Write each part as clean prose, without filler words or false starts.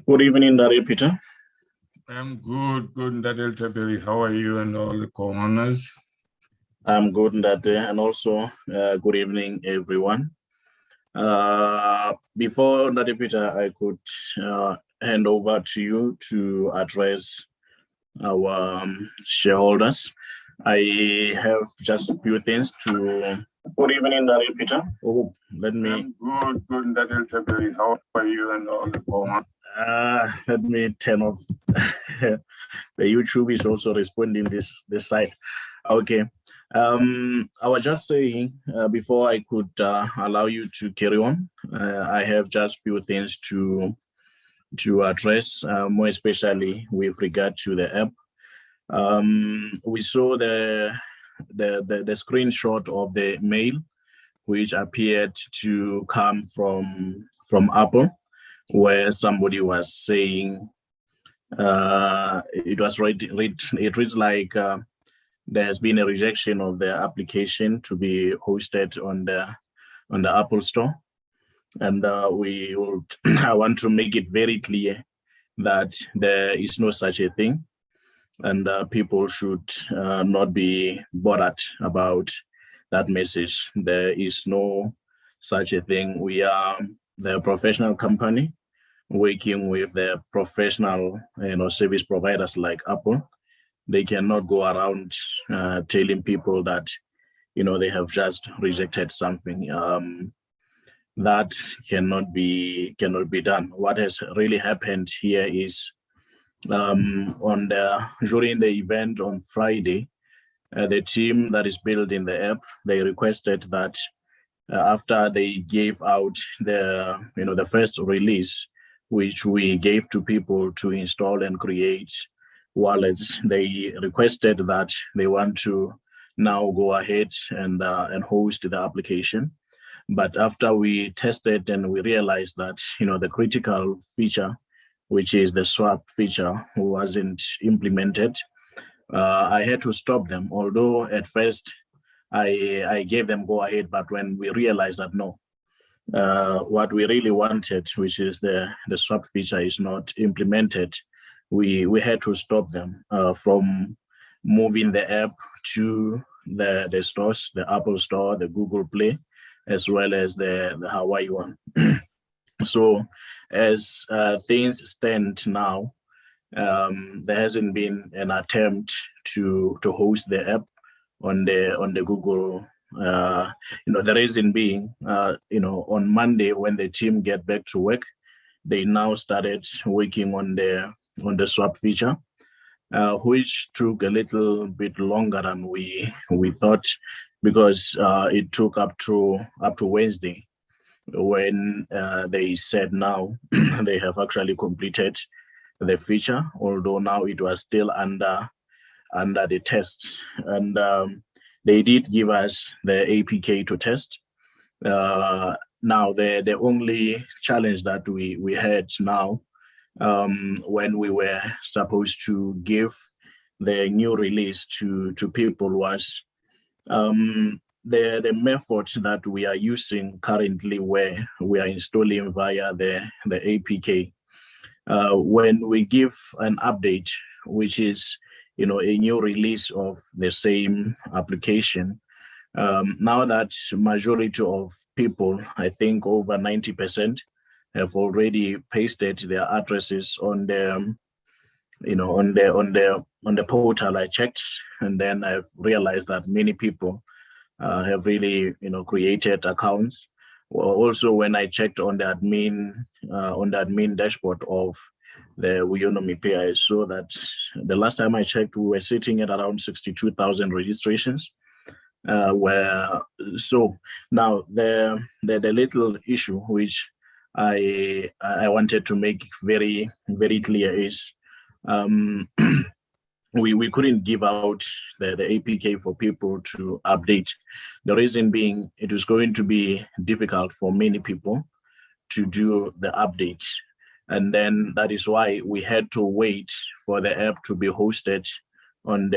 Good evening, Dari Peter. I'm good, Ndadel Taberi. How are you and all the co-owners? I'm good, Ndate, and also good evening, everyone. Before Ndate Peter, I could hand over to you to address our shareholders. I have just a few things to. Good evening, Dari Peter. Oh, let me. I'm good, Ndadel Taberi. How are you and all the co-owners? Let me turn off. The YouTube is also responding this side. Okay. I was just saying before I could allow you to carry on. I have just few things to address, more especially with regard to the app. We saw the screenshot of the mail, which appeared to come from Apple, where somebody was saying it reads like there has been a rejection of the application to be hosted on the Apple Store, and we would I want to make it very clear that there is no such a thing, and people should not be bothered about that message. There is no such a thing. We are the professional company working with the professional service providers like Apple. They cannot go around telling people that they have just rejected something. That cannot be done. What has really happened here is during the event on Friday, the team that is building the app, they requested that after they gave out the first release, which we gave to people to install and create wallets, they requested that they want to now go ahead and host the application. But after we tested and we realized that the critical feature, which is the swap feature, wasn't implemented, I had to stop them. Although at first I gave them go ahead, but when we realized that no, what we really wanted, which is the swap feature, is not implemented, we had to stop them from moving the app to the stores, the Apple Store, the Google Play, as well as the Hawaii one. So as things stand now, there hasn't been an attempt to host the app on the Google. The reason being, on Monday when the team get back to work, they now started working on the swap feature, which took a little bit longer than we thought, because it took up to Wednesday when they said now they have actually completed the feature, although now it was still under the test. And they did give us the APK to test. Now the only challenge that we had now, when we were supposed to give the new release to people, was the method that we are using currently, where we are installing via the APK. When we give an update, which is a new release of the same application, now that majority of people, I think over 90%, have already pasted their addresses on the on the portal. I checked, and then I've realized that many people have really created accounts. Well, also, when I checked on the admin dashboard of the Weownomy Pay, I saw that the last time I checked, we were sitting at around 62,000 registrations. So now the little issue which I wanted to make very, very clear is we couldn't give out the APK for people to update. The reason being, it was going to be difficult for many people to do the update. And then that is why we had to wait for the app to be hosted on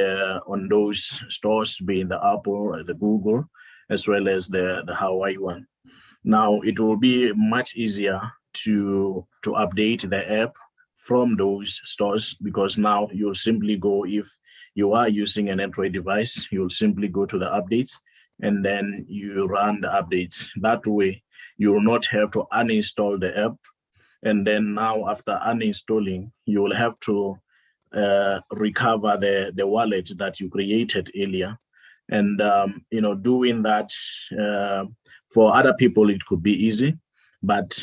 those stores, being the Apple, the Google, as well as the Hawaii one. Now it will be much easier to update the app from those stores, because now you'll simply go, if you are using an Android device, you'll simply go to the updates and then you run the updates. That way, you will not have to uninstall the app. And then now after uninstalling, you will have to recover the wallet that you created earlier. And, doing that for other people, it could be easy. But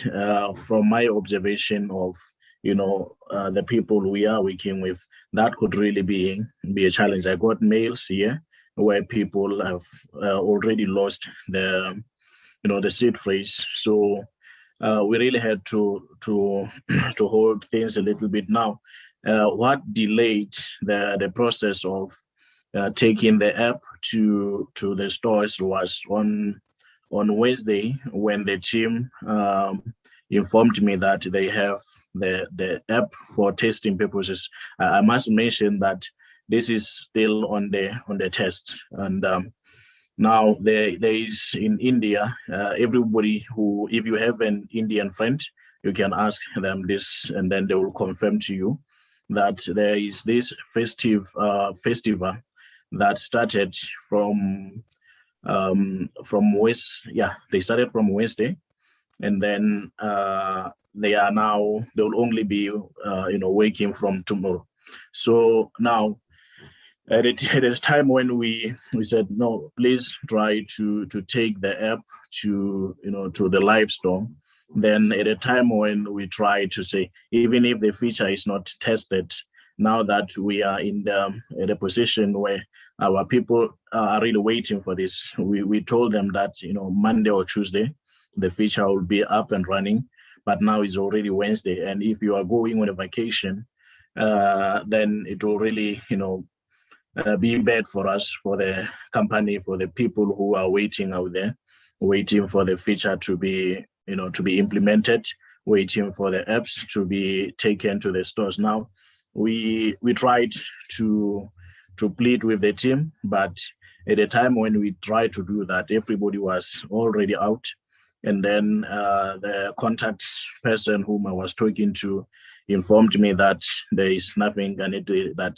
from my observation of, the people we are working with, that could really be a challenge. I got mails here where people have already lost the seed phrase. So we really had to to hold things a little bit now. What delayed the process of taking the app to the stores was on Wednesday, when the team informed me that they have the app for testing purposes. I must mention that this is still on the test, and now there is in India, everybody who, if you have an Indian friend, you can ask them this, and then they will confirm to you that there is this festival that started from West. Yeah, they started from Wednesday, and then they'll only be working from tomorrow. So now at a time when we said no, please try to take the app to the live store. Then at a time when we try to say, even if the feature is not tested, now that we are in the position where our people are really waiting for this, we told them that Monday or Tuesday the feature will be up and running. But now it's already Wednesday, and if you are going on a vacation, then it will really be bad for us, for the company, for the people who are waiting out there, waiting for the feature to be implemented, waiting for the apps to be taken to the stores. Now, we tried to plead with the team, but at the time when we tried to do that, everybody was already out. And then the contact person whom I was talking to informed me that there is nothing that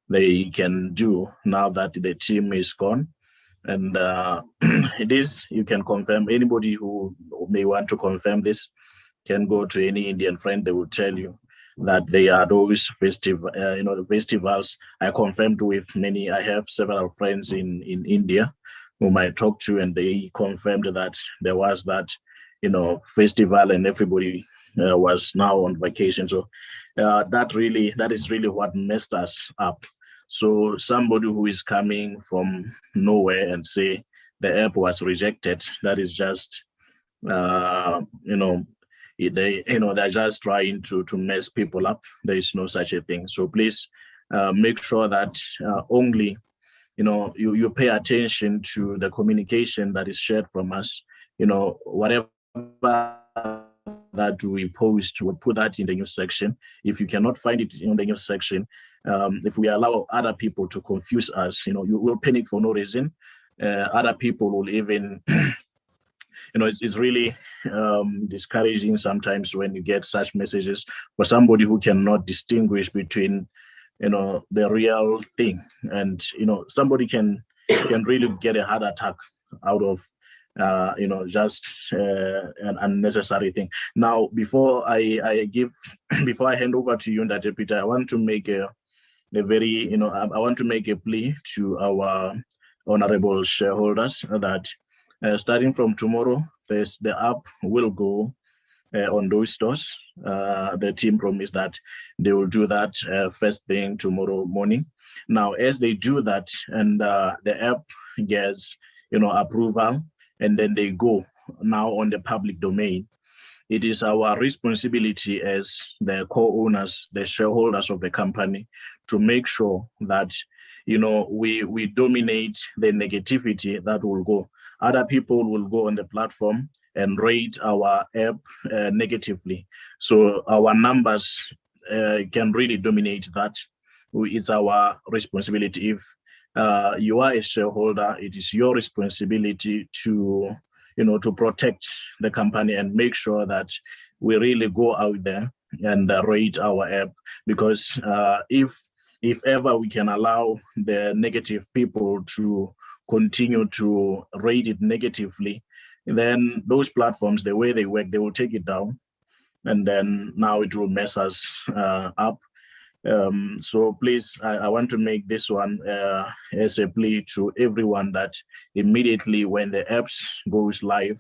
they can do now that the team is gone. And it is, you can confirm, anybody who may want to confirm this can go to any Indian friend, they will tell you that they are those the festivals. I confirmed with many. I have several friends in India whom I talked to, and they confirmed that there was that festival, and everybody was now on vacation. So that is really what messed us up. So somebody who is coming from nowhere and say the app was rejected, that is just they're just trying to mess people up. There is no such a thing. So please make sure that only you pay attention to the communication that is shared from us. Whatever that we post, we'll put that in the news section. If you cannot find it in the news section, if we allow other people to confuse us, you will panic for no reason. Other people will even it's really discouraging sometimes when you get such messages for somebody who cannot distinguish between the real thing, and somebody can really get a heart attack out of just an unnecessary thing. Now, before I before I hand over to you, Peter, I want to make a very I want to make a plea to our honorable shareholders that starting from tomorrow, the app will go on those stores. The team promised that they will do that first thing tomorrow morning. Now, as they do that, and the app gets approval, and then they go now on the public domain, it is our responsibility as the co-owners, the shareholders of the company, to make sure that we dominate the negativity that will go. Other people will go on the platform and rate our app negatively. So our numbers can really dominate that. It's our responsibility. If you are a shareholder, it is your responsibility to protect the company and make sure that we really go out there and rate our app, because if ever we can allow the negative people to continue to rate it negatively, then those platforms, the way they work, they will take it down, and then now it will mess us up. So please, I want to make this one as a plea to everyone that immediately when the apps goes live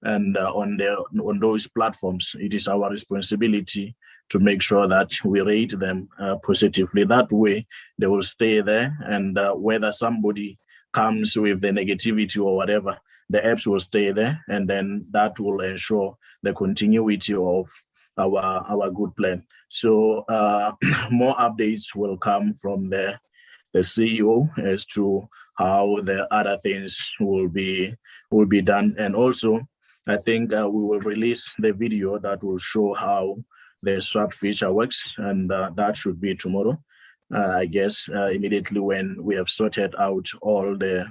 and on those platforms, it is our responsibility to make sure that we rate them positively. That way, they will stay there, and whether somebody comes with the negativity or whatever, the apps will stay there, and then that will ensure the continuity of our good plan. So more updates will come from the CEO as to how the other things will be done. And also, I think we will release the video that will show how the swap feature works, and that should be tomorrow. I guess immediately when we have sorted out all the,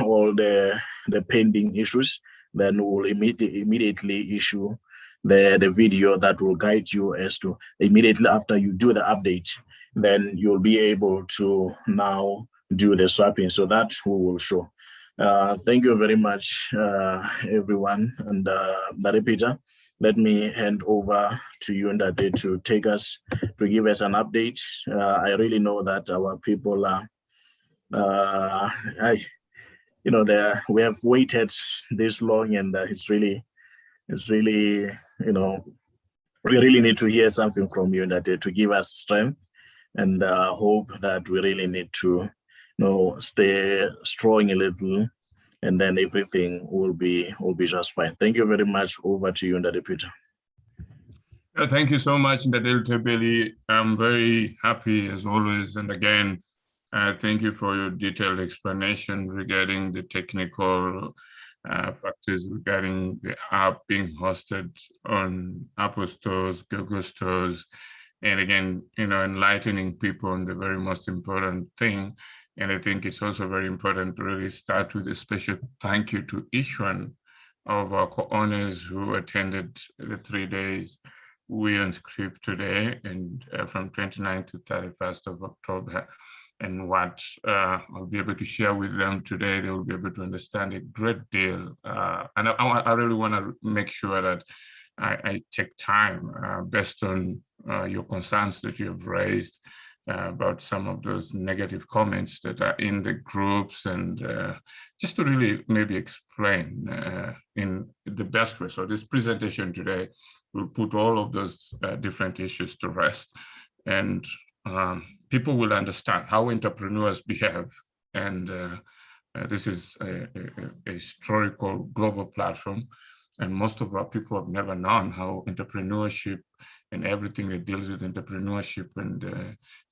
all the pending issues, then we will immediately issue the video that will guide you as to immediately after you do the update, then you'll be able to now do the swapping. So that we will show. Thank you very much, everyone. And Peter, let me hand over to you, Ndate, to give us an update. I really know that our people are, we have waited this long, and it's really, we really need to hear something from you, Ndate, to give us strength, and hope that we really need to stay strong a little, and then everything will be just fine. Thank you very much. Over to you, Ndate Peter. Thank you so much, Ndate Tebeli. I'm very happy as always. And again, thank you for your detailed explanation regarding the technical factors regarding the app being hosted on Apple stores, Google stores, and again, enlightening people on the very most important thing. And I think it's also very important to really start with a special thank you to each one of our co-owners who attended the 3 days Weownomy today, and from 29th to 31st of October. And what I'll be able to share with them today, they will be able to understand a great deal. And I really want to make sure that I take time based on your concerns that you have raised about some of those negative comments that are in the groups, and just to really maybe explain in the best way. So this presentation today will put all of those different issues to rest, and people will understand how entrepreneurs behave. And this is a historical global platform, and most of our people have never known how entrepreneurship and everything that deals with entrepreneurship and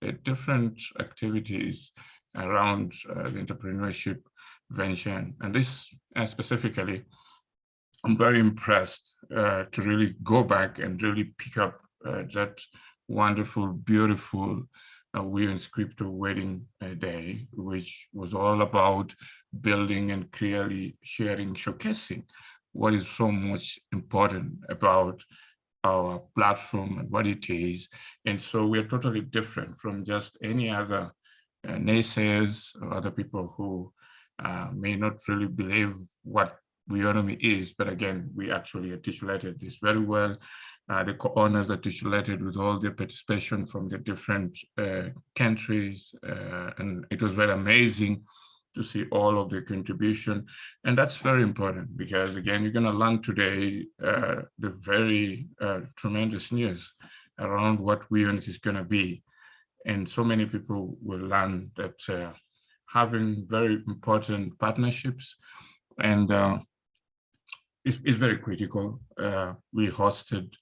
the different activities around the entrepreneurship venture. And this specifically, I'm very impressed to really go back and really pick up that wonderful, beautiful Weownomy wedding day, which was all about building and clearly sharing, showcasing what is so much important about our platform and what it is. And so we're totally different from just any other naysayers or other people who may not really believe what Weownomy is. But again, we actually articulated this very well. The co-owners articulated with all the participation from the different countries. And it was very amazing to see all of the contribution. And that's very important because, again, you're going to learn today the very tremendous news around what Weownomy is going to be. And so many people will learn that having very important partnerships and it's very critical. We hosted,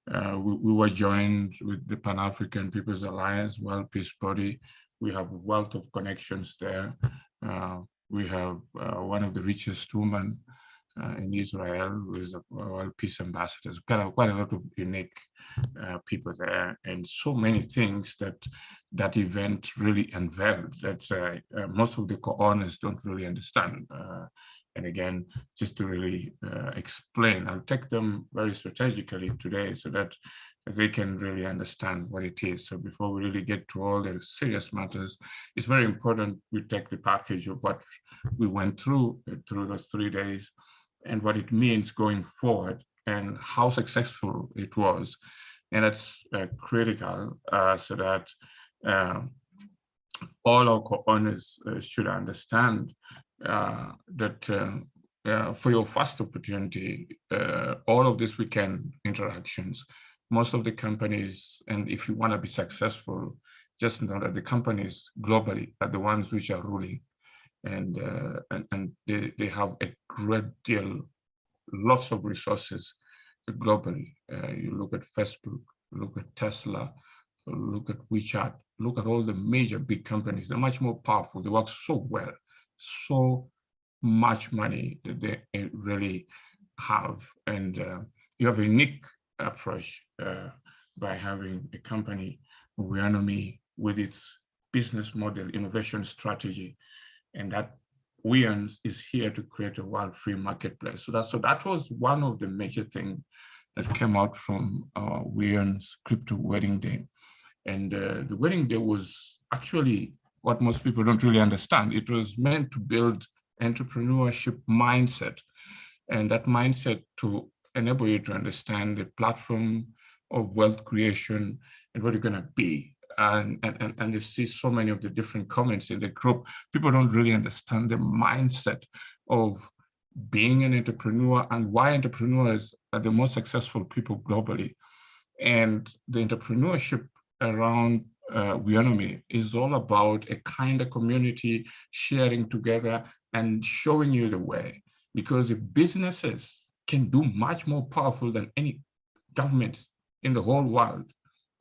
we were joined with the Pan-African People's Alliance, World Peace Body. We have a wealth of connections there. We have one of the richest women in Israel, who is a World Peace Ambassador. Quite a lot of unique people there, and so many things that event really unveiled that most of the co-owners don't really understand. And again, just to really explain, I'll take them very strategically today so that they can really understand what it is. So before we really get to all the serious matters, it's very important we take the package of what we went through those 3 days and what it means going forward and how successful it was. And that's critical so that all our co-owners should understand that for your first opportunity, all of these weekend interactions, most of the companies, and if you want to be successful, just know that the companies globally are the ones which are ruling, and they have a great deal, lots of resources globally. You look at Facebook, look at Tesla, look at WeChat, look at all the major big companies. They're much more powerful. They work so well, so much money that they really have. And you have a unique approach by having a company, Weownomy, with its business model, innovation strategy, and that Weons is here to create a world-free marketplace. So that was one of the major things that came out from Weon's crypto wedding day. And the wedding day was actually what most people don't really understand. It was meant to build entrepreneurship mindset, and that mindset to enable you to understand the platform of wealth creation and what you're going to be. And you see so many of the different comments in the group. People don't really understand the mindset of being an entrepreneur and why entrepreneurs are the most successful people globally. And the entrepreneurship around Weownomy is all about a kind of community sharing together and showing you the way. Because if businesses can do much more powerful than any governments in the whole world,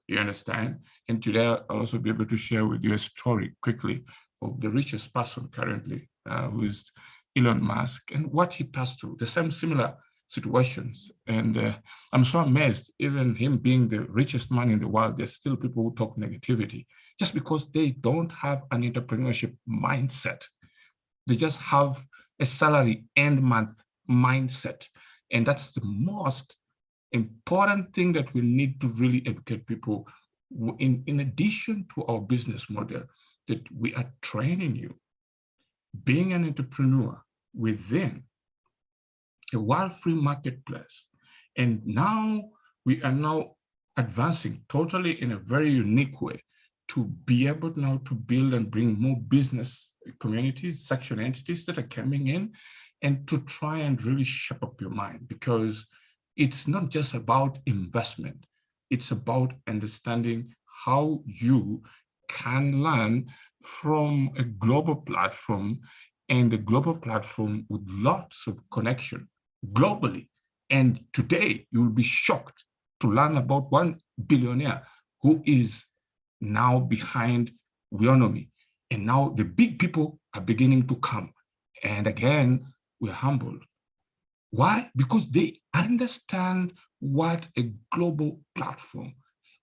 you understand? And today I'll also be able to share with you a story quickly of the richest person currently, who is Elon Musk, and what he passed through, the same similar situations. And I'm so amazed, even him being the richest man in the world, there's still people who talk negativity just because they don't have an entrepreneurship mindset. They just have a salary end month mindset. And that's the most important thing that we need to really educate people in addition to our business model, that we are training you being an entrepreneur within a world-free marketplace. And now we are now advancing totally in a very unique way to be able now to build and bring more business communities, section entities that are coming in, and to try and really shape up your mind, because it's not just about investment. It's about understanding how you can learn from a global platform, and a global platform with lots of connection globally. And today you will be shocked to learn about one billionaire who is now behind Weownomy. And now the big people are beginning to come. And again, we're humbled. Why? Because they understand what a global platform,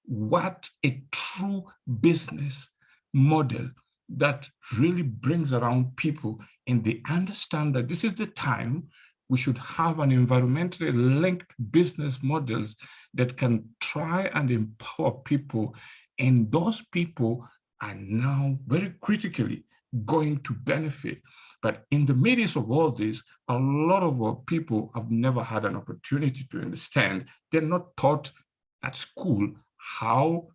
what a true business model that really brings around people, and they understand that this is the time we should have an environmentally linked business models that can try and empower people, and those people are now very critically going to benefit. But in the midst of all this, a lot of our people have never had an opportunity to understand. They're not taught at school how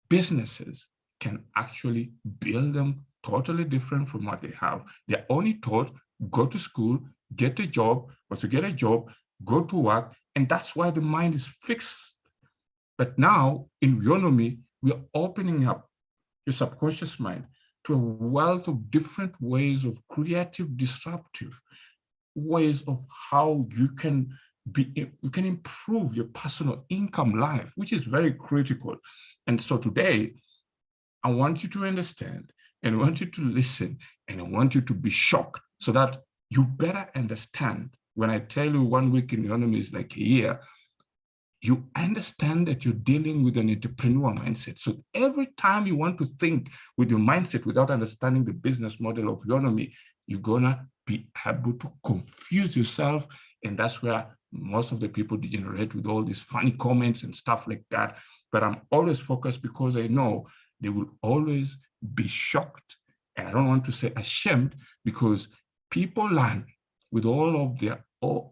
businesses can actually build them totally different from what they have. They're only taught, go to school, get a job, or to get a job, go to work, and that's why the mind is fixed. But now in Weownomy, we're opening up your subconscious mind to a wealth of different ways of creative, disruptive ways of how you can improve your personal income life, which is very critical. And so today, I want you to understand, and I want you to listen, and I want you to be shocked so that you better understand. When I tell you 1 week in Weownomy is like a year, you understand that you're dealing with an entrepreneur mindset. So every time you want to think with your mindset without understanding the business model of Weownomy, you're gonna be able to confuse yourself. And that's where most of the people degenerate with all these funny comments and stuff like that. But I'm always focused because I know they will always be shocked. And I don't want to say ashamed, because people learn with all of their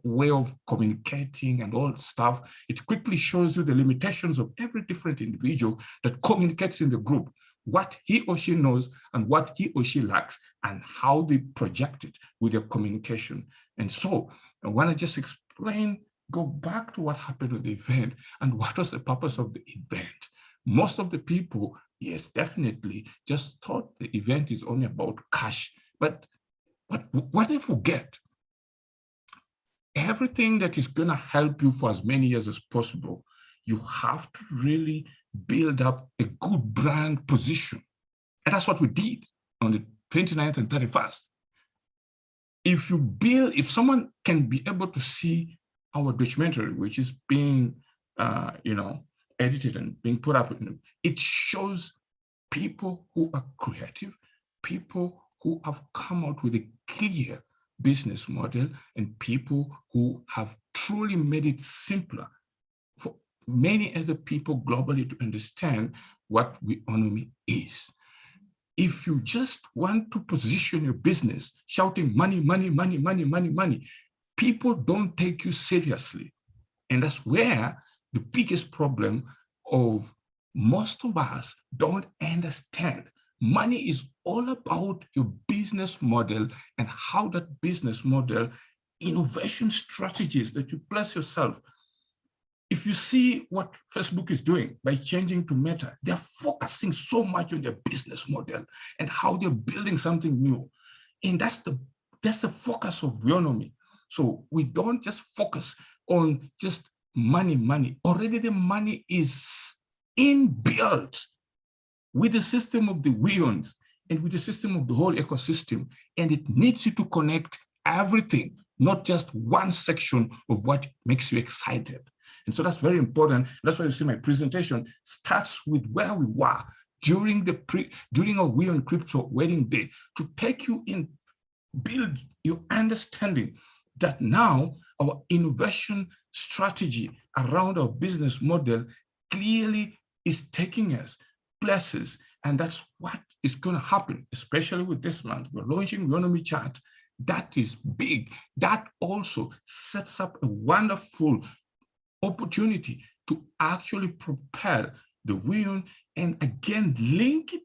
way of communicating and all stuff. It quickly shows you the limitations of every different individual that communicates in the group, what he or she knows and what he or she lacks, and how they project it with their communication. And so I want to just explain, go back to what happened at the event and what was the purpose of the event. Most of the people, yes, definitely just thought the event is only about cash. But what they forget, everything that is going to help you for as many years as possible, you have to really build up a good brand position. And that's what we did on the 29th and 31st. If someone can be able to see our documentary, which is being, edited and being put up, it shows people who are creative, people who have come out with a clear business model, and people who have truly made it simpler for many other people globally to understand what Weownomy is. If you just want to position your business shouting money, money, money, money, money, money, people don't take you seriously. And that's where the biggest problem of most of us don't understand. Money is all about your business model and how that business model, innovation strategies that you place yourself. If you see what Facebook is doing by changing to Meta, they're focusing so much on their business model and how they're building something new. And that's the focus of Weownomy. So we don't just focus on just money, money. Already the money is inbuilt with the system of the Weons and with the system of the whole ecosystem. And it needs you to connect everything, not just one section of what makes you excited. And so that's very important. That's why you see my presentation starts with where we were during our We on Crypto wedding day, to take you in, build your understanding that now our innovation strategy around our business model clearly is taking us places. And that's what is going to happen, especially with this month. We're launching Weownomy Chat. That is big. That also sets up a wonderful opportunity to actually prepare the Weon and again link it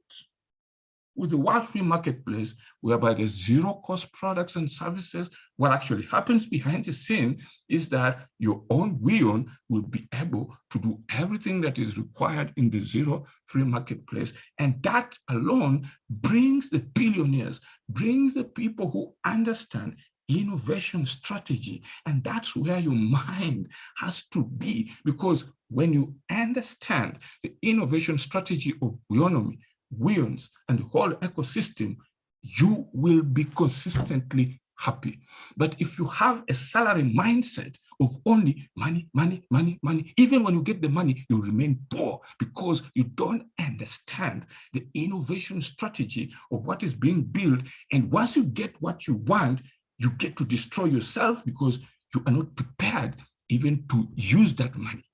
with the Wild Free Marketplace, whereby there's zero cost products and services. What actually happens behind the scene is that your own Weon will be able to do everything that is required in the zero free marketplace. And that alone brings the billionaires, brings the people who understand innovation strategy. And that's where your mind has to be, because when you understand the innovation strategy of Weownomy, Weons, and the whole ecosystem, you will be consistently happy. But if you have a salary mindset of only money, money, money, money, even when you get the money, you remain poor because you don't understand the innovation strategy of what is being built. And once you get what you want, you get to destroy yourself because you are not prepared even to use that money.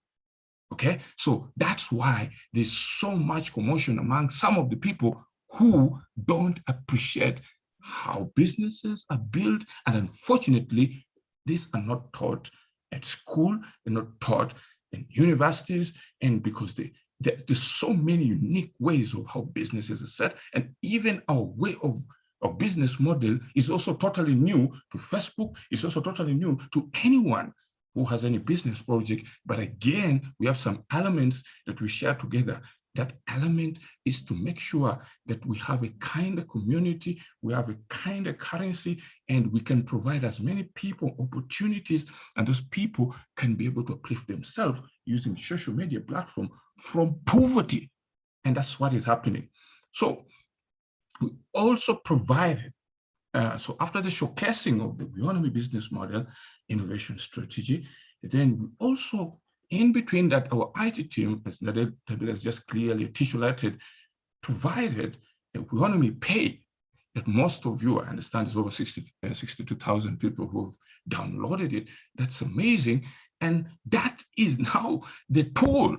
Okay, so that's why there's so much commotion among some of the people who don't appreciate how businesses are built. And unfortunately, these are not taught at school, they're not taught in universities, and because there's so many unique ways of how businesses are set, and even our way of our business model is also totally new to Facebook. It's also totally new to anyone who has any business project. But again, we have some elements that we share together. That element is to make sure that we have a kind of community, we have a kind of currency, and we can provide as many people opportunities, and those people can be able to uplift themselves using social media platform from poverty. And that's what is happening. So we also provided, so after the showcasing of the Weownomy business model, innovation strategy, then we also, in between that, our IT team, as Nadel has just clearly articulated, provided a Weownomy Pay, that most of you, I understand, is over 62,000 people who've downloaded it. That's amazing. And that is now the tool.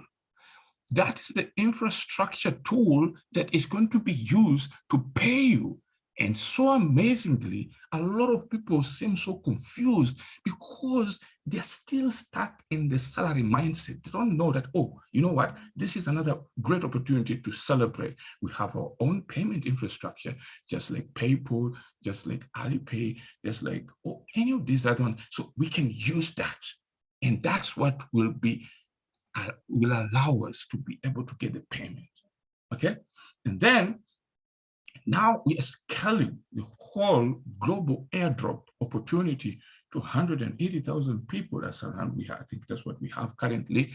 That is the infrastructure tool that is going to be used to pay you. And so amazingly, a lot of people seem so confused because they're still stuck in the salary mindset. They don't know that, oh, you know what? This is another great opportunity to celebrate. We have our own payment infrastructure, just like PayPal, just like Alipay, just like any of these other ones. So we can use that. And that's what will allow us to be able to get the payment. Okay? And then now we are scaling the whole global airdrop opportunity to 180,000 people. That's around I think that's what we have currently,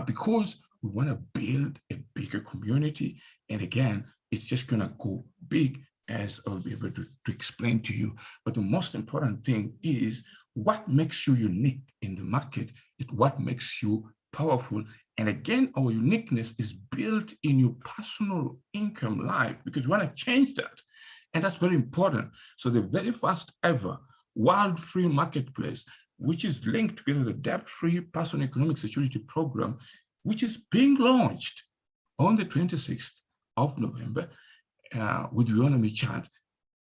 because we want to build a bigger community. And again, it's just going to go big, as I'll be able to explain to you. But the most important thing is what makes you unique in the market. It's what makes you powerful. And again, our uniqueness is built in your personal income life, because we want to change that. And that's very important. So the very first ever world free marketplace, which is linked together the debt-free personal economic security program, which is being launched on the 26th of November with Weownomy chat,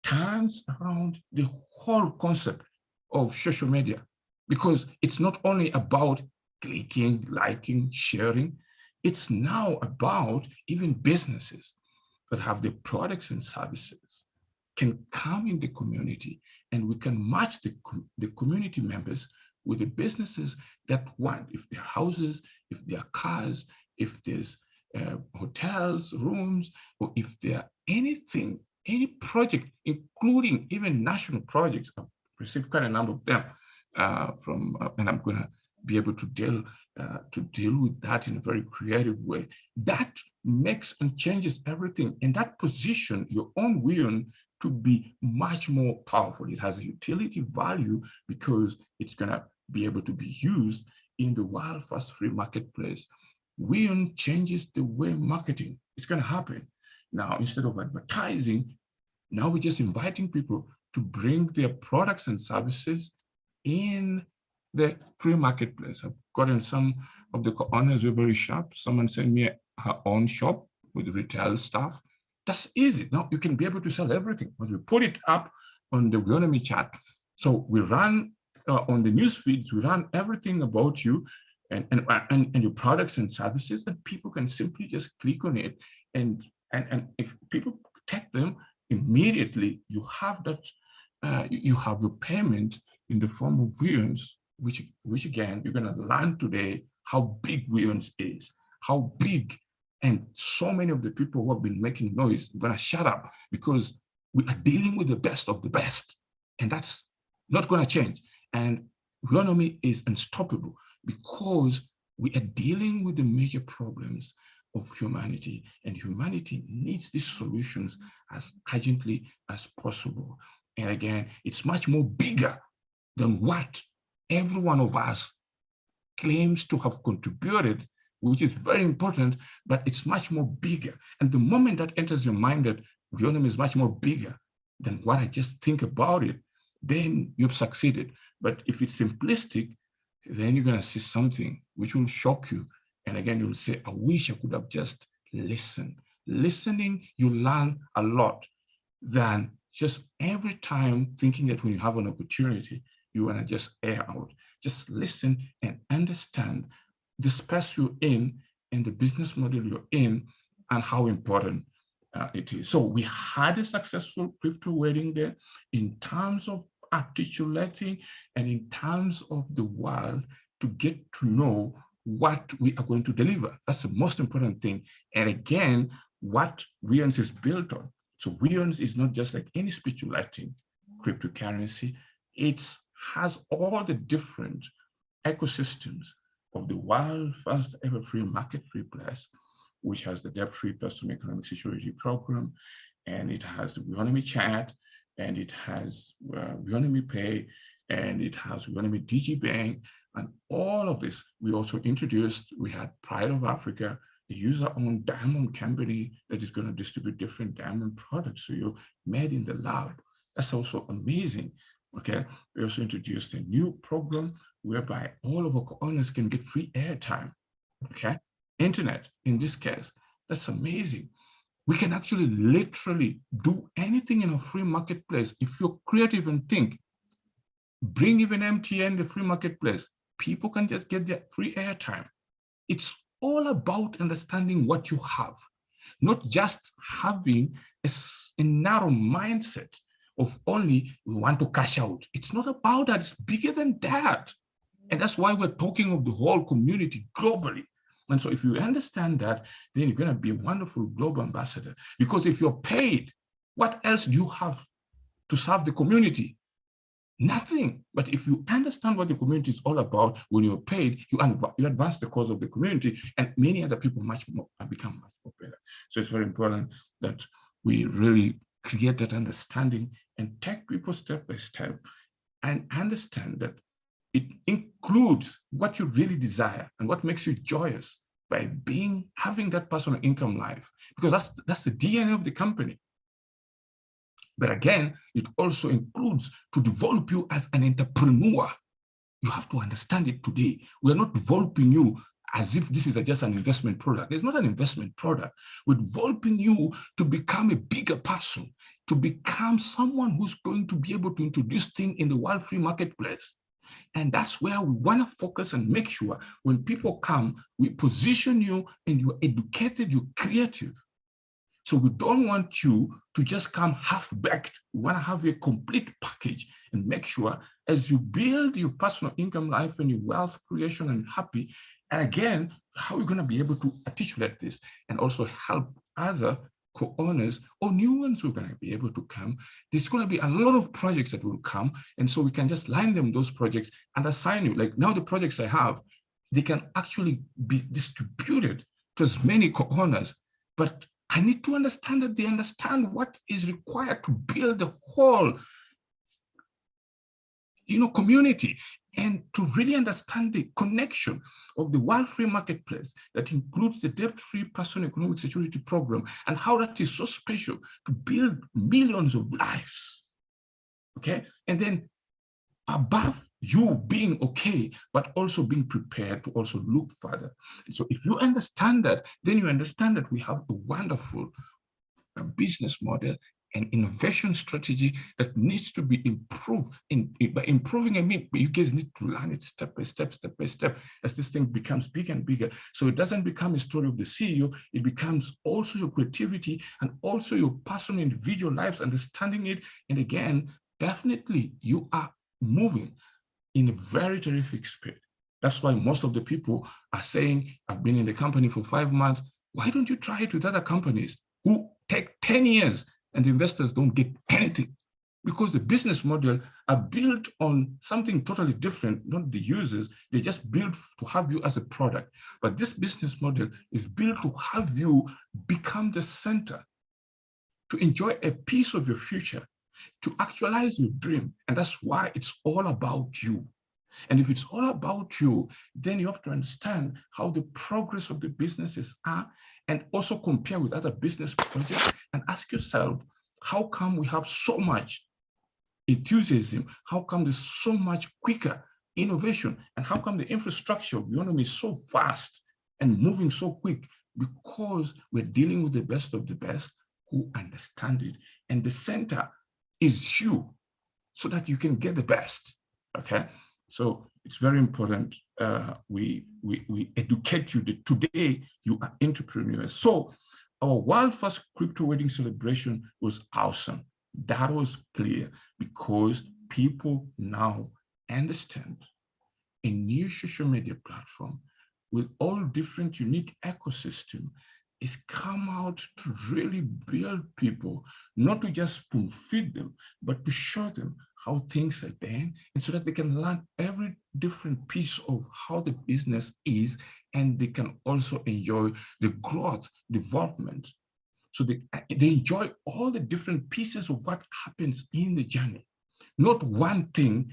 turns around the whole concept of social media, because it's not only about clicking, liking, sharing. It's now about even businesses that have the products and services can come in the community, and we can match the community members with the businesses that want, if they're houses, if they're cars, if there's hotels, rooms, or if there anything, any project, including even national projects. I've received quite a number of them and I'm going to be able to deal with that in a very creative way. That makes and changes everything. And that position your own Weon to be much more powerful. It has a utility value because it's going to be able to be used in the world first free marketplace. Weon changes the way marketing is going to happen. Now, instead of advertising, now we're just inviting people to bring their products and services in the free marketplace. I've gotten some of the owners were very sharp. Someone sent me her own shop with retail stuff. That's easy. Now you can be able to sell everything. But we put it up on the Weownomy chat. So we run on the news feeds, we run everything about you and your products and services, and people can simply just click on it. And if people take them immediately, you have that, you have your payment in the form of Weons, which again, you're going to learn today how big Weons is, how big. And so many of the people who have been making noise are going to shut up, because we are dealing with the best of the best. And that's not going to change. And Weownomy is unstoppable because we are dealing with the major problems of humanity, and humanity needs these solutions as urgently as possible. And again, it's much more bigger than what every one of us claims to have contributed, which is very important, but it's much more bigger. And the moment that enters your mind that Weownomy is much more bigger than what I just think about it, then you've succeeded. But if it's simplistic, then you're going to see something which will shock you. And again, you'll say, I wish I could have just listened. Listening, you learn a lot than just every time thinking that when you have an opportunity, you want to just air out. Just listen and understand the space you're in and the business model you're in and how important it is. So we had a successful crypto wedding there in terms of articulating and in terms of the world to get to know what we are going to deliver. That's the most important thing. And again, what Weons is built on. So Weons is not just like any speculating cryptocurrency. It has all the different ecosystems of the world first ever free marketplace, which has the debt-free personal economic security program, and it has the Weownomy chat, and it has Weownomy Pay, and it has Weownomy DigiBank, and all of this we also introduced. We had Pride of Africa, a user-owned diamond company that is going to distribute different diamond products to you, made in the lab. That's also amazing. Okay, we also introduced a new program whereby all of our co-owners can get free airtime. Okay, internet in this case. That's amazing. We can actually literally do anything in a free marketplace. If you're creative and think, bring even MTN, the free marketplace, people can just get their free airtime. It's all about understanding what you have, not just having a narrow mindset of only we want to cash out. It's not about that, it's bigger than that. And that's why we're talking of the whole community globally. And so if you understand that, then you're going to be a wonderful global ambassador. Because if you're paid, what else do you have to serve the community? Nothing. But if you understand what the community is all about, when you're paid, you advance the cause of the community, and many other people become much more better. So it's very important that we really create that understanding and take people step by step and understand that it includes what you really desire and what makes you joyous by having that personal income life, because that's the DNA of the company. But again, it also includes to develop you as an entrepreneur. You have to understand it today. We are not developing you as if this is just an investment product. It's not an investment product. We're developing you to become a bigger person, to become someone who's going to be able to introduce things in the wild free marketplace. And that's where we want to focus and make sure when people come, we position you and you're educated, you're creative. So we don't want you to just come half-baked. We want to have a complete package and make sure as you build your personal income life and your wealth creation and happy, and again, how are you going to be able to articulate this and also help other co-owners or new ones who are going to be able to come. There's going to be a lot of projects that will come. And so we can just line them, those projects, and assign you. Like now the projects I have, they can actually be distributed to as many co-owners, but I need to understand that they understand what is required to build the whole, community, and to really understand the connection of the wild free marketplace that includes the debt-free personal economic security program and how that is so special to build millions of lives, okay? And then above you being okay, but also being prepared to also look further. And so if you understand that, then you understand that we have a wonderful business model and innovation strategy that needs to be improved. By improving, I mean, you guys need to learn it step by step, as this thing becomes bigger and bigger. So it doesn't become a story of the CEO, it becomes also your creativity and also your personal individual lives, understanding it. And again, definitely you are moving in a very terrific speed. That's why most of the people are saying, I've been in the company for 5 months. Why don't you try it with other companies who take 10 years and the investors don't get anything? Because the business model are built on something totally different, not the users. They just built to have you as a product. But this business model is built to have you become the center, to enjoy a piece of your future, to actualize your dream. And that's why it's all about you. And if it's all about you, then you have to understand how the progress of the businesses are and also compare with other business projects and ask yourself, how come we have so much enthusiasm? How come there's so much quicker innovation? And how come the infrastructure of Weownomy is so fast and moving so quick? Because we're dealing with the best of the best who understand it. And the center is you, so that you can get the best, okay? So it's very important we educate you that today you are entrepreneurs. So our world first crypto wedding celebration was awesome. That was clear because people now understand a new social media platform with all different unique ecosystem is come out to really build people, not to just spoon feed them, but to show them how things are done, and so that they can learn every different piece of how the business is, and they can also enjoy the growth, development. So they enjoy all the different pieces of what happens in the journey, not one thing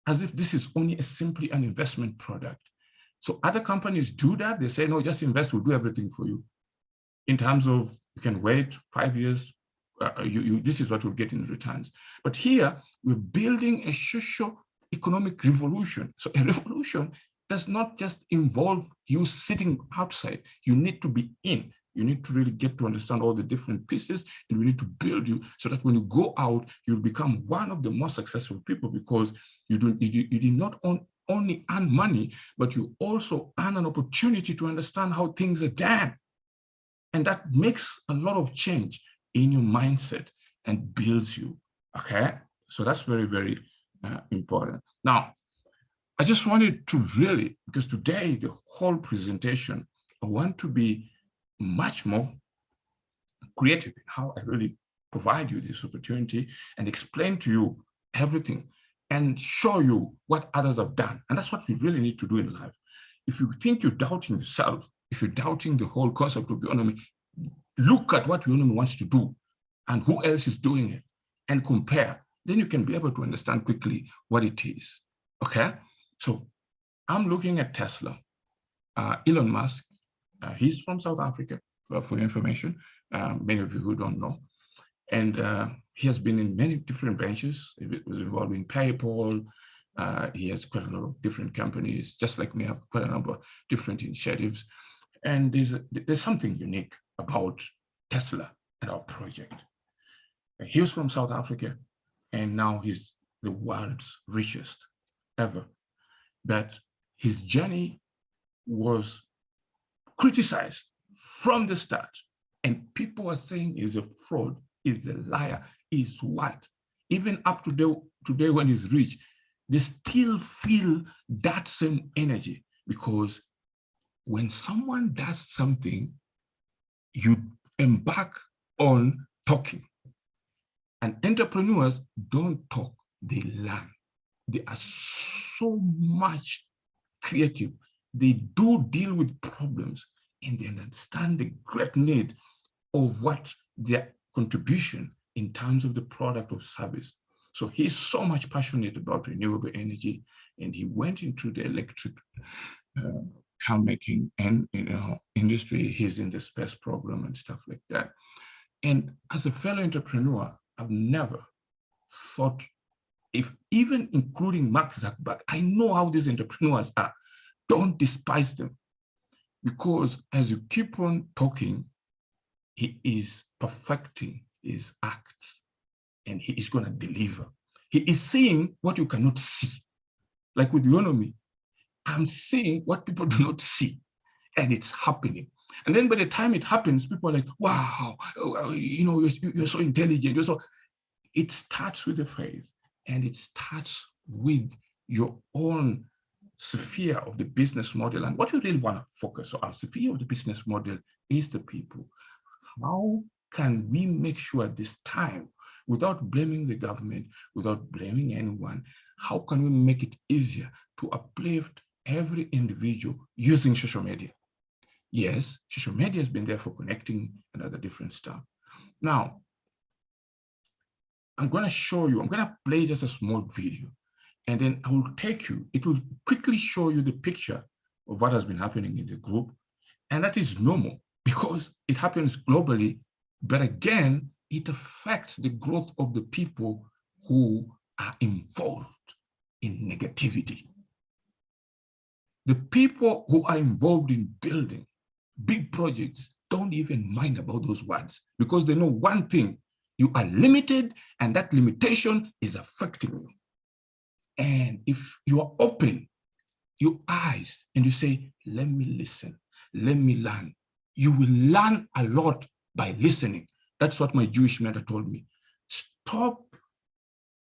as if this is only simply an investment product. So other companies do that. They say, no, just invest, we'll do everything for you. In terms of, you can wait 5 years, this is what you'll get in returns. But here, we're building a socio-economic revolution. So a revolution does not just involve you sitting outside. You need to be in. You need to really get to understand all the different pieces, and we need to build you so that when you go out, you'll become one of the most successful people, because you did not only earn money, but you also earn an opportunity to understand how things are done. And that makes a lot of change in your mindset and builds you, okay? So that's very, very important. Now, I just wanted to really, because today, the whole presentation, I want to be much more creative in how I really provide you this opportunity and explain to you everything and show you what others have done. And that's what we really need to do in life. If you think you're doubting yourself, if you're doubting the whole concept of Weownomy, look at what Weownomy wants to do and who else is doing it and compare. Then you can be able to understand quickly what it is, okay? So I'm looking at Tesla. Elon Musk, he's from South Africa, for your information, many of you who don't know. And he has been in many different ventures. He was involved in PayPal. He has quite a lot of different companies, just like me, have quite a number of different initiatives. And there's something unique about Tesla and our project. He was from South Africa, and now he's the world's richest ever. But his journey was criticized from the start, and people were saying he's a fraud, he's a liar, he's what? Even up to today when he's rich, they still feel that same energy, because when someone does something, you embark on talking. And entrepreneurs don't talk, they learn. They are so much creative. They do deal with problems, and they understand the great need of what their contribution in terms of the product or service. So he's so much passionate about renewable energy, and he went into the electric car making and industry. He's in the space program and stuff like that. And as a fellow entrepreneur, I've never thought, if even including Mark Zuckerberg, I know how these entrepreneurs are. Don't despise them, because as you keep on talking, he is perfecting his act, and he is going to deliver. He is seeing what you cannot see. Like with Weownomy, I'm seeing what people do not see, and it's happening. And then by the time it happens, people are like, wow, you know, you're so intelligent. You're so... It starts with the phrase, and it starts with your own sphere of the business model. And what you really want to focus on, our sphere of the business model, is the people. How can we make sure this time, without blaming the government, without blaming anyone, how can we make it easier to uplift every individual using social media? Yes, social media has been there for connecting and other different stuff. Now, I'm going to show you, I'm going to play just a small video, and then I will take you, it will quickly show you the picture of what has been happening in the group. And that is normal because it happens globally, but again, it affects the growth of the people who are involved in negativity. The people who are involved in building big projects don't even mind about those words, because they know one thing: you are limited, and that limitation is affecting you. And if you are open your eyes and you say, let me listen, let me learn, you will learn a lot by listening. That's what my Jewish mentor told me. Stop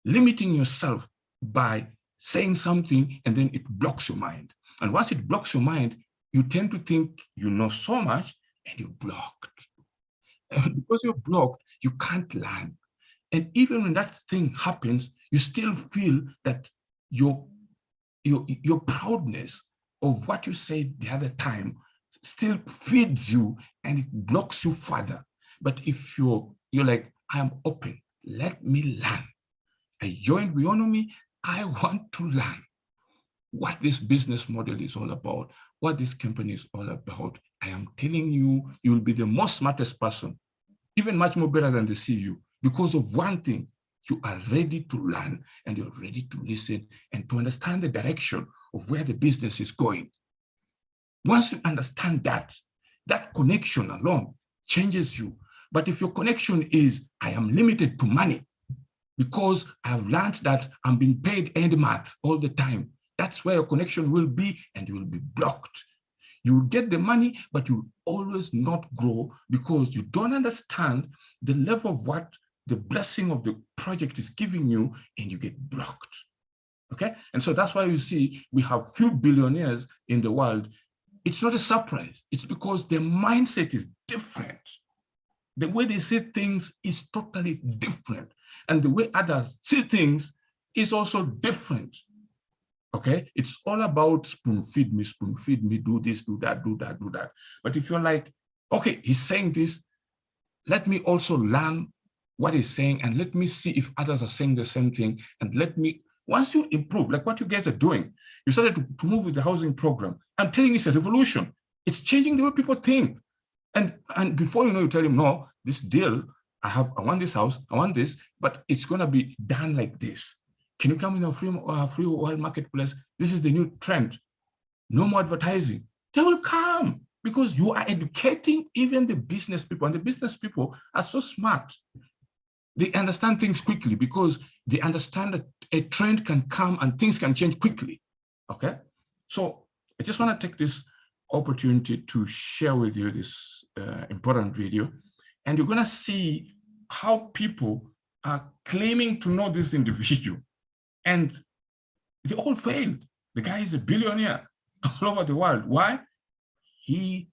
limiting yourself by saying something and then it blocks your mind. And once it blocks your mind, you tend to think you know so much and you're blocked. And because you're blocked, you can't learn. And even when that thing happens, you still feel that your proudness of what you said the other time still feeds you and it blocks you further. But if you're like, I am open, let me learn. I joined Weownomy, I want to learn. what this business model is all about, what this company is all about, I am telling you, you'll be the most smartest person, even much more better than the CEO, because of one thing: you are ready to learn and you're ready to listen and to understand the direction of where the business is going. Once you understand that, that connection alone changes you. But if your connection is, I am limited to money because I've learned that I'm being paid end month all the time, that's where your connection will be, and you will be blocked. You will get the money, but you'll always not grow because you don't understand the level of what the blessing of the project is giving you, and you get blocked. Okay? And so that's why you see we have few billionaires in the world. It's not a surprise. It's because their mindset is different. The way they see things is totally different. And the way others see things is also different. Okay? It's all about spoon feed me, do this, do that, do that, do that. But if you're like, okay, he's saying this, let me also learn what he's saying, and let me see if others are saying the same thing, and let me, once you improve, like what you guys are doing, you started to move with the housing program. I'm telling you, it's a revolution. It's changing the way people think. And before you know, you tell him, no, this deal, I want this house, I want this, but it's gonna be done like this. Can you come in a free world marketplace? This is the new trend. No more advertising. They will come because you are educating even the business people, and the business people are so smart. They understand things quickly because they understand that a trend can come and things can change quickly. Okay, so I just want to take this opportunity to share with you this important video, and you're going to see how people are claiming to know this individual, and they all failed. The guy is a billionaire all over the world. Why? He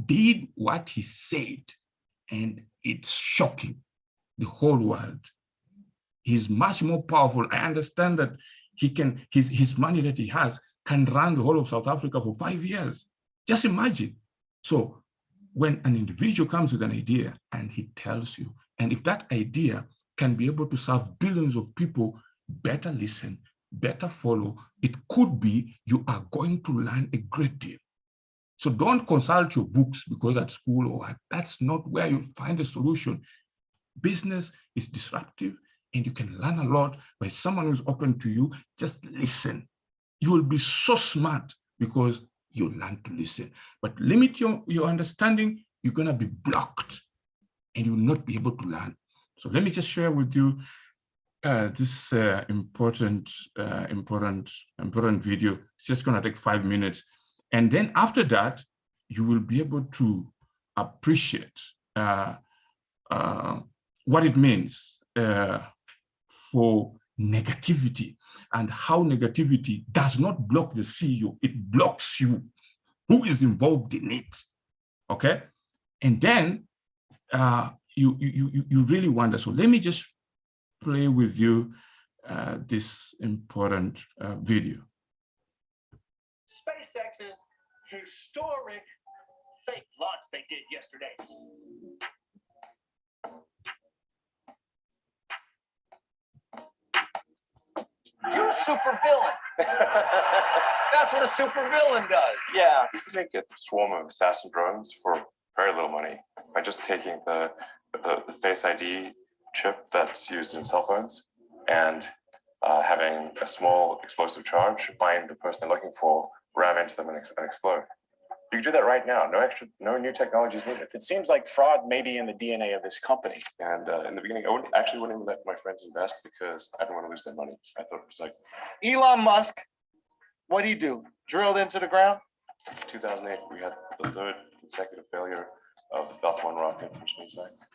did what he said, and it's shocking the whole world. He's much more powerful. I understand that he can, his money that he has can run the whole of South Africa for 5 years. Just imagine. So when an individual comes with an idea and he tells you, and if that idea can be able to serve billions of people, better listen, better follow. It could be you are going to learn a great deal. So don't consult your books because at school or what, that's not where you find the solution. Business is disruptive, and you can learn a lot by someone who's open to you. Just listen. You will be so smart because you learn to listen. But limit your understanding, you're going to be blocked and you will not be able to learn. So let me just share with you this important video. It's just going to take 5 minutes. And then after that, you will be able to appreciate what it means for negativity, and how negativity does not block the CEO, it blocks you, who is involved in it. Okay, and then you really wonder. So let me just play with you this important video. SpaceX's historic fake launch they did yesterday. You're a super villain. That's what a super villain does. Yeah, you can make a swarm of assassin drones for very little money by just taking the Face ID chip that's used in cell phones and having a small explosive charge find the person they're looking for, ram into them, and explode. You can do that right now. No new technology is needed. It seems like fraud may be in the DNA of this company. And in the beginning, I wouldn't even let my friends invest because I didn't want to lose their money. I thought it was like Elon Musk, what do you do? Drilled into the ground? 2008, we had the third consecutive failure of the Belt 1 rocket from SpaceX.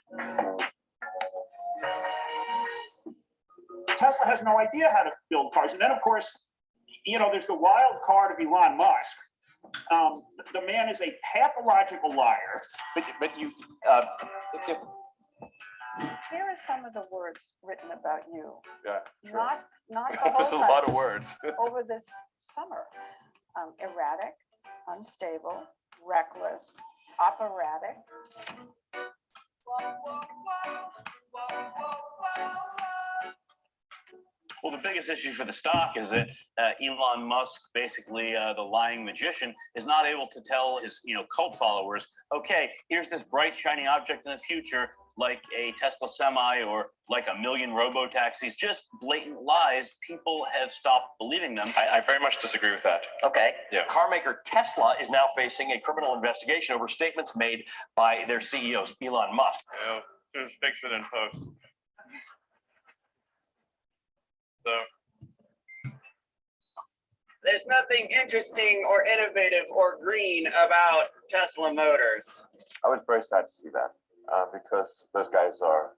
Tesla has no idea how to build cars. And then, of course, you know, there's the wild card of Elon Musk. The man is a pathological liar. But you, Here are some of the words written about you. Yeah, sure. Not the This is whole a lot of time, words. over this summer. Erratic, unstable, reckless, operatic. Well, the biggest issue for the stock is that Elon Musk, basically the lying magician, is not able to tell his cult followers, okay, here's this bright shiny object in the future, like a Tesla semi or like a million robo-taxis, just blatant lies. People have stopped believing them. I very much disagree with that. Okay. Yeah. Car maker Tesla is now facing a criminal investigation over statements made by their CEOs, Elon Musk. Just fix it in post. So There's nothing interesting or innovative or green about Tesla Motors. I was very sad to see that because those guys are,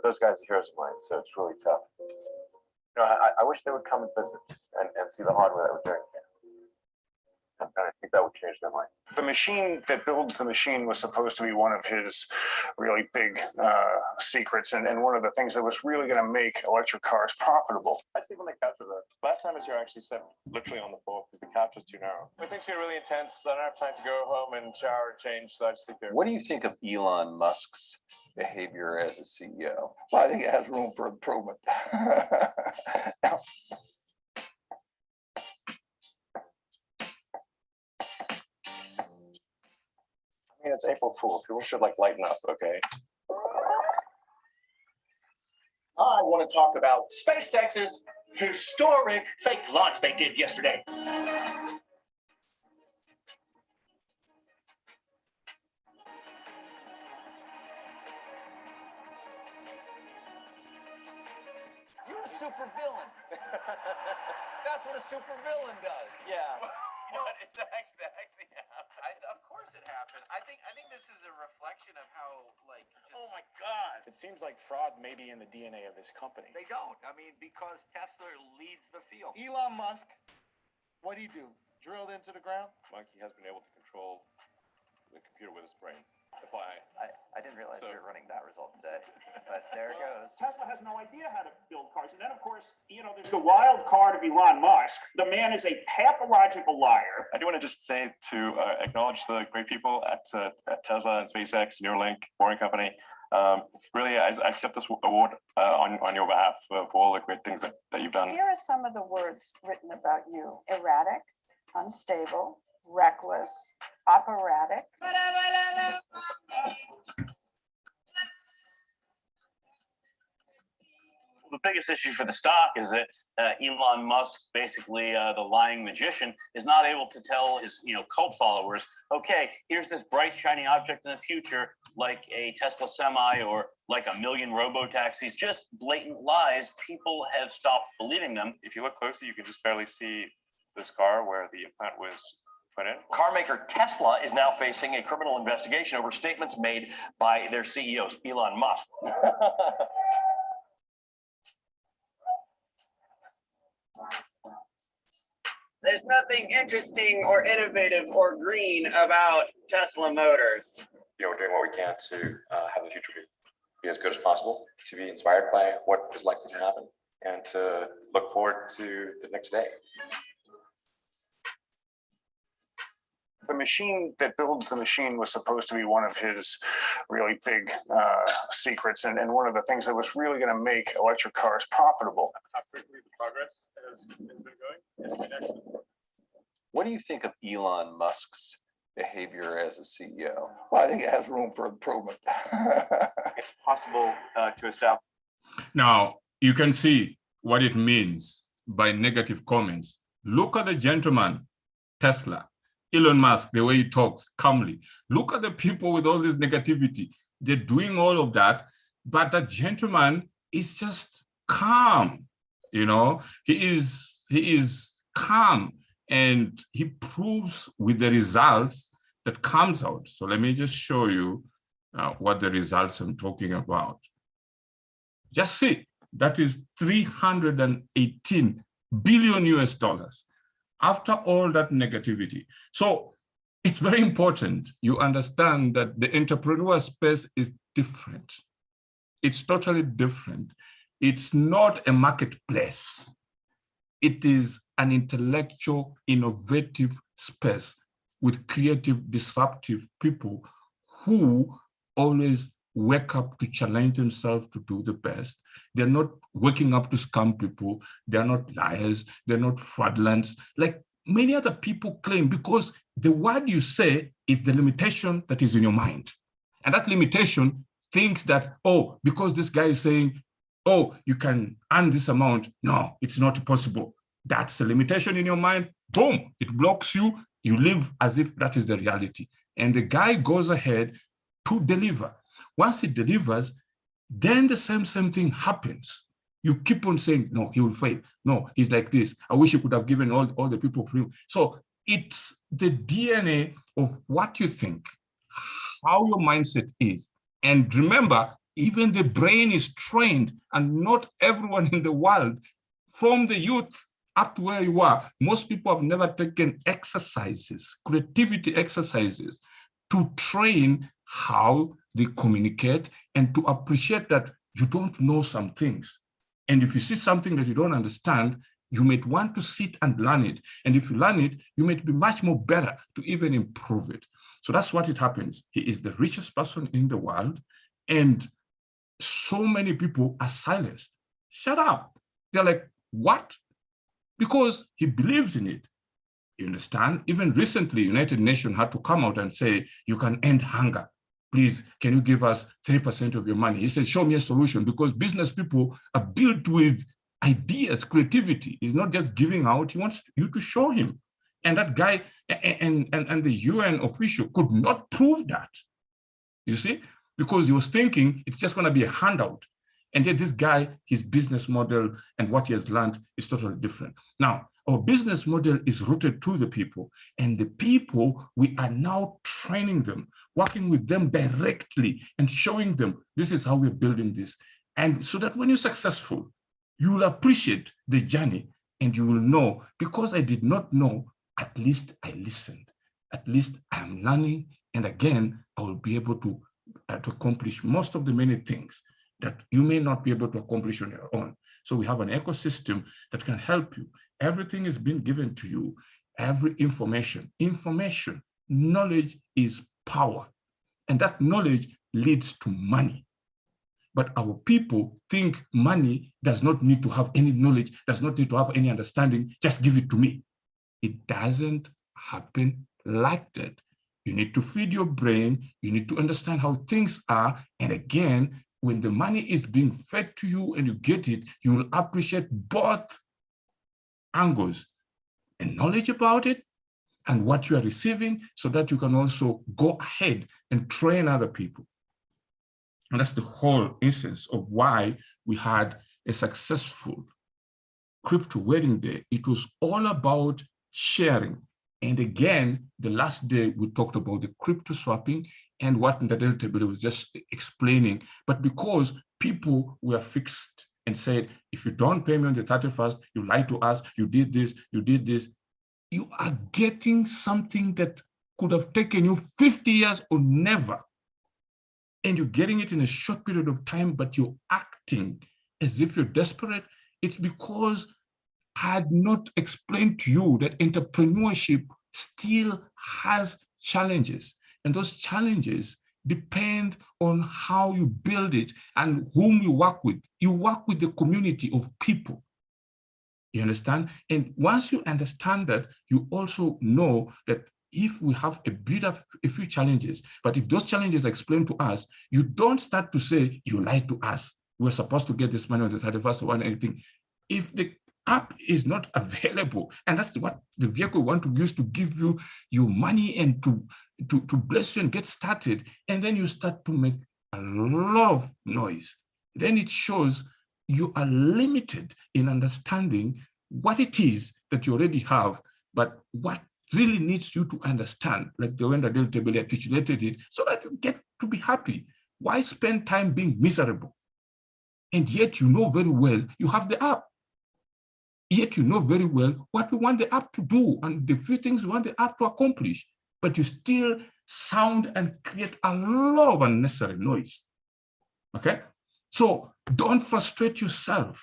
those guys are heroes of mine. So it's really tough. I wish they would come and visit and see the hardware that we're doing here. And I think that would change their mind. The machine that builds the machine was supposed to be one of his really big secrets and one of the things that was really going to make electric cars profitable. I sleep on the couch with her. Last time I was here, I actually slept literally on the floor because the couch was too narrow. But things get really intense. I don't have time to go home and shower and change, so I just sleep here. What do you think of Elon Musk's behavior as a CEO? Well, I think it has room for improvement. I mean, it's April Fool. People should lighten up, okay? I want to talk about SpaceX's historic fake launch they did yesterday. You're a supervillain. That's what a supervillain does. Yeah. It's actually happened. Of course it happened. I think this is a reflection of how Oh my God. It seems like fraud may be in the DNA of this company. they don't. I mean, because Tesla leads the field. Elon Musk, what do you do? Drilled into the ground? Monkey has been able to control the computer with his brain. FYI. I didn't realize we were running that result today, but there it goes. Tesla has no idea how to build cars. And then, of course, there's the wild card of Elon Musk. The man is a pathological liar. I do want to just say to acknowledge the great people at Tesla and SpaceX, Neuralink, Boring Company. Really, I accept this award on your behalf for all the great things that you've done. Here are some of the words written about you: erratic, unstable, reckless, operatic. The biggest issue for the stock is that Elon Musk, basically the lying magician, is not able to tell his cult followers, okay, here's this bright shiny object in the future, like a Tesla semi or like a million robo-taxis, just blatant lies. People have stopped believing them. If you look closely, you can just barely see the scar where the implant was put in. Car maker Tesla is now facing a criminal investigation over statements made by their CEOs, Elon Musk. There's nothing interesting or innovative or green about Tesla Motors. We're doing what we can to have the future be as good as possible, to be inspired by what is likely to happen, and to look forward to the next day. The machine that builds the machine was supposed to be one of his really big secrets and one of the things that was really going to make electric cars profitable. How quickly the progress has been going? What do you think of Elon Musk's behavior as a CEO? Well, I think it has room for improvement. It's possible to establish. Now, you can see what it means by negative comments. Look at the gentleman, Tesla, Elon Musk, the way he talks calmly. Look at the people with all this negativity. They're doing all of that, but the gentleman is just calm. He is calm, and he proves with the results that comes out. So let me just show you what the results I'm talking about. Just see, that is 318 billion US dollars after all that negativity. So it's very important you understand that the entrepreneurial space is different. It's totally different. It's not a marketplace. It is an intellectual, innovative space with creative, disruptive people who always wake up to challenge themselves to do the best. They're not waking up to scam people. They're not liars. They're not fraudulents, like many other people claim, because the word you say is the limitation that is in your mind. And that limitation thinks that, oh, because this guy is saying, oh, you can earn this amount. No, it's not possible. That's a limitation in your mind. Boom, it blocks you. You live as if that is the reality. And the guy goes ahead to deliver. Once he delivers, then the same thing happens. You keep on saying, no, he will fail. No, he's like this. I wish you could have given all the people free. So it's the DNA of what you think, how your mindset is. And remember, even the brain is trained, and not everyone in the world, from the youth up to where you are, most people have never taken exercises, creativity exercises, to train how they communicate and to appreciate that you don't know some things. And if you see something that you don't understand, you might want to sit and learn it. And if you learn it, you might be much more better to even improve it. So that's what it happens. He is the richest person in the world, and so many people are silenced. Shut up. They're like, what? Because he believes in it. You understand? Even recently, United Nations had to come out and say, you can end hunger. Please, can you give us 3% of your money? He said, show me a solution, because business people are built with ideas, creativity. He's not just giving out, he wants you to show him. And that guy and the UN official could not prove that, you see, because he was thinking it's just going to be a handout. And yet this guy, his business model and what he has learned is totally different. Now, our business model is rooted to the people, and the people, we are now training them, working with them directly and showing them this is how we're building this. And so that when you're successful, you will appreciate the journey, and you will know, because I did not know, at least I listened. At least I'm learning. And again, I will be able to accomplish most of the many things that you may not be able to accomplish on your own. So we have an ecosystem that can help you. Everything is being given to you. Every information, knowledge is power. And that knowledge leads to money. But our people think money does not need to have any knowledge, does not need to have any understanding, just give it to me. It doesn't happen like that. You need to feed your brain, you need to understand how things are, and again, when the money is being fed to you and you get it, you will appreciate both angles, and knowledge about it and what you are receiving, so that you can also go ahead and train other people. And that's the whole essence of why we had a successful crypto wedding day. It was all about sharing. And again, the last day we talked about the crypto swapping and what Ndadele was just explaining. But because people were fixed and said, if you don't pay me on the 31st, you lied to us, you did this, you are getting something that could have taken you 50 years or never. And you're getting it in a short period of time, but you're acting as if you're desperate. It's because I had not explained to you that entrepreneurship still has challenges. And those challenges depend on how you build it and whom you work with. You work with the community of people. You understand? And once you understand that, you also know that if we have a few challenges, but if those challenges are explained to us, you don't start to say, you lied to us. We're supposed to get this money on the 31st or anything. If the app is not available, and that's what the vehicle want to use to give you your money and to bless you and get started, and then you start to make a lot of noise, then it shows you are limited in understanding what it is that you already have, but what really needs you to understand, like the way Ndadele articulated it, so that you get to be happy. Why spend time being miserable? And yet you know very well you have the app. Yet you know very well what we want the app to do and the few things we want the app to accomplish, but you still sound and create a lot of unnecessary noise, okay? So don't frustrate yourself.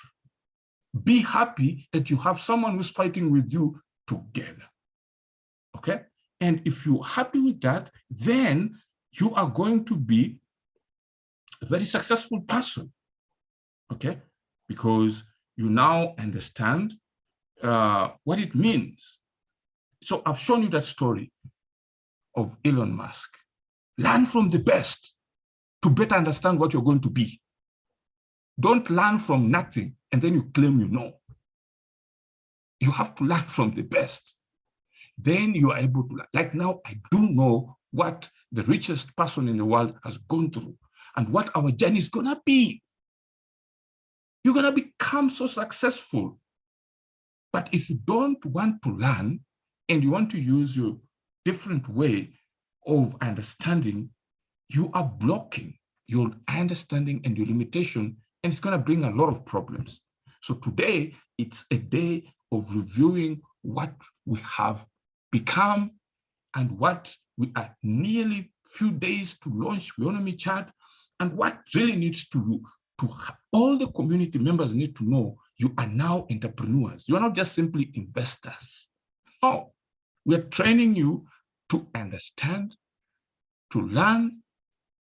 Be happy that you have someone who's fighting with you together, okay? And if you're happy with that, then you are going to be a very successful person, okay? Because you now understand what it means. So I've shown you that story of Elon Musk. Learn from the best to better understand what you're going to be. Don't learn from nothing and then you claim you know. You have to learn from the best. Then you are able to, like now, I do know what the richest person in the world has gone through and what our journey is gonna be. You're gonna become so successful. But if you don't want to learn and you want to use your different way of understanding, you are blocking your understanding and your limitation, and it's gonna bring a lot of problems. So today, it's a day of reviewing what we have become and what we are nearly few days to launch Weownomy chat, and what really needs to all the community members need to know, you are now entrepreneurs. You are not just simply investors. No, we're training you to understand, to learn,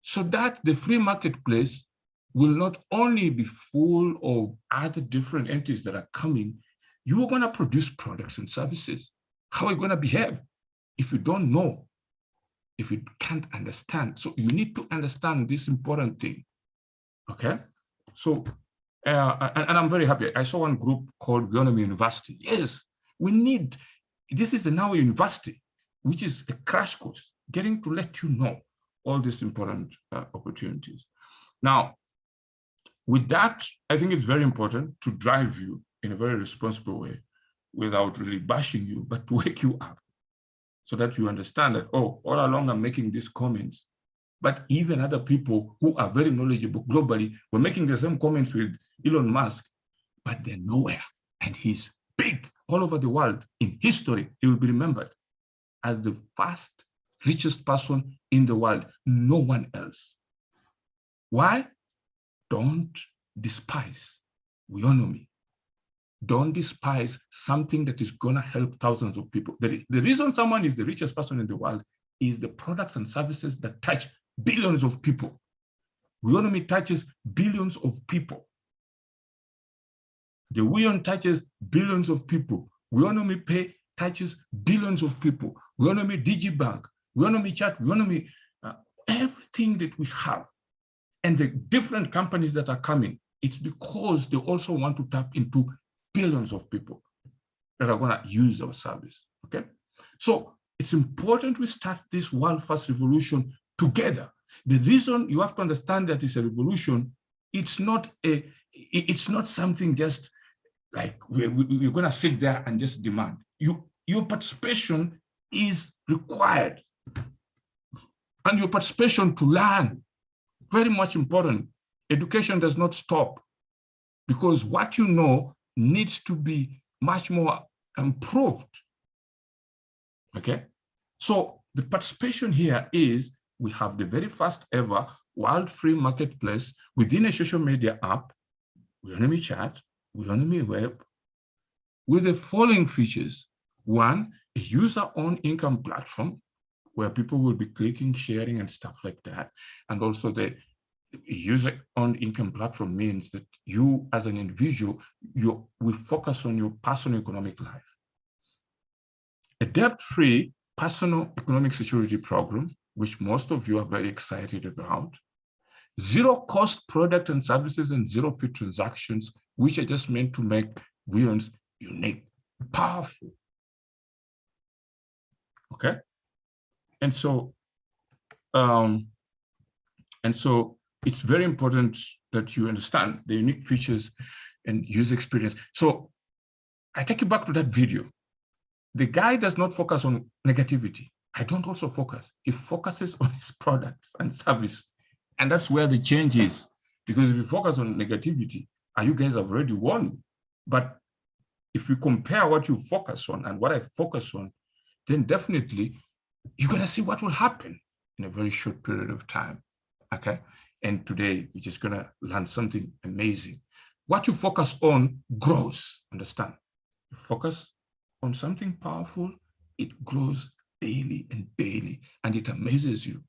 so that the free marketplace will not only be full of other different entities that are coming, you are going to produce products and services. How are you going to behave if you don't know, if you can't understand? So you need to understand this important thing, okay? So, and I'm very happy. I saw one group called Weownomy University. Yes, we need, this is now a university, which is a crash course, getting to let you know all these important opportunities. Now, with that, I think it's very important to drive you in a very responsible way without really bashing you, but to wake you up so that you understand that, oh, all along I'm making these comments, but even other people who are very knowledgeable globally were making the same comments with Elon Musk, but they're nowhere. And he's big all over the world. In history, he will be remembered as the first richest person in the world, no one else. Why? Don't despise Weownomy. Don't despise something that is going to help thousands of people. The reason someone is the richest person in the world is the products and services that touch billions of people. Weownomy touches billions of people. The Weon touches billions of people. Weownomy Pay touches billions of people. Weownomy Digibank, Weownomy Chat, Weownomy, everything that we have, and the different companies that are coming, it's because they also want to tap into billions of people that are going to use our service, okay? So it's important we start this world first revolution together. The reason you have to understand that it's a revolution, it's not something just like we're going to sit there and just demand. Your participation is required, and your participation to learn, very much important. Education does not stop, because what you know needs to be much more improved, okay? So the participation here is, we have the very first ever world free marketplace within a social media app, Weownomy Chat, Weownomy Web, with the following features. One, a user-owned income platform where people will be clicking, sharing, and stuff like that. And also the user-owned income platform means that you as an individual, we focus on your personal economic life. A debt-free personal economic security program, which most of you are very excited about. Zero-cost product and services and zero-fee transactions, which are just meant to make Weons unique, powerful. Okay, and so it's very important that you understand the unique features and user experience. So I take you back to that video. The guy does not focus on negativity. I don't also focus. He focuses on his products and service. And that's where the change is. Because if you focus on negativity, you guys have already won. But if you compare what you focus on and what I focus on, then definitely you're going to see what will happen in a very short period of time. Okay. And today, we're just going to learn something amazing. What you focus on grows, understand? You focus on something powerful, it grows daily and daily, and it amazes you.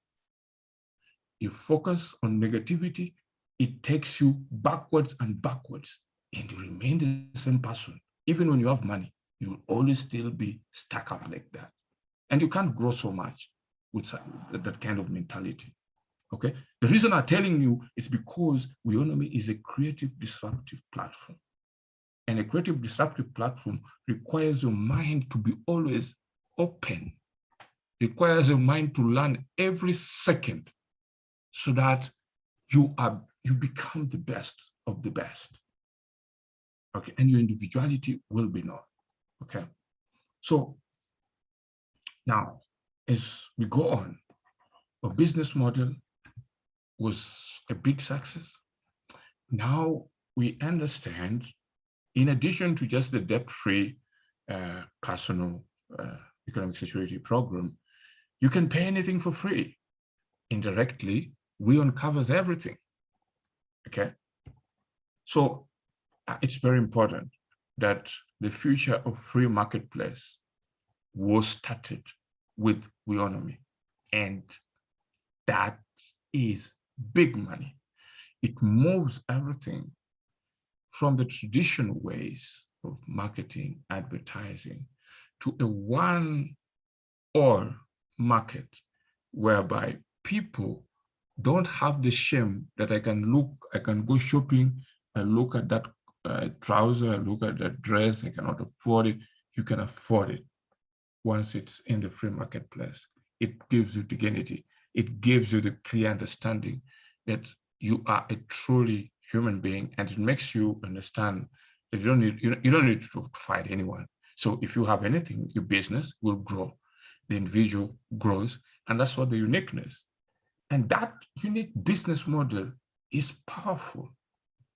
you focus on negativity, it takes you backwards and backwards, and you remain the same person. Even when you have money, you will always still be stuck up like that. And you can't grow so much with that kind of mentality. Okay. The reason I'm telling you is because Weownomy is a creative disruptive platform. And a creative disruptive platform requires your mind to be always open, requires your mind to learn every second so that you become the best of the best. Okay, and your individuality will be known. Okay, so now as we go on, our business model was a big success. Now we understand, in addition to just the debt-free personal economic security program, you can pay anything for free. Indirectly, Weon covers everything. Okay, so it's very important that the future of free marketplace was started with Weownomy, and that is big money. It moves everything from the traditional ways of marketing, advertising, to a one-all market whereby people don't have the shame that I can go shopping, I look at that trouser, I look at that dress, I cannot afford it. You can afford it once it's in the free marketplace. It gives you dignity. It gives you the clear understanding that you are a truly human being, and it makes you understand that you don't need to fight anyone. So if you have anything, your business will grow, the individual grows, and that's what the uniqueness. And that unique business model is powerful.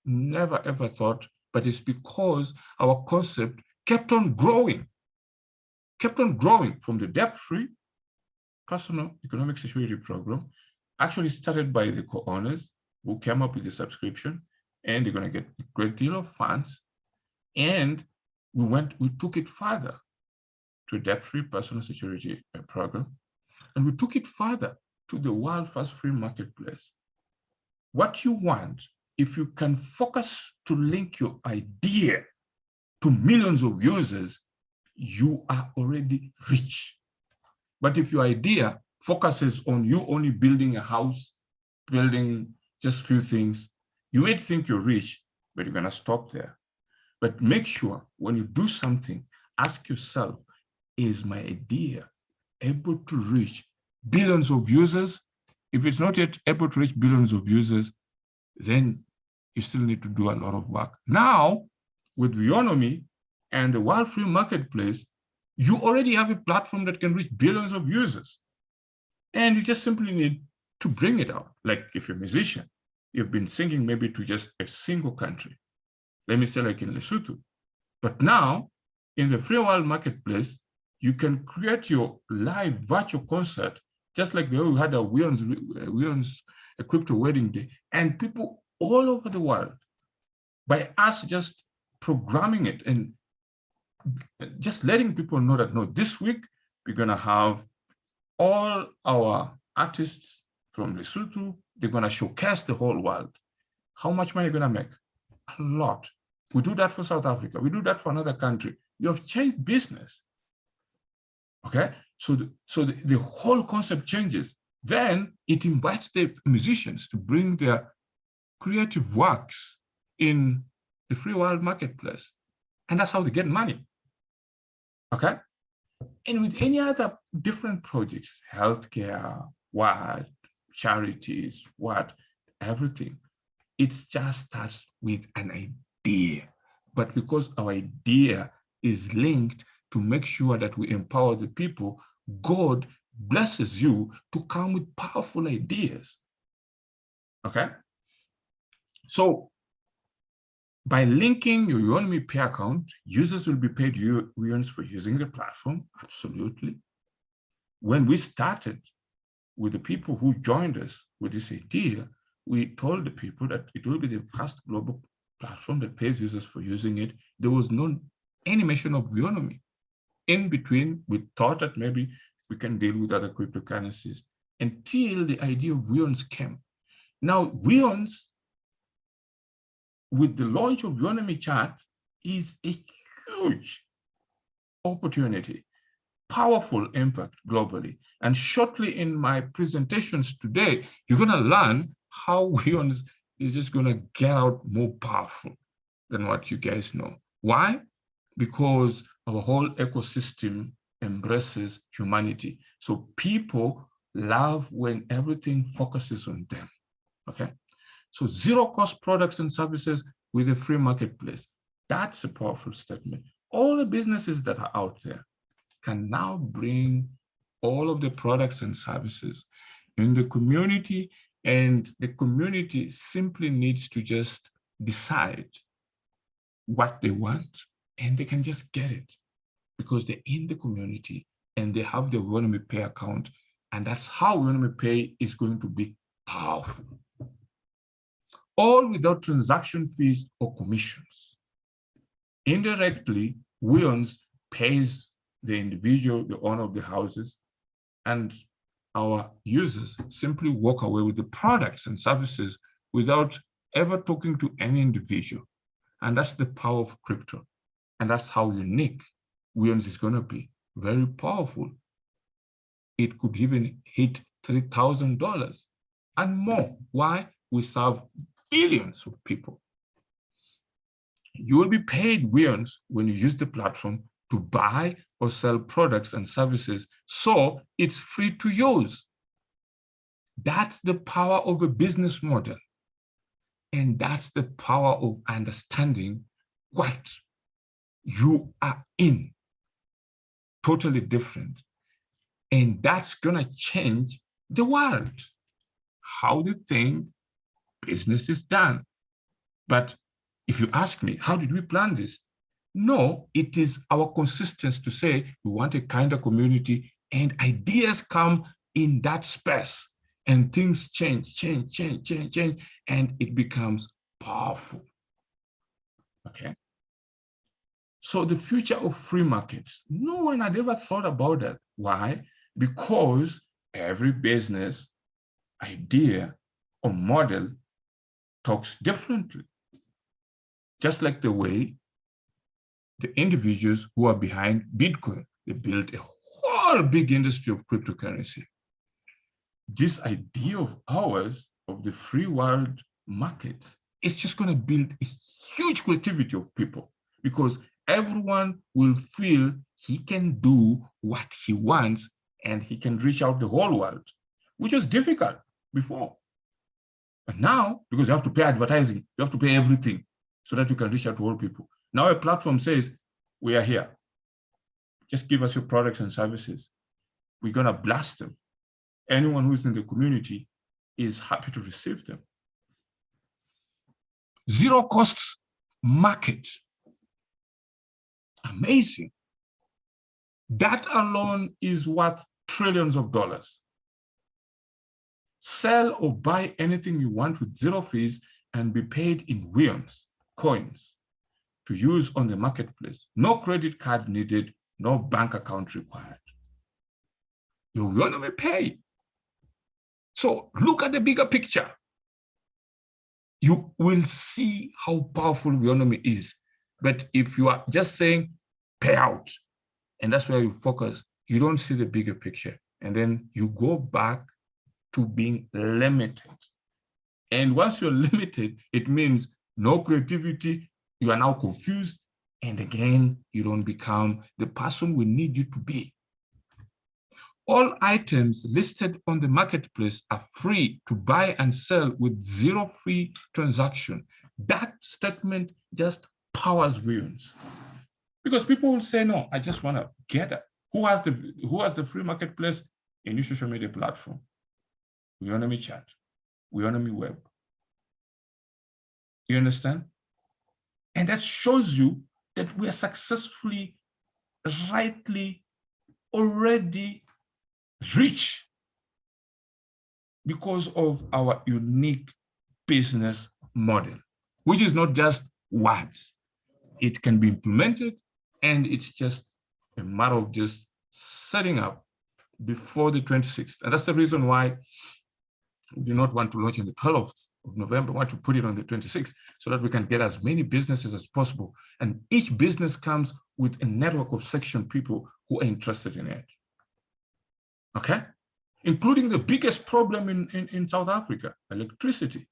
Never ever thought, but it's because our concept kept on growing from the debt-free personal economic security program, actually started by the co-owners who came up with the subscription, and they're going to get a great deal of funds. And we took it further to a debt-free personal security program, and we took it further to the world first free marketplace. What you want, if you can focus to link your idea to millions of users, you are already rich. But if your idea focuses on you only building a house, building just few things, you may think you're rich, but you're going to stop there. But make sure when you do something, ask yourself, is my idea able to reach billions of users? If it's not yet able to reach billions of users, then you still need to do a lot of work. Now, with Weownomy and the World Free Marketplace, you already have a platform that can reach billions of users. And you just simply need to bring it out. Like if you're a musician, you've been singing maybe to just a single country. Let me say like in Lesotho. But now, in the free world marketplace, you can create your live virtual concert, just like the way we had a Weon's a crypto wedding day, and people all over the world, by us just programming it and just letting people know that, no, this week, we're going to have all our artists from Lesotho, they're going to showcase the whole world. How much money are you going to make? A lot. We do that for South Africa. We do that for another country. You have changed business. Okay? So the whole concept changes. Then it invites the musicians to bring their creative works in the free world marketplace. And that's how they get money. Okay? And with any other different projects, healthcare, what, charities, what, everything, it just starts with an idea. But because our idea is linked to make sure that we empower the people, God blesses you to come with powerful ideas. Okay? So by linking your Weownomy Pay account, users will be paid Weons for using the platform, absolutely. When we started with the people who joined us with this idea, we told the people that it will be the first global platform that pays users for using it. There was no any mention of Weownomy. In between, we thought that maybe we can deal with other cryptocurrencies, until the idea of Weons came. Now, Weons, with the launch of Weownomy Chat, is a huge opportunity, powerful impact globally. And shortly in my presentations today, you're going to learn how Weons is just going to get out more powerful than what you guys know. Why? Because our whole ecosystem embraces humanity. So people love when everything focuses on them, okay? So zero cost products and services with a free marketplace. That's a powerful statement. All the businesses that are out there can now bring all of the products and services in the community, and the community simply needs to just decide what they want, and they can just get it because they're in the community and they have the Weownomy Pay account, and that's how Weownomy Pay is going to be powerful. All without transaction fees or commissions. Indirectly, Weons pays the individual, the owner of the houses, and our users simply walk away with the products and services without ever talking to any individual. And that's the power of crypto. And that's how unique Weons is going to be. Very powerful. It could even hit $3,000 and more. Why? We serve billions of people. You will be paid Weons when you use the platform to buy or sell products and services, so it's free to use. That's the power of a business model. And that's the power of understanding what you are in. Totally different. And that's gonna change the world. How they think business is done. But if you ask me, how did we plan this? No, it is our consistency to say we want a kinder community, and ideas come in that space, and things change, and it becomes powerful. Okay. So the future of free markets, no one had ever thought about that. Why? Because every business idea or model talks differently. Just like the way the individuals who are behind Bitcoin, they built a whole big industry of cryptocurrency. This idea of ours, of the free world markets, is just going to build a huge creativity of people, because everyone will feel he can do what he wants and he can reach out the whole world, which was difficult before. But now, because you have to pay advertising, you have to pay everything so that you can reach out to all people. Now a platform says, we are here. Just give us your products and services. We're going to blast them. Anyone who's in the community is happy to receive them. Zero costs market. Amazing. That alone is worth trillions of dollars. Sell or buy anything you want with zero fees and be paid in Weons, coins, to use on the marketplace. No credit card needed, no bank account required. Your Weownomy Pay. So look at the bigger picture. You will see how powerful Weownomy is. But if you are just saying pay out, and that's where you focus, you don't see the bigger picture. And then you go back to being limited. And once you're limited, it means no creativity, you are now confused, and again, you don't become the person we need you to be. All items listed on the marketplace are free to buy and sell with zero fee transaction. That statement just powers Weons. Because people will say, no, I just want to get it. Who has the free marketplace? A new social media platform. Weownomy Chat, Weownomy Web. You understand? And that shows you that we are successfully, rightly, already rich because of our unique business model, which is not just words. It can be implemented, and it's just a matter of just setting up before the 26th. And that's the reason why we do not want to launch on the 12th of November. We want to put it on the 26th so that we can get as many businesses as possible. And each business comes with a network of section people who are interested in it. Okay? Including the biggest problem in South Africa, electricity.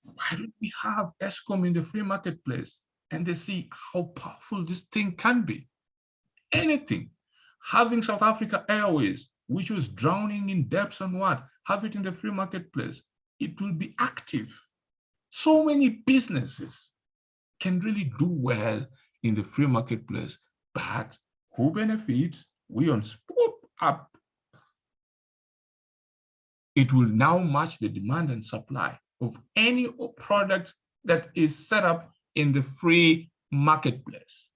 Why don't we have Eskom in the free marketplace and they see how powerful this thing can be? Anything. Having South Africa Airways, which was drowning in debts and what, have it in the free marketplace. It will be active. So many businesses can really do well in the free marketplace, but who benefits? We on up. It will now match the demand and supply of any product that is set up in the free marketplace.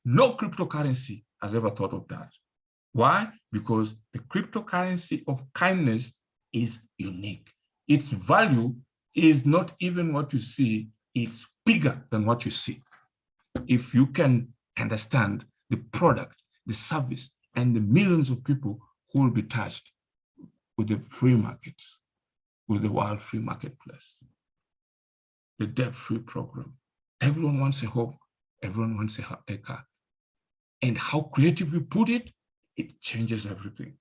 No cryptocurrency has ever thought of that. Why? Because the cryptocurrency of kindness is unique. Its value is not even what you see, it's bigger than what you see. If you can understand the product, the service, and the millions of people who will be touched with the free markets, with the wild free marketplace, the debt-free program. Everyone wants a home, everyone wants a car. And how creative we put it, it changes everything,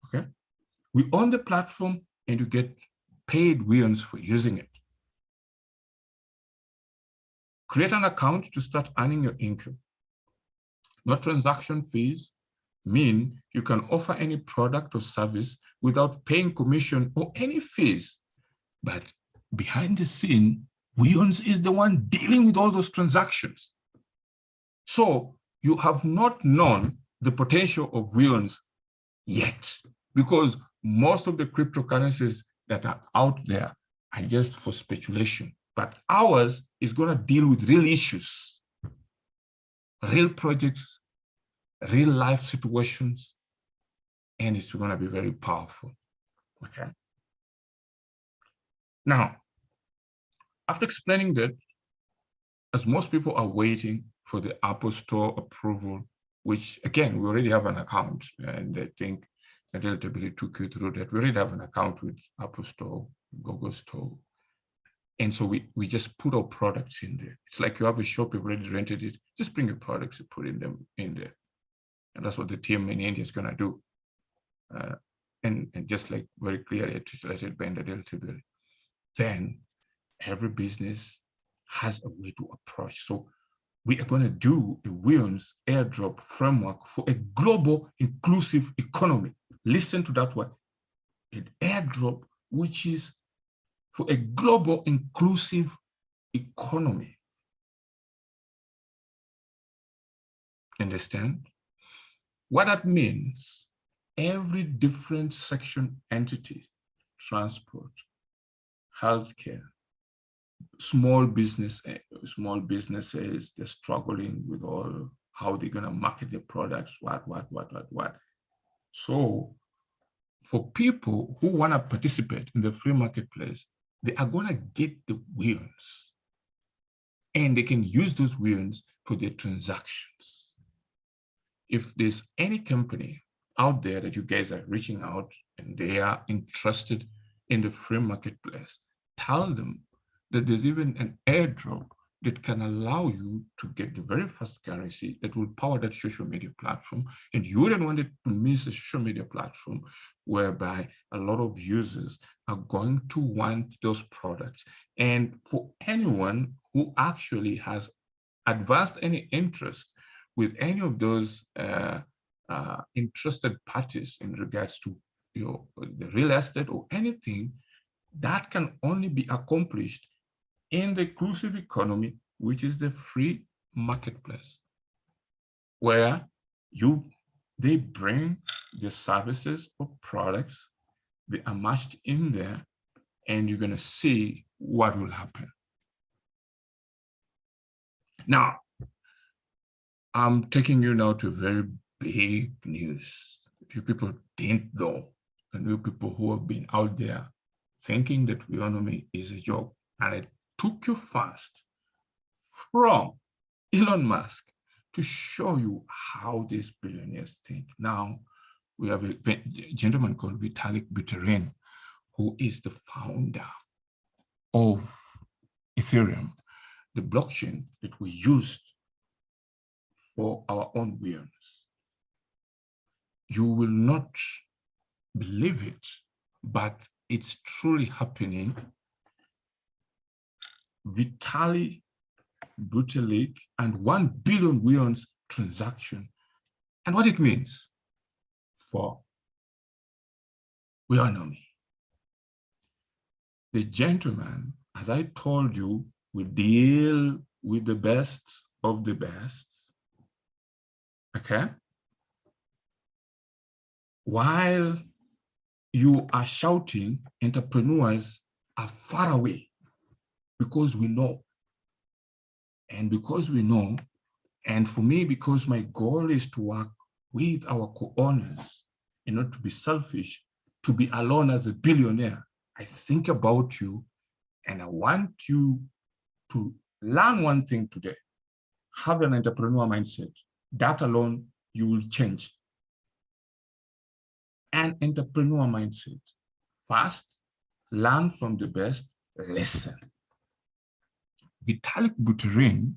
okay? We own the platform and you get paid Weowns for using it. Create an account to start earning your income. No transaction fees mean you can offer any product or service without paying commission or any fees. But behind the scene, Weowns is the one dealing with all those transactions. So you have not known the potential of Weowns yet, because most of the cryptocurrencies that are out there are just for speculation. But ours is going to deal with real issues, real projects, real life situations, and it's going to be very powerful. Okay. Now, after explaining that, as most people are waiting for the Apple Store approval, which again, we already have an account, and I think that relatively took you through that. We already have an account with Apple Store, Google Store. And so we just put our products in there. It's like you have a shop, you've already rented it, just bring your products and put them in there. And that's what the team in India is going to do. And just like very clearly articulated by Ndadel, then every business has a way to approach. So we are going to do a Weowns airdrop framework for a global inclusive economy. Listen to that one. An airdrop which is for a global inclusive economy. Understand? What that means, every different section entity, transport, healthcare, small businesses, they're struggling with all how they're going to market their products, what. So for people who want to participate in the free marketplace, they are going to get the Weowns, and they can use those Weowns for their transactions. If there's any company out there that you guys are reaching out and they are interested in the free marketplace, tell them that there's even an airdrop that can allow you to get the very first currency that will power that social media platform. And you wouldn't want it to miss a social media platform whereby a lot of users are going to want those products. And for anyone who actually has advanced any interest with any of those interested parties in regards to the real estate or anything, that can only be accomplished in the inclusive economy, which is the free marketplace, where they bring the services or products, they are matched in there, and you're going to see what will happen. Now, I'm taking you now to very big news. If you people didn't know, and you people who have been out there thinking that Weownomy is a joke, and it took you fast from Elon Musk to show you how these billionaires think. Now, we have a gentleman called Vitalik Buterin, who is the founder of Ethereum, the blockchain that we used for our own weirds. You will not believe it, but it's truly happening. Vitalik Buterin and 1 billion weons transaction, and what it means for Weownomy. The gentleman, as I told you, will deal with the best of the best, okay? While you are shouting, entrepreneurs are far away because we know. And because we know, and for me, because my goal is to work with our co-owners and not to be selfish, to be alone as a billionaire, I think about you and I want you to learn one thing today. Have an entrepreneur mindset. That alone, you will change. An entrepreneur mindset. First, learn from the best, listen. Vitalik Buterin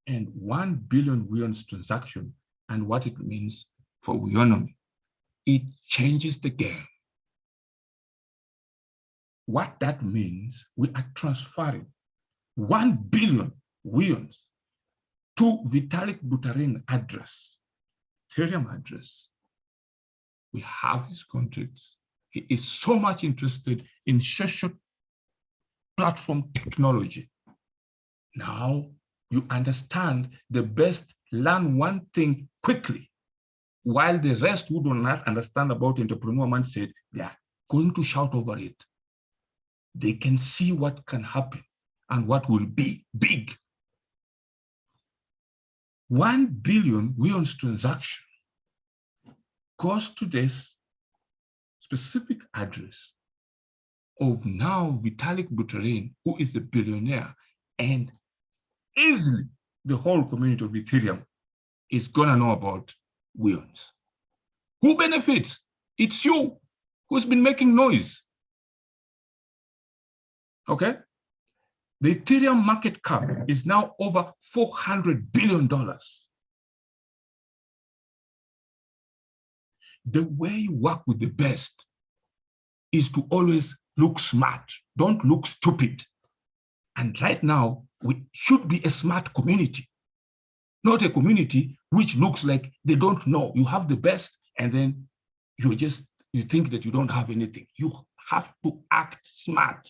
and 1 billion weons transaction and what it means for Weownomy. It changes the game. What that means, we are transferring 1 billion weons to Vitalik Buterin address, Ethereum address. We have his contracts. He is so much interested in social platform technology. Now you understand the best, learn one thing quickly, while the rest who do not understand about entrepreneur mindset, they are going to shout over it. They can see what can happen and what will be big. 1 billion weons transaction goes to this specific address of now Vitalik Buterin, who is a billionaire, and easily the whole community of Ethereum is gonna know about weons. Who benefits? It's you who's been making noise. Okay? The Ethereum market cap is now over $400 billion. The way you work with the best is to always look smart. Don't look stupid. And right now, we should be a smart community, not a community which looks like they don't know. You have the best, and then you think that you don't have anything. You have to act smart.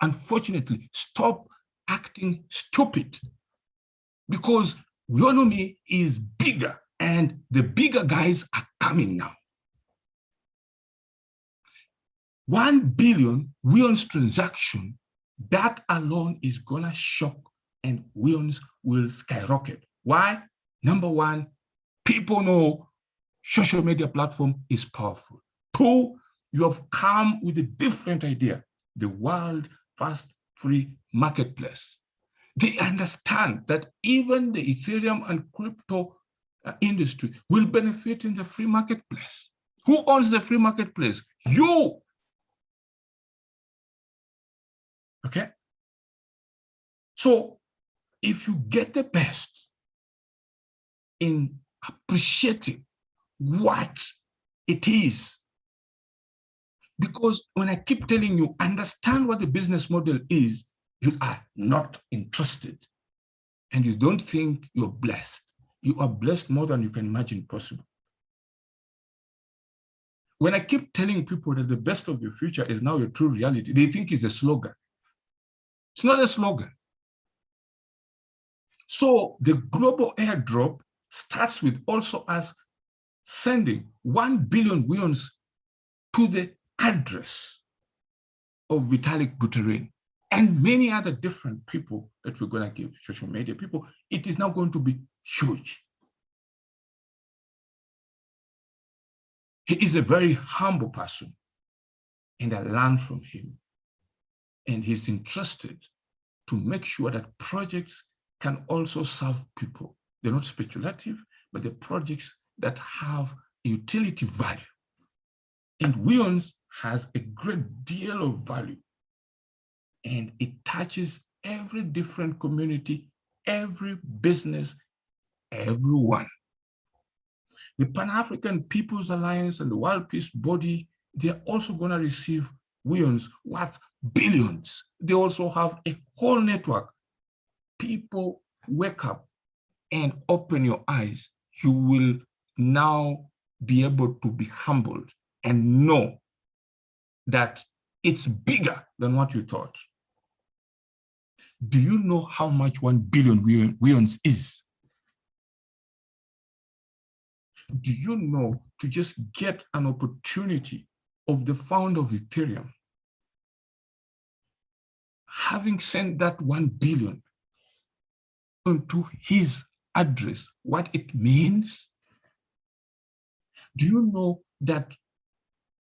Unfortunately, stop acting stupid, because Weownomy is bigger and the bigger guys are coming now. 1 billion weons transaction, that alone is gonna shock, and weons will skyrocket. Why? Number one, people know social media platform is powerful. 2, you have come with a different idea, the world first free marketplace. They understand that even the Ethereum and crypto industry will benefit in the free marketplace. Who owns the free marketplace? You. Okay? So if you get the best in appreciating what it is, because when I keep telling you, understand what the business model is, you are not interested. And you don't think you're blessed. You are blessed more than you can imagine possible. When I keep telling people that the best of the future is now a true reality, they think it's a slogan. It's not a slogan. So the global airdrop starts with also us sending 1 billion weons to the address of Vitalik Buterin and many other different people that we're going to give, social media people. It is now going to be huge. He is a very humble person, and I learn from him. And he's interested to make sure that projects can also serve people. They're not speculative, but they're projects that have utility value. And Weownomy has a great deal of value. And it touches every different community, every business, everyone. The Pan-African People's Alliance and the World Peace Body, they're also going to receive Weownomy worth billions. They also have a whole network. People, wake up and open your eyes. You will now be able to be humbled and know that it's bigger than what you thought. Do you know how much 1 billion Weownomy is? Do you know, to just get an opportunity of the founder of Ethereum, having sent that 1 billion onto his address, what it means? Do you know that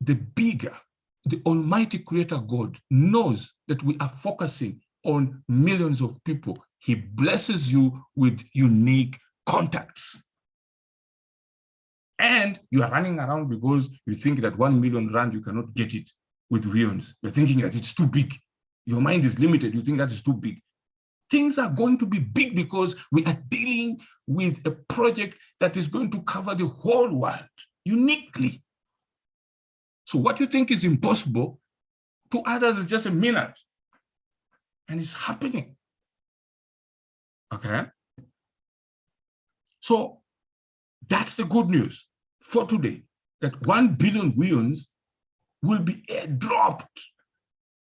the bigger, the Almighty Creator God knows that we are focusing on millions of people? He blesses you with unique contacts. And you are running around because you think that 1 million rand, you cannot get it with Weownomy. You're thinking that it's too big. Your mind is limited. You think that is too big. Things are going to be big because we are dealing with a project that is going to cover the whole world uniquely. So what you think is impossible, to others is just a minute. And it's happening. Okay? So that's the good news for today, that 1 billion Weownomy will be airdropped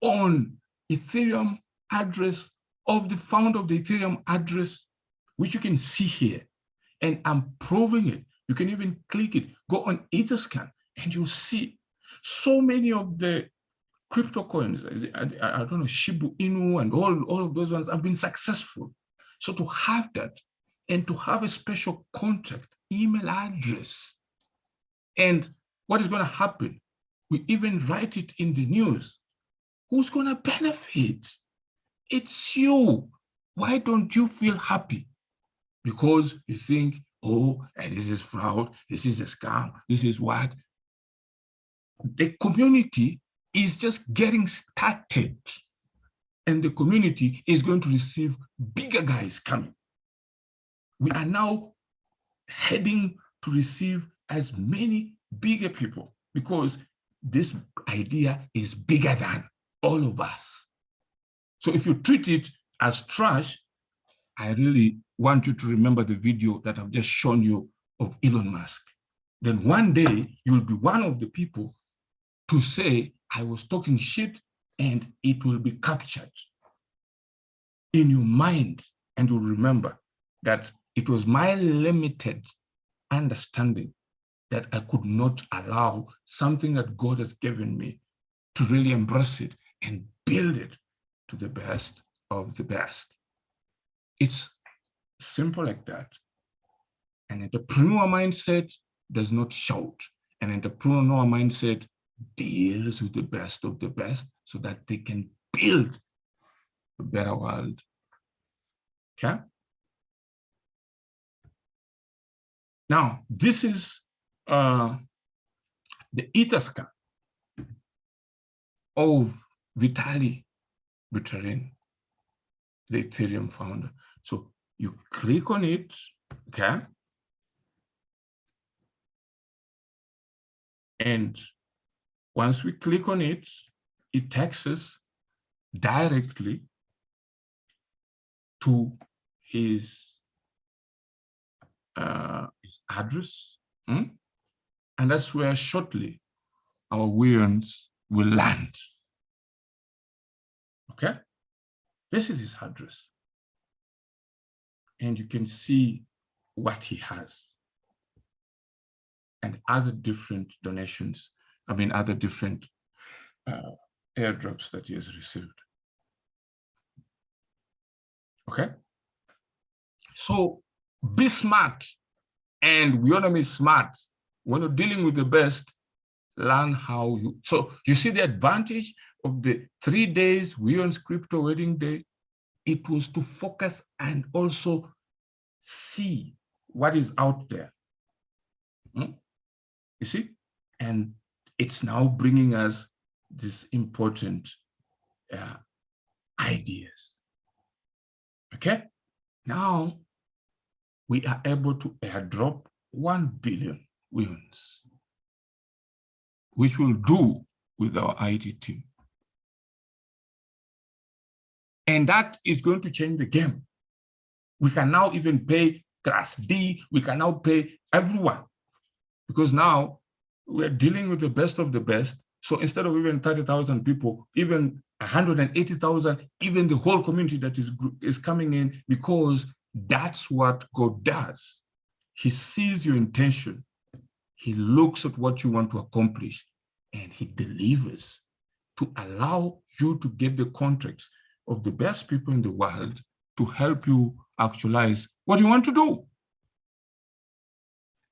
on Ethereum address of the founder of the Ethereum address, which you can see here. And I'm proving it. You can even click it, go on Etherscan, and you'll see so many of the crypto coins, I don't know, Shibu Inu and all of those ones have been successful. So to have that and to have a special contact email address, and what is going to happen, we even write it in the news. Who's going to benefit? It's you. Why don't you feel happy? Because you think, oh, this is fraud, this is a scam, this is what? The community is just getting started, and the community is going to receive bigger guys coming. We are now heading to receive as many bigger people because this idea is bigger than all of us. So if you treat it as trash, I really want you to remember the video that I've just shown you of Elon Musk. Then one day you'll be one of the people to say, I was talking shit, and it will be captured in your mind, and you'll remember that it was my limited understanding that I could not allow something that God has given me to really embrace it and build it to the best of the best. It's simple like that. An entrepreneur mindset does not shout. An entrepreneur mindset deals with the best of the best so that they can build a better world. Okay? Now, this is the Etherscan of Vitalik Buterin, the Ethereum founder. So you click on it, okay? And once we click on it, it takes us directly to his address, and that's where shortly our Weownomy will land. Okay, this is his address, and you can see what he has and other different donations. I mean, other different airdrops that he has received. Okay, so be smart, and Weownomy is smart. When you're dealing with the best, learn how you. So you see the advantage of the 3 days Weownomy crypto wedding day. it was to focus and also see what is out there. You see? And it's now bringing us these important ideas. Okay? Now we are able to airdrop 1 billion wins, which we'll do with our IT team. And that is going to change the game. We can now even pay Class D, we can now pay everyone, because now we're dealing with the best of the best. So instead of even 30,000 people, even 180,000, even the whole community that is coming in, because that's what God does. He sees your intention. He looks at what you want to accomplish, and he delivers to allow you to get the contracts of the best people in the world to help you actualize what you want to do.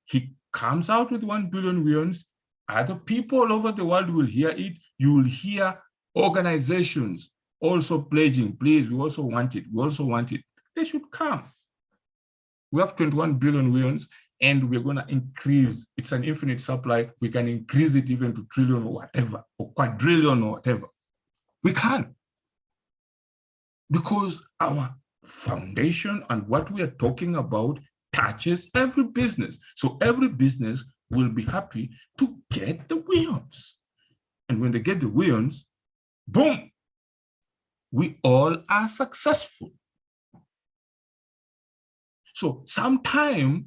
He comes out with 1 billion wins. Other people all over the world will hear it. You will hear organizations also pledging, please, we also want it. We also want it. They should come. We have 21 billion wins, and we're going to increase. It's an infinite supply. We can increase it even to trillion or whatever, or quadrillion or whatever. We can. Because our foundation and what we are talking about touches every business. So every business will be happy to get the wins. And when they get the wins, boom, we all are successful. So sometimes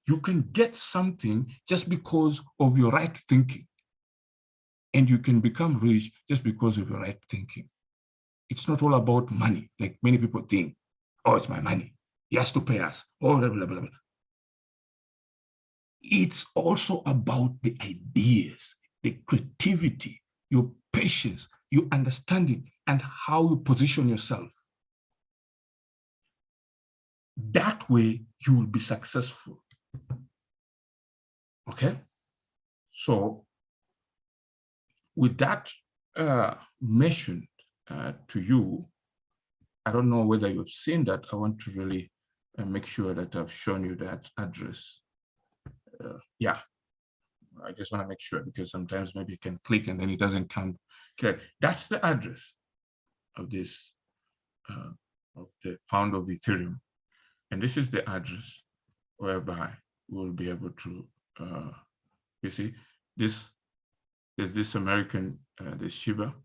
you can get something just because of your right thinking. And you can become rich just because of your right thinking. It's not all about money, like many people think. Oh, it's my money. He has to pay us. Oh, blah, blah, blah, blah. It's also about the ideas, the creativity, your patience, your understanding, and how you position yourself. That way, you will be successful. Okay? So, with that mentioned to you, I don't know whether you've seen that. I want to really make sure that I've shown you that address. Yeah, I just want to make sure, because sometimes maybe you can click and then it doesn't come clear. That's the address of this, of the founder of Ethereum. And this is the address whereby we'll be able to, you see, there's this American, the Shiba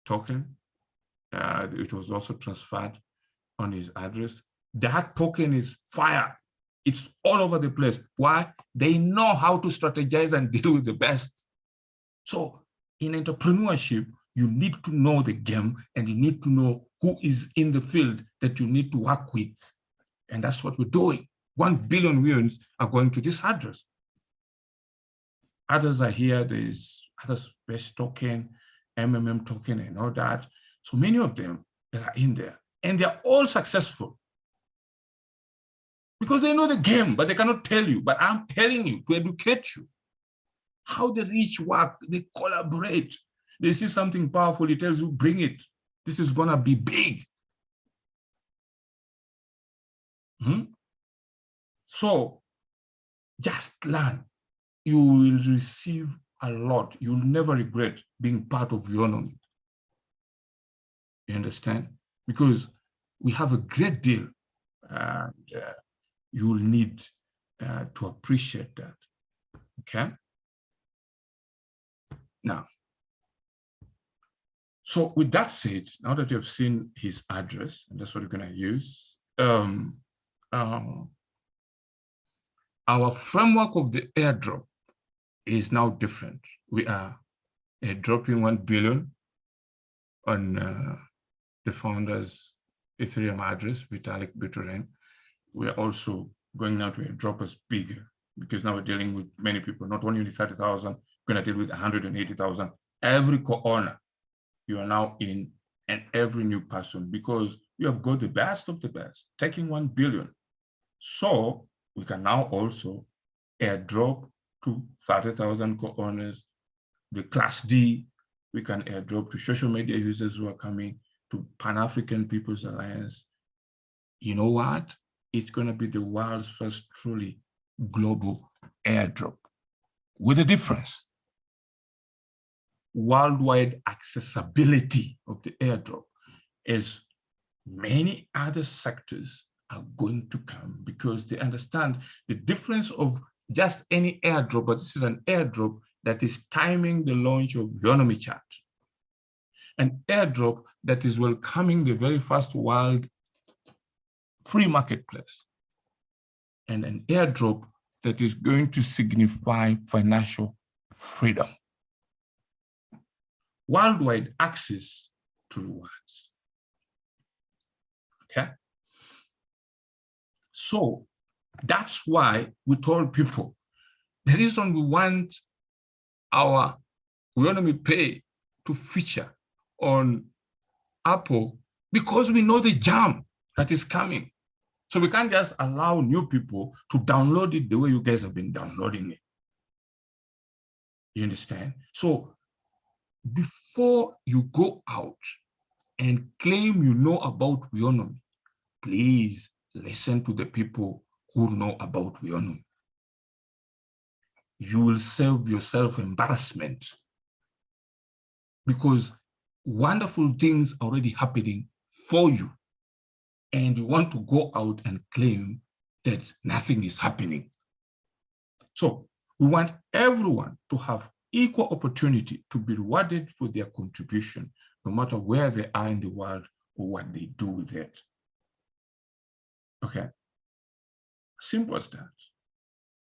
token. It was also transferred on his address. That token is fire. It's all over the place. Why? They know how to strategize and deal with the best. So in entrepreneurship, you need to know the game, and you need to know who is in the field that you need to work with. And that's what we're doing. 1 billion wins are going to this address. Others are here. There's other space token, MMM token, and all that. So many of them that are in there, and they're all successful because they know the game, but they cannot tell you. But I'm telling you to educate you how the rich work. They collaborate. They see something powerful. It tells you, bring it. This is going to be big. So just learn. You will receive a lot. You'll never regret being part of Weownomy. You understand? Because we have a great deal, and you will need to appreciate that. Okay? Now, so with that said, now that you've seen his address, and that's what we're going to use, our framework of the airdrop is now different. We are airdropping 1 billion on the founder's Ethereum address, Vitalik Buterin. We're also going now to airdrop us bigger, because now we're dealing with many people, not only 30,000, we're going to deal with 180,000. Every co-owner you are now in, and every new person, because you have got the best of the best, taking 1 billion. So we can now also airdrop to 30,000 co-owners, the Class D. We can airdrop to social media users who are coming, to Pan-African People's Alliance, you know what? It's going to be the world's first truly global airdrop with a difference. Worldwide accessibility of the airdrop, as many other sectors are going to come because they understand the difference of just any airdrop, but this is an airdrop that is timing the launch of Weownomy chat. An airdrop that is welcoming the very first world free marketplace. And an airdrop that is going to signify financial freedom. Worldwide access to rewards. Okay? So that's why we told people the reason we want our Weownomy Pay to feature on Apple, because we know the jam that is coming. So we can't just allow new people to download it the way you guys have been downloading it. You understand? So before you go out and claim you know about Weownomy, please listen to the people who know about Weownomy. You will save yourself embarrassment because wonderful things are already happening for you. And you want to go out and claim that nothing is happening. So we want everyone to have equal opportunity to be rewarded for their contribution, no matter where they are in the world or what they do with it. Okay, simple as that.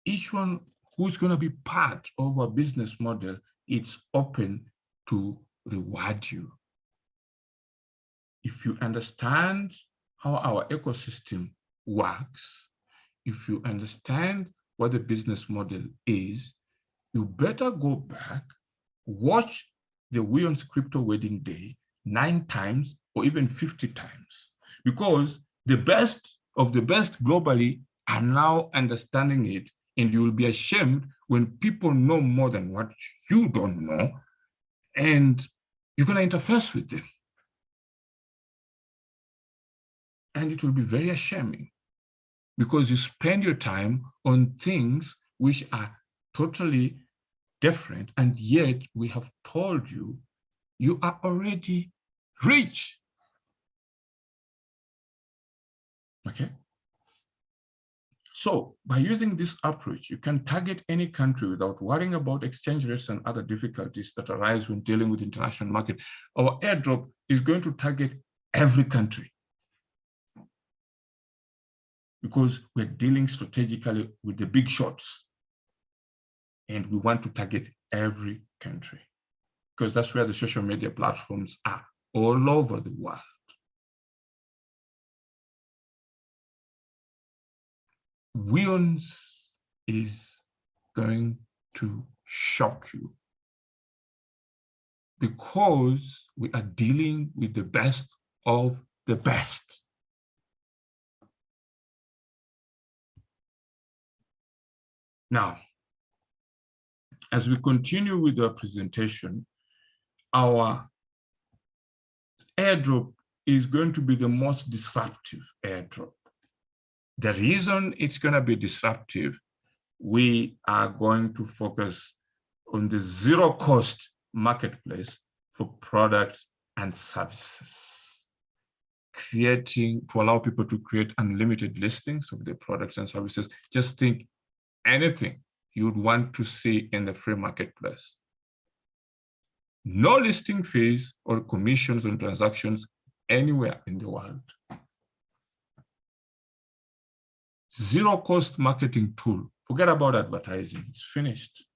Each one who's going to be part of our business model, it's open to reward you. If you understand how our ecosystem works, if you understand what the business model is, you better go back, watch the Weon's Crypto Wedding Day 9 times or even 50 times, because the best of the best globally are now understanding it, and you will be ashamed when people know more than what you don't know, and you're going to interface with them. And it will be very ashaming because you spend your time on things which are totally different, and yet we have told you, you are already rich. Okay? So by using this approach, you can target any country without worrying about exchange rates and other difficulties that arise when dealing with international market. Our airdrop is going to target every country, because we're dealing strategically with the big shots, and we want to target every country because that's where the social media platforms are all over the world. Weons is going to shock you because we are dealing with the best of the best. Now, as we continue with our presentation, our airdrop is going to be the most disruptive airdrop. The reason it's going to be disruptive, we are going to focus on the zero-cost marketplace for products and services, to allow people to create unlimited listings of their products and services. Just think anything you'd want to see in the free marketplace. No listing fees or commissions on transactions anywhere in the world. Zero-cost marketing tool. Forget about advertising, it's finished.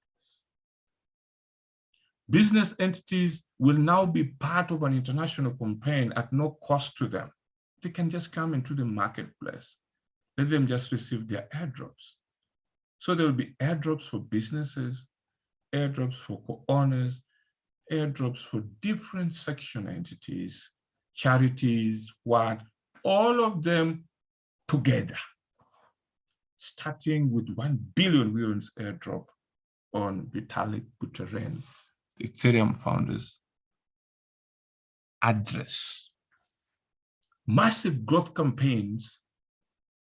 Business entities will now be part of an international campaign at no cost to them. They can just come into the marketplace. Let them just receive their airdrops. So there will be airdrops for businesses, airdrops for co-owners, airdrops for different section entities, charities, all of them together, starting with 1 billion Weons airdrop on Vitalik Buterin, the Ethereum founder's address. massive growth campaigns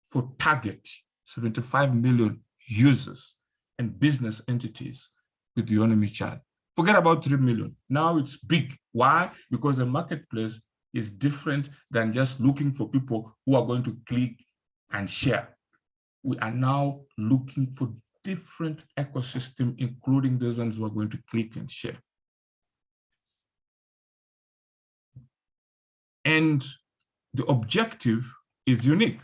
for target 75 million users and business entities with the Weownomy chat. Forget about 3 million. Now it's big. Why? Because the marketplace is different than just looking for people who are going to click and share. We are now looking for different ecosystem, including those ones who are going to click and share. And the objective is unique.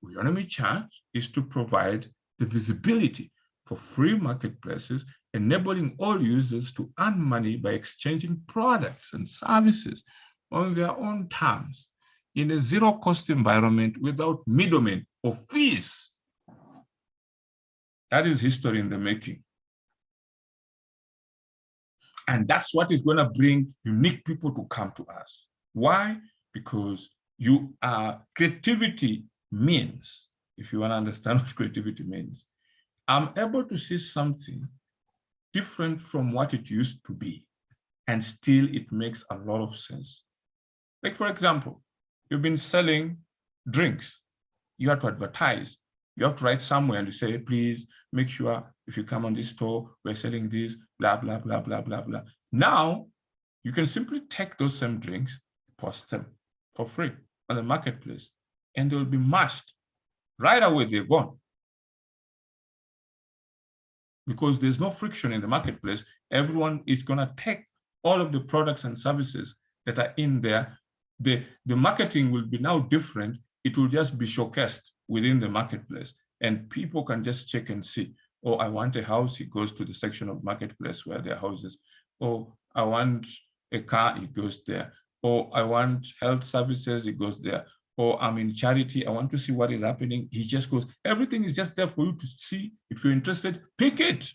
Weownomy chat is to provide the visibility for free marketplaces, enabling all users to earn money by exchanging products and services on their own terms in a zero-cost environment without middlemen or fees. That is history in the making. And that's what is going to bring unique people to come to us. Why? Because creativity means, if you want to understand what creativity means, I'm able to see something different from what it used to be, and still it makes a lot of sense. Like, for example, you've been selling drinks. You have to advertise. You have to write somewhere and you say, please make sure if you come on this store, we're selling this, blah, blah, blah, blah, blah, blah. Now, you can simply take those same drinks, post them for free on the marketplace, and they will be matched. Right away, they're gone. Because there's no friction in the marketplace. Everyone is going to take all of the products and services that are in there. The marketing will be now different. It will just be showcased within the marketplace, and people can just check and see, oh, I want a house, he goes to the section of marketplace where there are houses. Oh, I want a car, he goes there. Oh, I want health services, he goes there. Or I'm in charity, I want to see what is happening, he just goes. Everything is just there for you to see. If you're interested, pick it.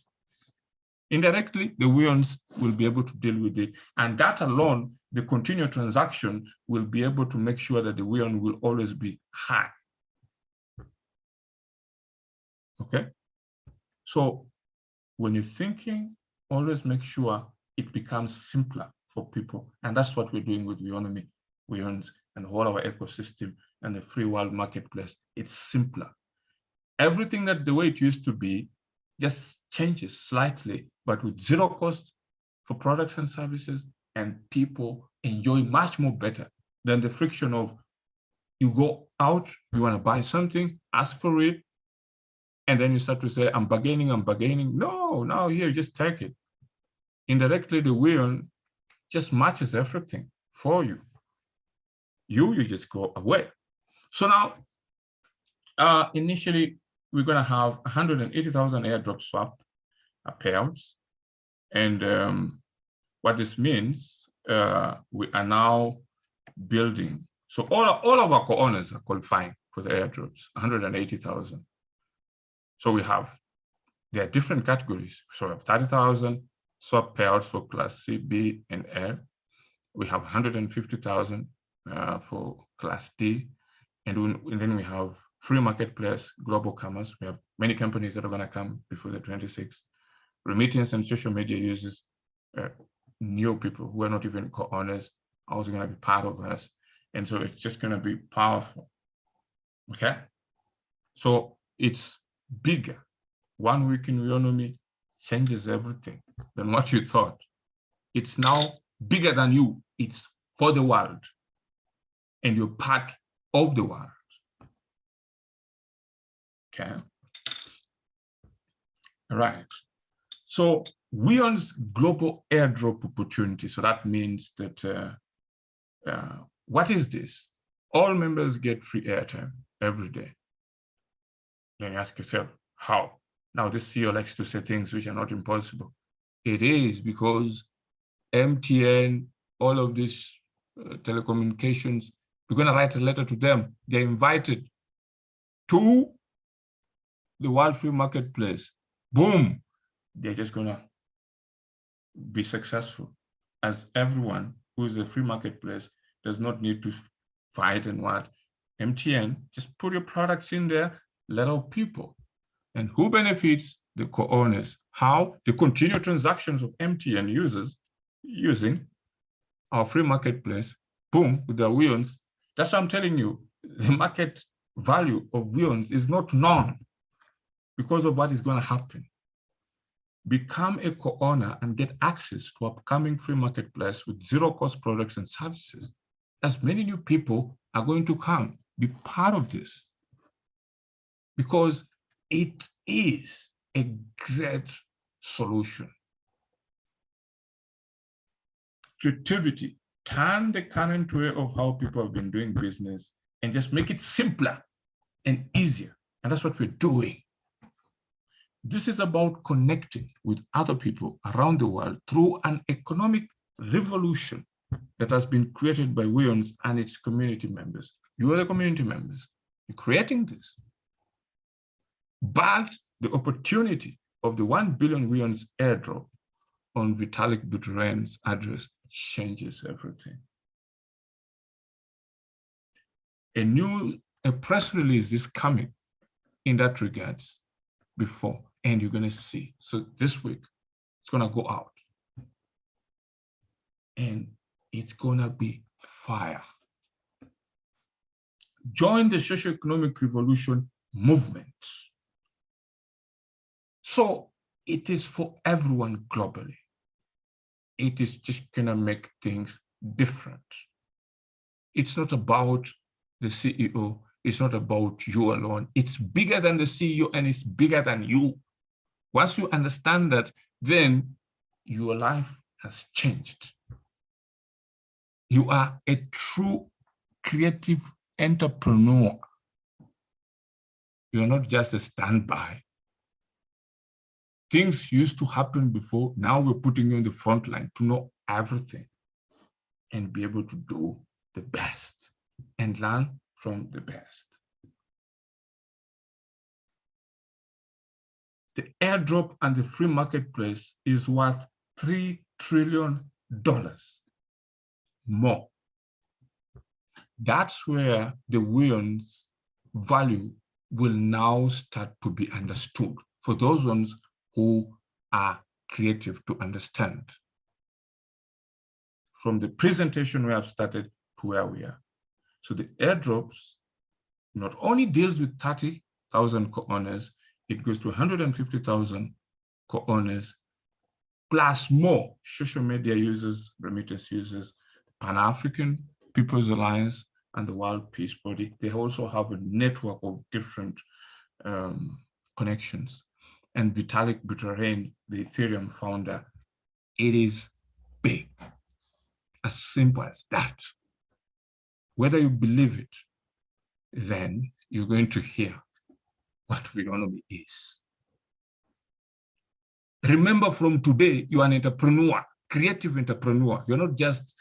Indirectly, the Weons will be able to deal with it. And that alone, the continued transaction will be able to make sure that the Weon will always be high. Okay? So when you're thinking, always make sure it becomes simpler for people. And that's what we're doing with Weownomy, Weons, and all our ecosystem and the free world marketplace. It's simpler. Everything that the way it used to be just changes slightly, but with zero cost for products and services, and people enjoy much more better than the friction of you go out, you want to buy something, ask for it, and then you start to say, I'm bargaining. No, now here, just take it. Indirectly, the Weon just matches everything for you. You just go away. So now, initially, we're going to have 180,000 airdrop swap payouts. And what this means, we are now building. So all of our co-owners are qualifying for the airdrops, 180,000. So there are different categories. So we have 30,000 swap payouts for Class C, B, and L. We have 150,000 for Class D. And then we have free marketplace, global commerce. We have many companies that are going to come before the 26th. Remittance and social media users, new people who are not even co-owners, are also going to be part of us. And so it's just going to be powerful. Okay? So it's bigger. 1 week in Weownomy changes everything than what you thought. It's now bigger than you. It's for the world. And you're part of the world. Okay. All right. So Weon's global airdrop opportunity. So that means that, what is this? All members get free airtime every day. Then you ask yourself, how? Now this CEO likes to say things which are not impossible. It is because MTN, all of these telecommunications, we're going to write a letter to them. They're invited to the World Free Marketplace. Boom. They're just going to be successful, as everyone who is a free marketplace does not need to fight and what. MTN, just put your products in there, let out people. And who benefits? The co-owners. How? The continued transactions of MTN users using our free marketplace, boom, with their Weons, That's what I'm telling you. The market value of Weowns is not known because of what is going to happen. Become a co-owner and get access to upcoming free marketplace with zero-cost products and services. As many new people are going to come, be part of this, because it is a great solution. Creativity, turn the current way of how people have been doing business and just make it simpler and easier. And that's what we're doing. This is about connecting with other people around the world through an economic revolution that has been created by Weowns and its community members. You are the community members. You're creating this. But the opportunity of the 1 billion Weowns airdrop on Vitalik Buterin's address changes everything. A press release is coming in that regards before, and you're going to see. So this week, it's going to go out. And it's going to be fire. Join the socioeconomic revolution movement. So it is for everyone globally. It is just going to make things different. It's not about the CEO. It's not about you alone. It's bigger than the CEO and it's bigger than you. Once you understand that, then your life has changed. You are a true creative entrepreneur. You're not just a standby. Things used to happen before. Now we're putting you in the front line to know everything and be able to do the best and learn from the best. The airdrop and the free marketplace is worth $3 trillion more. That's where the Weowns value will now start to be understood for those ones who are creative to understand. From the presentation we have started to where we are. So the airdrops not only deals with 30,000 co-owners, it goes to 150,000 co-owners, plus more social media users, remittance users, Pan-African People's Alliance, and the World Peace Body. They also have a network of different connections. And Vitalik Buterin, the Ethereum founder, it is big. As simple as that. Whether you believe it, then you're going to hear what Weownomy is. Remember, from today, you are an entrepreneur, creative entrepreneur. You're not just,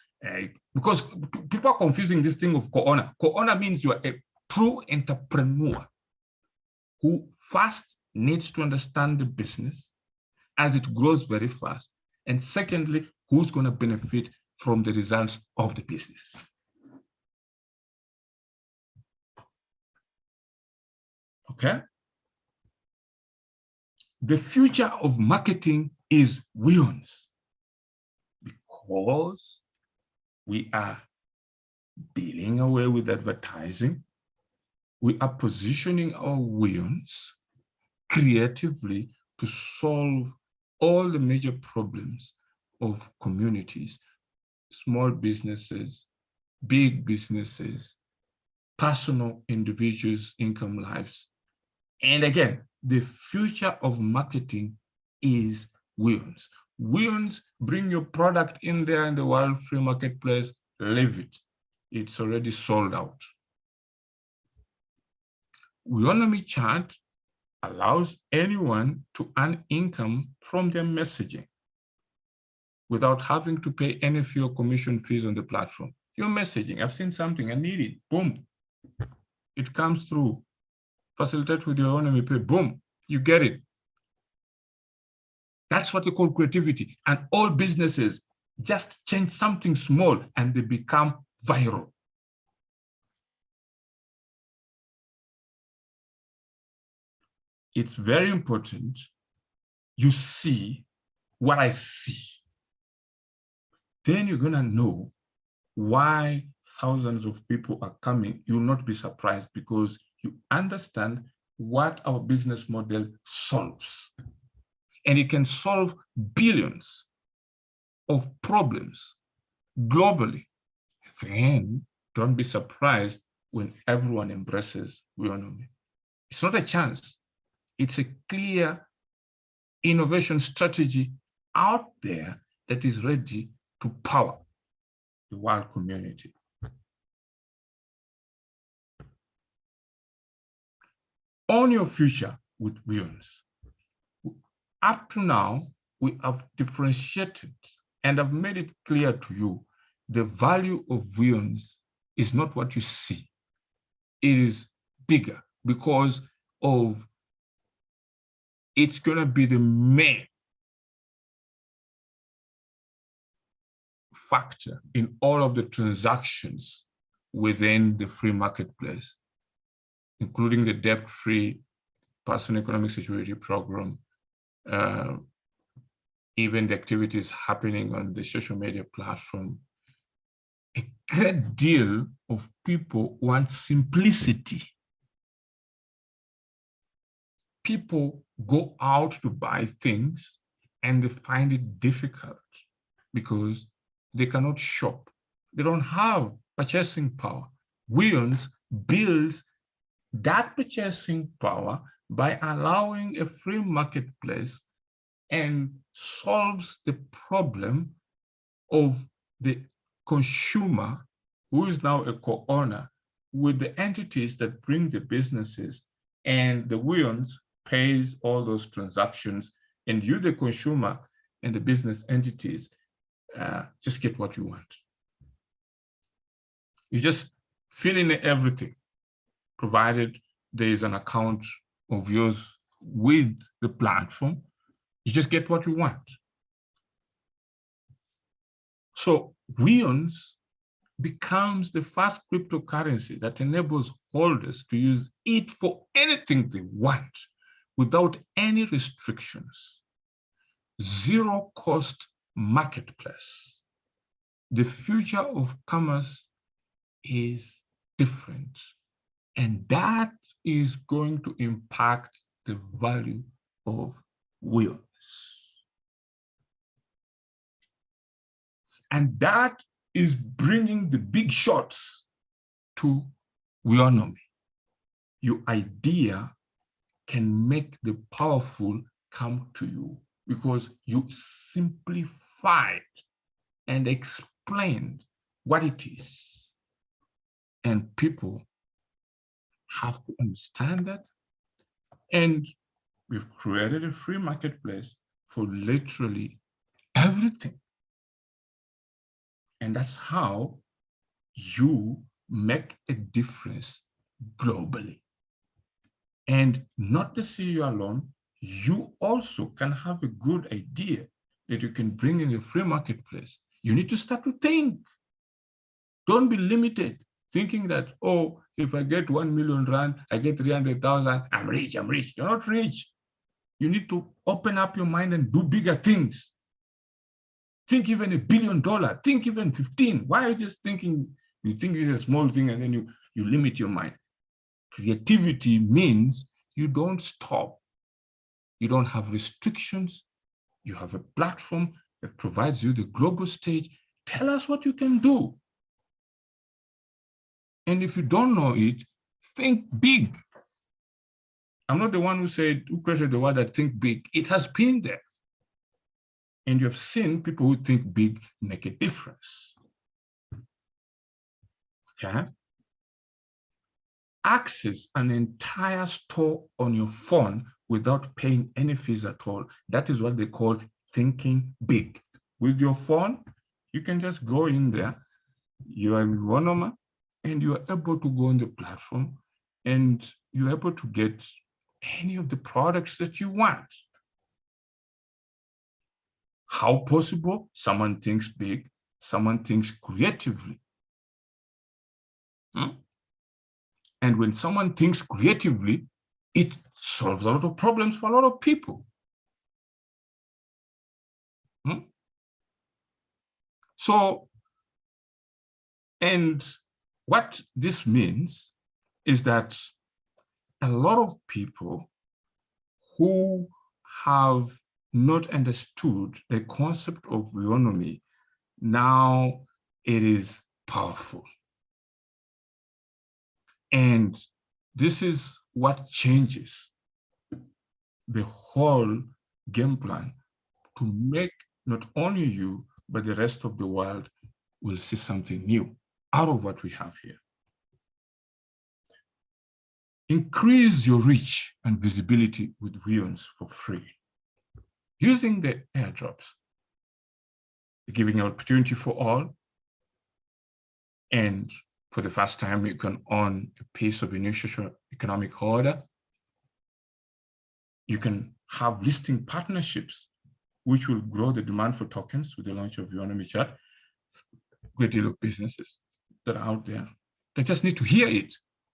because people are confusing this thing of co-owner. Co-owner means you are a true entrepreneur who first needs to understand the business as it grows very fast. And secondly, who's going to benefit from the results of the business. Okay? The future of marketing is Weowns, because we are dealing away with advertising. We are positioning our Weowns creatively to solve all the major problems of communities, small businesses, big businesses, personal individuals' income lives. And again, the future of marketing is Weowns. Weowns, bring your product in there in the World Free Marketplace, leave it. It's already sold out. Weownomy Chat allows anyone to earn income from their messaging without having to pay any fee or commission fees on the platform. Your messaging, I've seen something, I need it, boom. It comes through. Facilitate with your Weownomy Pay, boom, you get it. That's what they call creativity. And all businesses just change something small and they become viral. It's very important you see what I see. Then you're gonna know why thousands of people are coming, you will not be surprised because you understand what our business model solves. And it can solve billions of problems globally. Then don't be surprised when everyone embraces Weownomy. It's not a chance. It's a clear innovation strategy out there that is ready to power the world community. Own your future with Weowns. Up to now, we have differentiated and have made it clear to you the value of Weowns is not what you see. It is bigger because of it's going to be the main factor in all of the transactions within the free marketplace, including the debt-free personal economic security program, even the activities happening on the social media platform. A great deal of people want simplicity. People go out to buy things and they find it difficult because they cannot shop. They don't have purchasing power. Weowns builds that purchasing power by allowing a free marketplace and solves the problem of the consumer who is now a co-owner with the entities that bring the businesses, and the Weowns pays all those transactions, and you, the consumer, and the business entities just get what you want. You just fill in everything, provided there is an account of yours with the platform. You just get what you want. So Weowns becomes the first cryptocurrency that enables holders to use it for anything they want without any restrictions. Zero cost marketplace. The future of commerce is different, and that is going to impact the value of Weowns. And that is bringing the big shots to Weownomy. Your idea can make the powerful come to you because you simplified and explained what it is. And people have to understand that. And we've created a free marketplace for literally everything. And that's how you make a difference globally. And not to see you alone, you also can have a good idea that you can bring in a free marketplace. You need to start to think. Don't be limited, thinking that, oh, if I get 1 million rand, I get 300,000, I'm rich, I'm rich. You're not rich. You need to open up your mind and do bigger things. Think even $1 billion, think even 15. Why are you just thinking, you think this is a small thing and then you limit your mind? Creativity means you don't stop. You don't have restrictions. You have a platform that provides you the global stage. Tell us what you can do. And if you don't know it, think big. I'm not the one who created the word that think big. It has been there. And you have seen people who think big make a difference. Okay? Access an entire store on your phone without paying any fees at all. That is what they call thinking big. With your phone, you can just go in there. You are in Weownomy, and you are able to go on the platform, and you're able to get any of the products that you want. How possible? Someone thinks big, someone thinks creatively. And when someone thinks creatively, it solves a lot of problems for a lot of people. So And what this means is that a lot of people who have not understood the concept of Weownomy, now it is powerful. And this is what changes the whole game plan to make not only you, but the rest of the world will see something new out of what we have here. Increase your reach and visibility with Weons for free. Using the airdrops, giving an opportunity for all, and for the first time, you can own a piece of a new social economic order. You can have listing partnerships, which will grow the demand for tokens with the launch of Weownomy Chat. Great deal of businesses that are out there. They just need to hear it.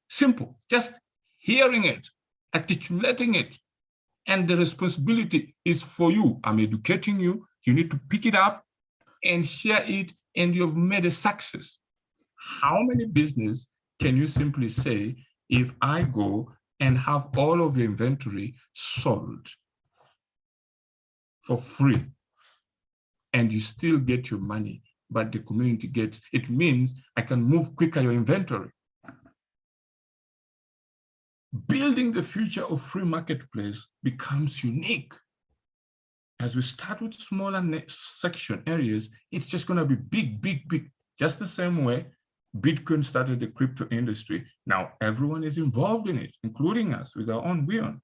Simple, just hearing it, articulating it. And the responsibility is for you. I'm educating you. You need to pick it up and share it, and you've made a success. How many business can you simply say, if I go and have all of the inventory sold for free, and you still get your money, but the community gets, it means I can move quicker your inventory. Building the future of free marketplace becomes unique. As we start with smaller section areas, it's just going to be big, big, big. Just the same way Bitcoin started the crypto industry. Now everyone is involved in it, including us with our own Weon.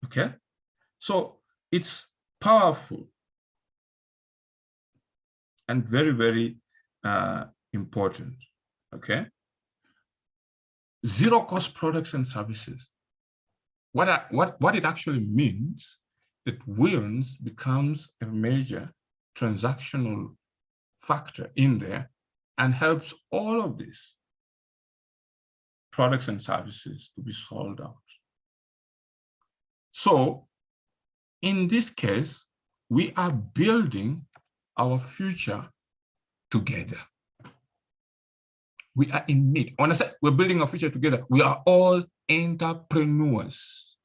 Okay, so it's powerful and very, very important. Okay. Zero cost products and services. What it actually means that Weons becomes a major transactional factor in there and helps all of these products and services to be sold out. So in this case, we are building our future together. We are in need. When I say we're building our future together, we are all entrepreneurs.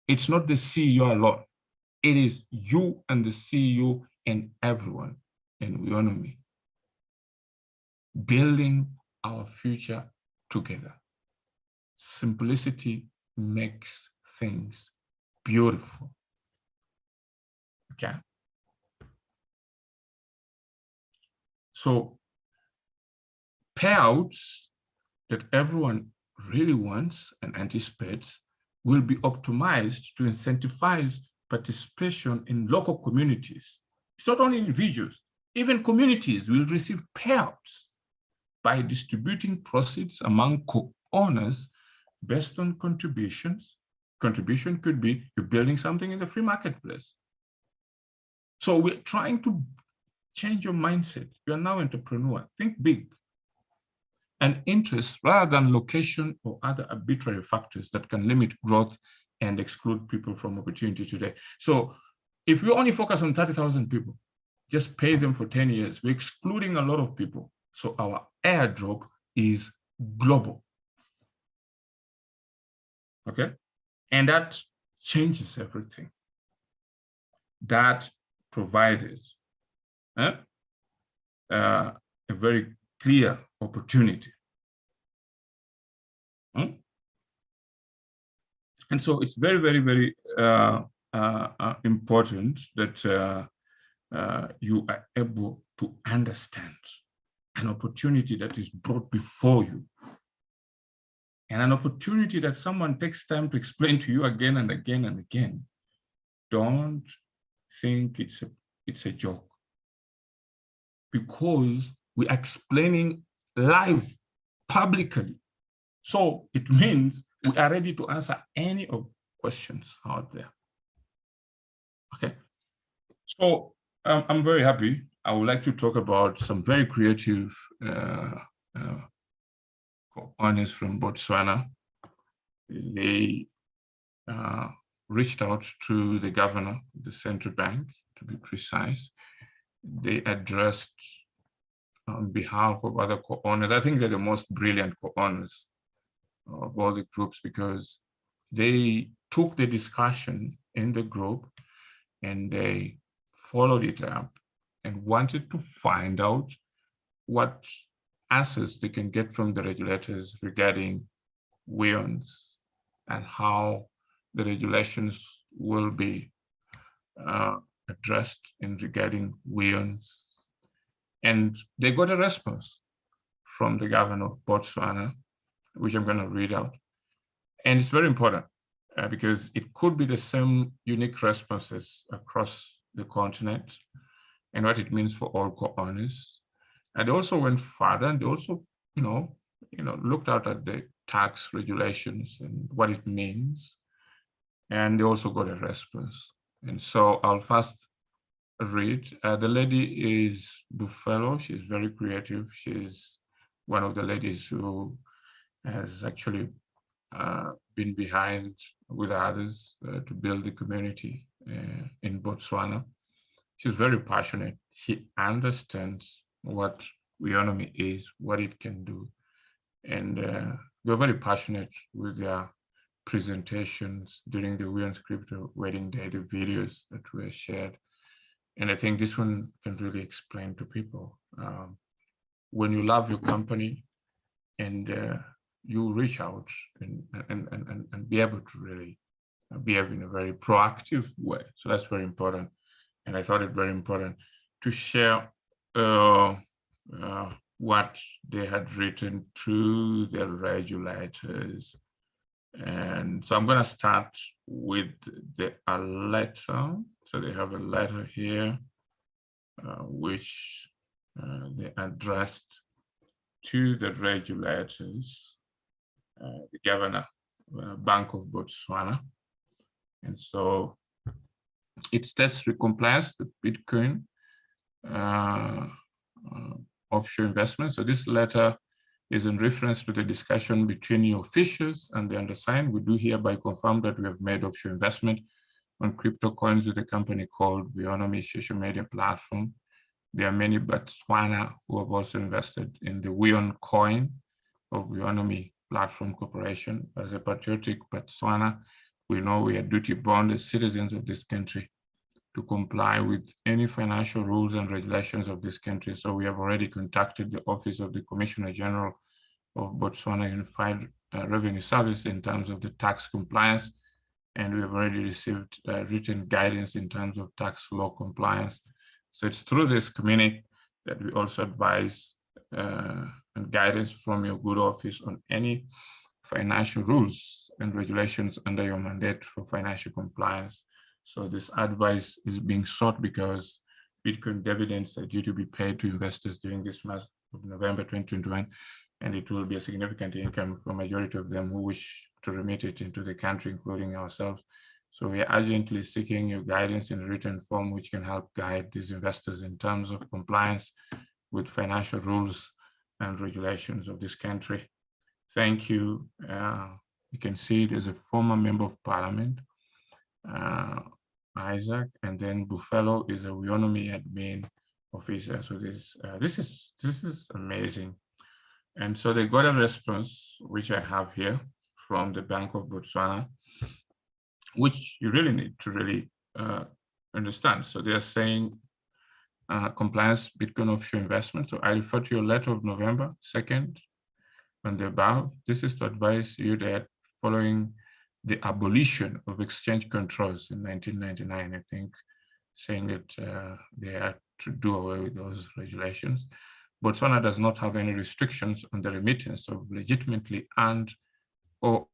It's not the CEO alone. It is you and the CEO and everyone in Weownomy. Building our future together. Simplicity makes things beautiful. Okay. So payouts that everyone really wants and anticipates will be optimized to incentivize participation in local communities. It's not only individuals, even communities will receive payouts by distributing proceeds among co-owners based on contributions. Contribution could be you're building something in the free marketplace. So we're trying to change your mindset. You're now an entrepreneur. Think big. And interest rather than location or other arbitrary factors that can limit growth and exclude people from opportunity today. So if we only focus on 30,000 people, just pay them for 10 years, we're excluding a lot of people. So our airdrop is global. Okay? And that changes everything. That provided a very clear opportunity. And so it's very, very, very important that you are able to understand an opportunity that is brought before you, and an opportunity that someone takes time to explain to you again and again and again. Don't think it's a joke, because we are explaining live publicly. So it means we are ready to answer any of questions out there. Okay. So I'm very happy. I would like to talk about some very creative co-owners from Botswana. They reached out to the governor, the central bank, to be precise, they addressed on behalf of other co-owners. I think they're the most brilliant co-owners of all the groups, because they took the discussion in the group and they followed it up and wanted to find out what answers they can get from the regulators regarding WIONs and how the regulations will be addressed in regarding WIONs. And they got a response from the governor of Botswana, which I'm going to read out. And it's very important because it could be the same unique responses across the continent and what it means for all co-owners. And they also went further, and they also, looked out at the tax regulations and what it means. And they also got a response. And so I'll first read. The lady is Buffalo. She's very creative. She's one of the ladies who has actually been behind with others to build the community in Botswana. She's very passionate. She understands what Weownomy is, what it can do. And they're very passionate with their presentations during the Weownomy Crypto Wedding Day, the videos that were shared. And I think this one can really explain to people. When you love your company and you reach out and be able to really behave in a very proactive way. So that's very important. And I thought it very important to share what they had written to the regulators. And so I'm going to start with a letter. So they have a letter here, which they addressed to the regulators, the governor, Bank of Botswana. And so it states compliance the Bitcoin offshore investment. So this letter is in reference to the discussion between your officials and the undersigned. We do hereby confirm that we have made offshore investment on crypto coins with a company called Weownomy social media platform. There are many Botswana who have also invested in the Weon coin of Weownomy Platform Corporation. As a patriotic Botswana, we know we are duty bound as citizens of this country to comply with any financial rules and regulations of this country. So we have already contacted the Office of the Commissioner General of Botswana Unified Revenue Service in terms of the tax compliance, and we have already received written guidance in terms of tax law compliance. So it's through this community that we also advise and guidance from your good office on any financial rules and regulations under your mandate for financial compliance. So this advice is being sought because Bitcoin dividends are due to be paid to investors during this month of November 2021, and it will be a significant income for a majority of them who wish to remit it into the country, including ourselves. So we are urgently seeking your guidance in written form, which can help guide these investors in terms of compliance with financial rules and regulations of this country. Thank you. You can see there's a former member of parliament, Isaac, and then Buffalo is a Weownomy admin officer. So this is amazing. And so they got a response, which I have here from the Bank of Botswana, which you really need to really understand. So they're saying compliance Bitcoin offshore investment. So I refer to your letter of November 2nd on the above. This is to advise you that following the abolition of exchange controls in 1999, I think, saying that they had to do away with those regulations. Botswana does not have any restrictions on the remittance of legitimately earned or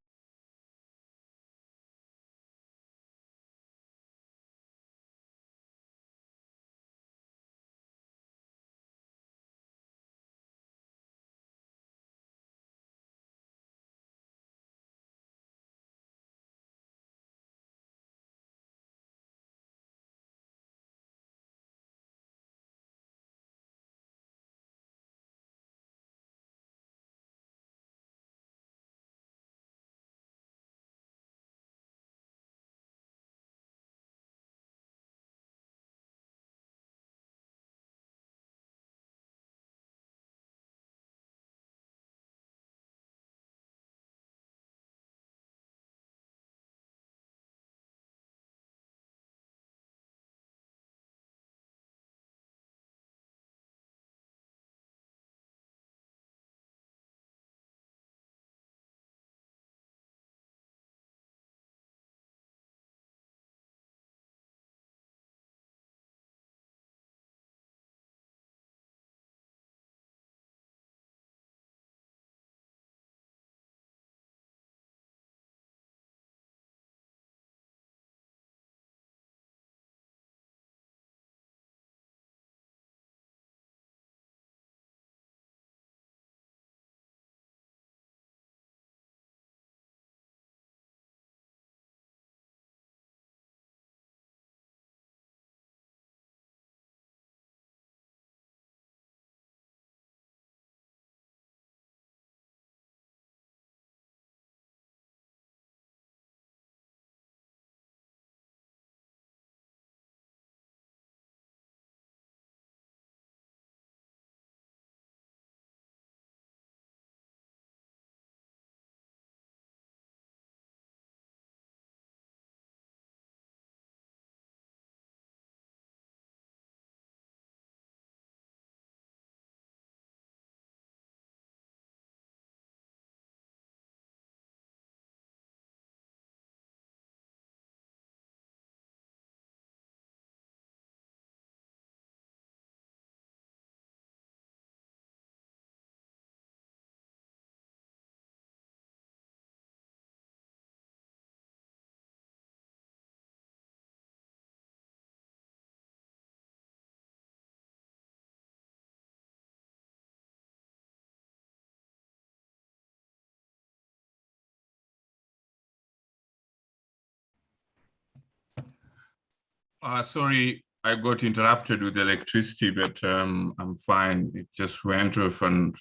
Sorry, I got interrupted with electricity, but I'm fine. It just went off and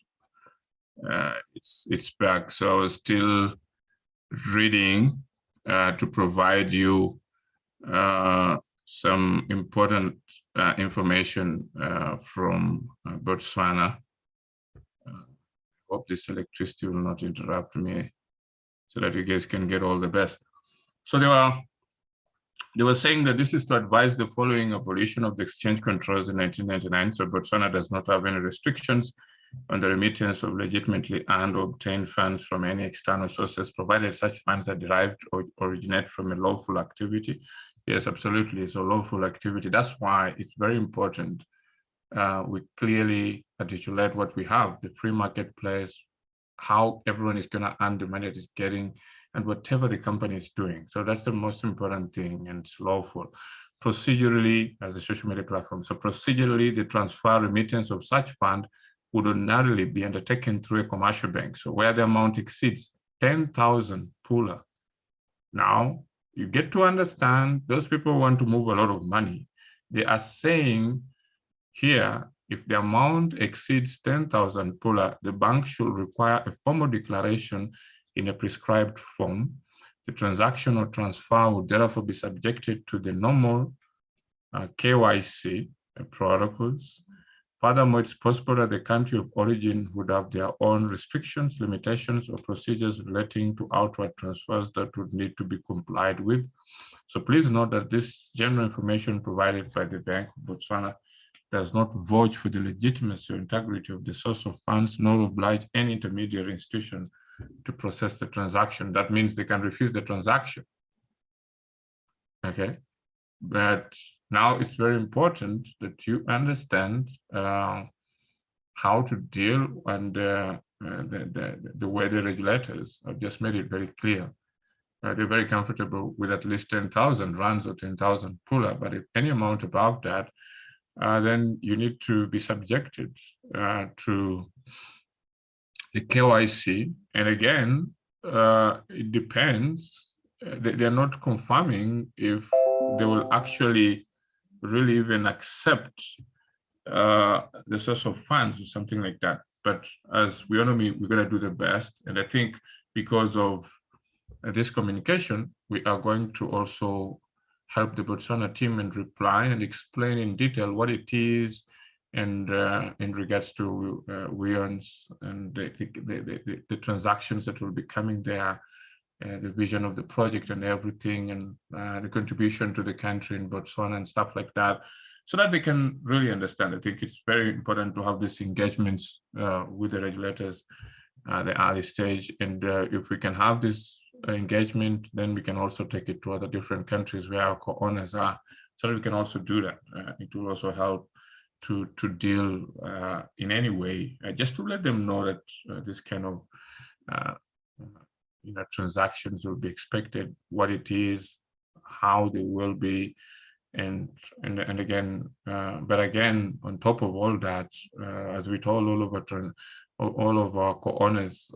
it's back. So I was still reading to provide you some important information from Botswana. Hope this electricity will not interrupt me so that you guys can get all the best. So they were saying that this is to advise the following abolition of the exchange controls in 1999. So Botswana does not have any restrictions on the remittance of legitimately earned or obtained funds from any external sources, provided such funds are derived or originate from a lawful activity. Yes, absolutely. So lawful activity. That's why it's very important. We clearly articulate what we have, the free marketplace, how everyone is going to earn the money it is getting, and whatever the company is doing. So that's the most important thing, and it's lawful. Procedurally, as a social media platform, so procedurally, the transfer remittance of such fund would ordinarily be undertaken through a commercial bank. So where the amount exceeds 10,000 pula. Now, you get to understand those people want to move a lot of money. They are saying here, if the amount exceeds 10,000 pula, the bank should require a formal declaration in a prescribed form. The transaction or transfer would therefore be subjected to the normal KYC protocols. Furthermore, it's possible that the country of origin would have their own restrictions, limitations, or procedures relating to outward transfers that would need to be complied with. So please note that this general information provided by the Bank of Botswana does not vouch for the legitimacy or integrity of the source of funds, nor oblige any intermediary institution to process the transaction. That means they can refuse the transaction. Okay, but now it's very important that you understand how to deal, and the way the regulators have just made it very clear. They're very comfortable with at least 10,000 rands or 10,000 pula, but if any amount above that, then you need to be subjected to the KYC. And again, it depends. They're not confirming if they will actually really even accept the source of funds or something like that. But as Weownomy, we're going to do the best. And I think because of this communication, we are going to also help the Botswana team and reply and explain in detail what it is, and in regards to Weons and the transactions that will be coming there, the vision of the project and everything, and the contribution to the country in Botswana and stuff like that, so that they can really understand. I think it's very important to have these engagements with the regulators at the early stage. And if we can have this engagement, then we can also take it to other different countries where our co-owners are, so that we can also do that. It will also help to deal in any way, just to let them know that this kind of transactions will be expected, what it is, how they will be, and again, but again, on top of all that, as we told all of our co-owners,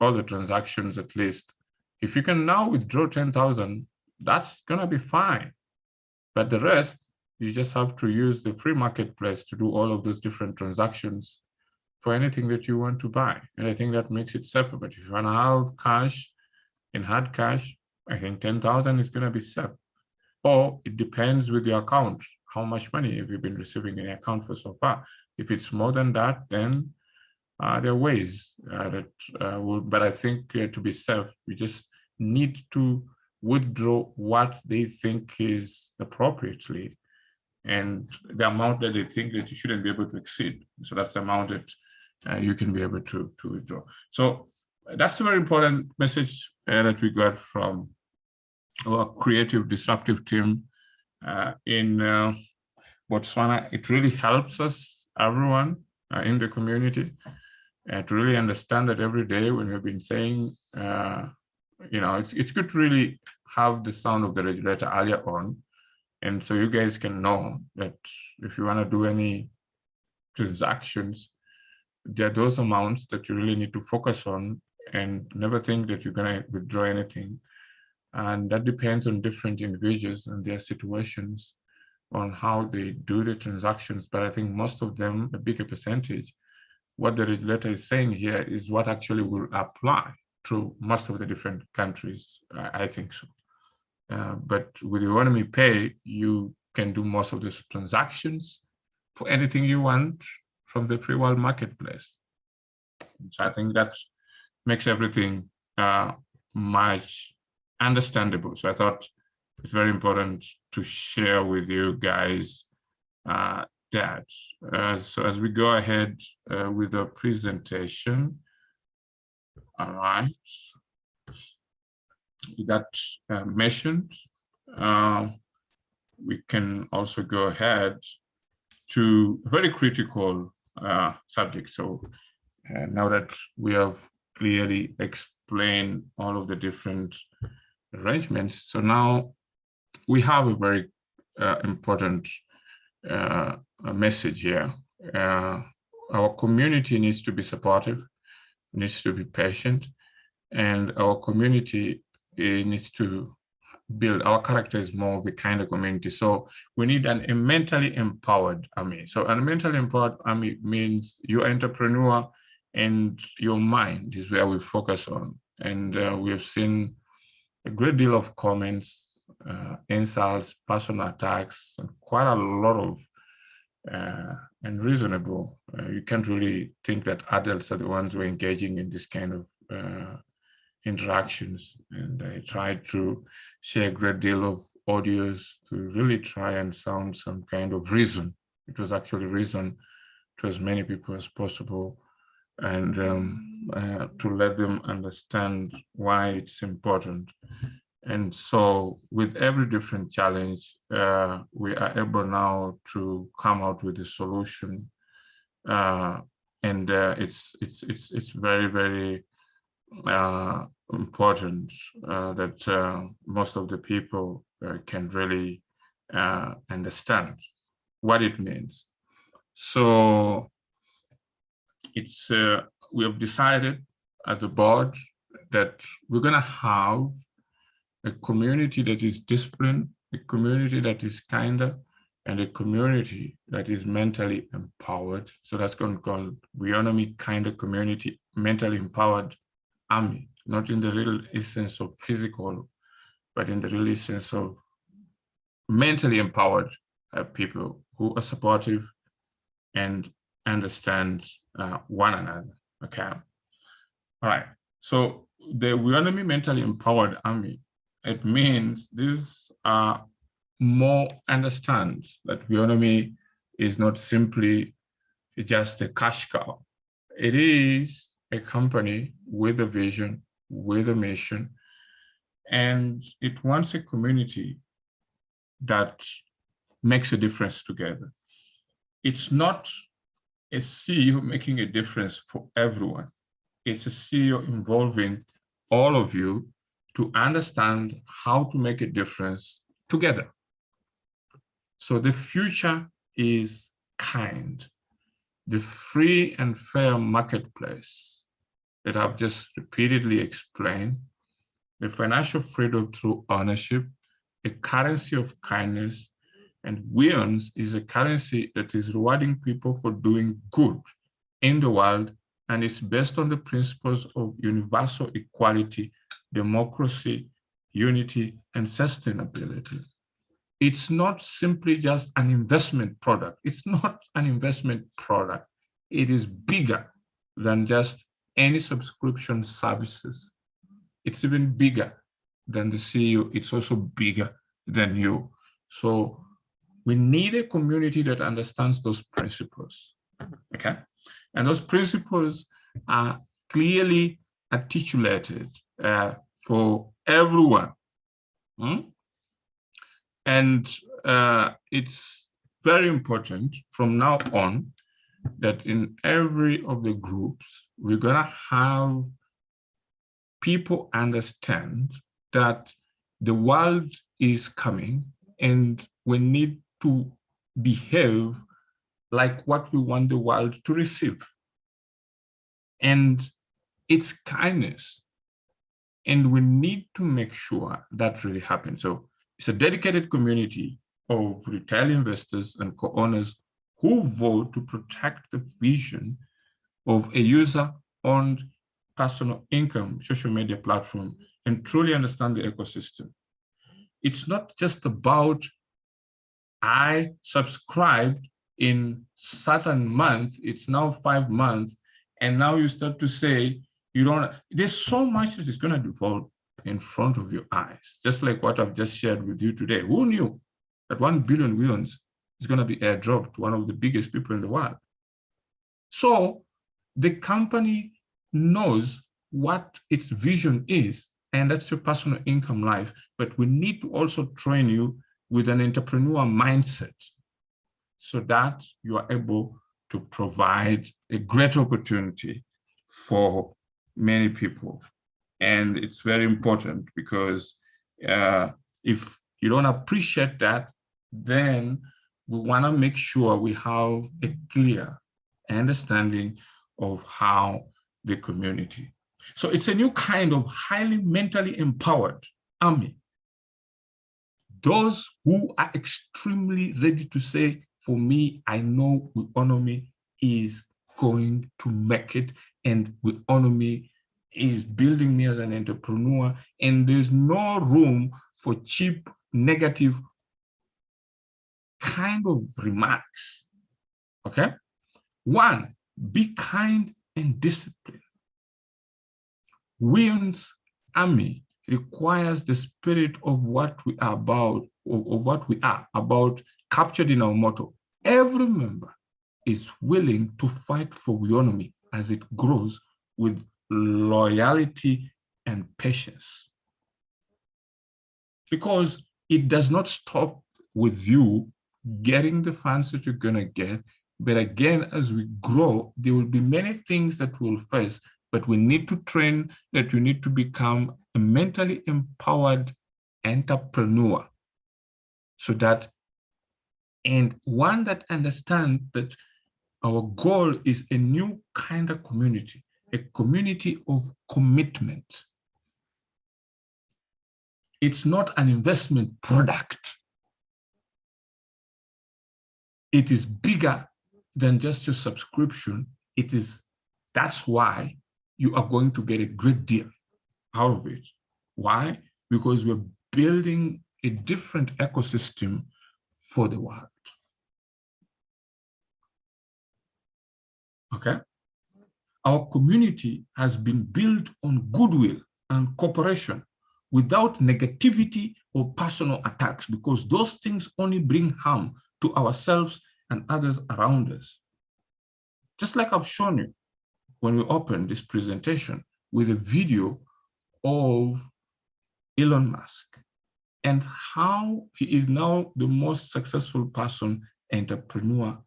all the transactions, at least, if you can now withdraw 10,000, that's gonna be fine. But the rest, you just have to use the free marketplace to do all of those different transactions for anything that you want to buy. And I think that makes it safer. But if you want to have cash, in hard cash, I think 10,000 is going to be safe. Or it depends with your account. How much money have you been receiving in your account for so far? If it's more than that, then there are ways that will, but I think to be safe, we just need to withdraw what they think is appropriately, and the amount that they think that you shouldn't be able to exceed. So that's the amount that you can be able to withdraw. So that's a very important message that we got from our creative disruptive team in Botswana. It really helps us, everyone in the community, to really understand that every day when we've been saying, it's good to really have the sound of the regulator earlier on. And so you guys can know that if you want to do any transactions, there are those amounts that you really need to focus on, and never think that you're going to withdraw anything. And that depends on different individuals and their situations. on how they do the transactions, but I think most of them, a bigger percentage, what the regulator is saying here is what actually will apply to most of the different countries. I think so. But with Weownomy Pay, you can do most of these transactions for anything you want from the free world marketplace. So I think that makes everything much understandable. So I thought it's very important to share with you guys that. So as we go ahead with the presentation, all right, that mentioned, we can also go ahead to a very critical subject. So now that we have clearly explained all of the different arrangements, so now we have a very important message here. Our community needs to be supportive, needs to be patient, and our community needs to build. Our character is more of a kind of community. So we need a mentally empowered army. So a mentally empowered army means your entrepreneur and your mind is where we focus on. And we have seen a great deal of comments, insults, personal attacks, and quite a lot of unreasonable. You can't really think that adults are the ones who are engaging in this kind of interactions. And I tried to share a great deal of audios to really try and sound some kind of reason. It was actually reason to as many people as possible, and to let them understand why it's important. And so with every different challenge, we are able now to come out with a solution. And it's very, very important that most of the people can really understand what it means. So it's we have decided as a board that we're going to have a community that is disciplined, a community that is kinder, and a community that is mentally empowered. So that's going to call Weownomy Kinder Community, mentally empowered army, not in the real essence of physical, but in the real essence of mentally empowered people who are supportive and understand one another. Okay. All right. So the Weownomy mentally empowered army, it means these are more understand that Weownomy is not simply just a cash cow. It is a company with a vision, with a mission, and it wants a community that makes a difference together. It's not a CEO making a difference for everyone. It's a CEO involving all of you to understand how to make a difference together. So the future is kind. The free and fair marketplace that I've just repeatedly explained, the financial freedom through ownership, a currency of kindness, and Weowns is a currency that is rewarding people for doing good in the world, and it's based on the principles of universal equality, democracy, unity, and sustainability. It's not simply just an investment product. It's not an investment product. It is bigger than just any subscription services. It's even bigger than the CEO. It's also bigger than you. So we need a community that understands those principles, okay? And those principles are clearly articulated for everyone. And it's very important from now on that in every of the groups, we're gonna have people understand that the world is coming and we need to behave like what we want the world to receive. And it's kindness. And we need to make sure that really happens. So it's a dedicated community of retail investors and co-owners who vote to protect the vision of a user-owned personal income social media platform and truly understand the ecosystem. It's not just about I subscribed in certain months, it's now 5 months, and now you start to say, you don't, there's so much that is going to develop in front of your eyes, just like what I've just shared with you today. Who knew that 1 billion willions is going to be airdropped to one of the biggest people in the world? So the company knows what its vision is, and that's your personal income life, but we need to also train you with an entrepreneur mindset so that you are able to provide a great opportunity for many people. And it's very important because if you don't appreciate that, then we want to make sure we have a clear understanding of how the community. So it's a new kind of highly mentally empowered army. Those who are extremely ready to say, for me, I know Weownomy is going to make it, and Weownomy is building me as an entrepreneur, and there's no room for cheap, negative kind of remarks, okay? 1, be kind and disciplined. Weow's army requires the spirit of what we are about, of what we are about, captured in our motto. Every member is willing to fight for Weownomy as it grows with loyalty and patience. Because it does not stop with you getting the funds that you're gonna get, but again, as we grow, there will be many things that we'll face, but we need to train that you need to become a mentally empowered entrepreneur so that, and one that understands that our goal is a new kind of community, a community of commitment. It's not an investment product. It is bigger than just your subscription. It is, that's why you are going to get a great deal out of it. Why? Because we're building a different ecosystem for the world. Okay? Our community has been built on goodwill and cooperation without negativity or personal attacks, because those things only bring harm to ourselves and others around us. Just like I've shown you when we opened this presentation with a video of Elon Musk and how he is now the most successful person, entrepreneur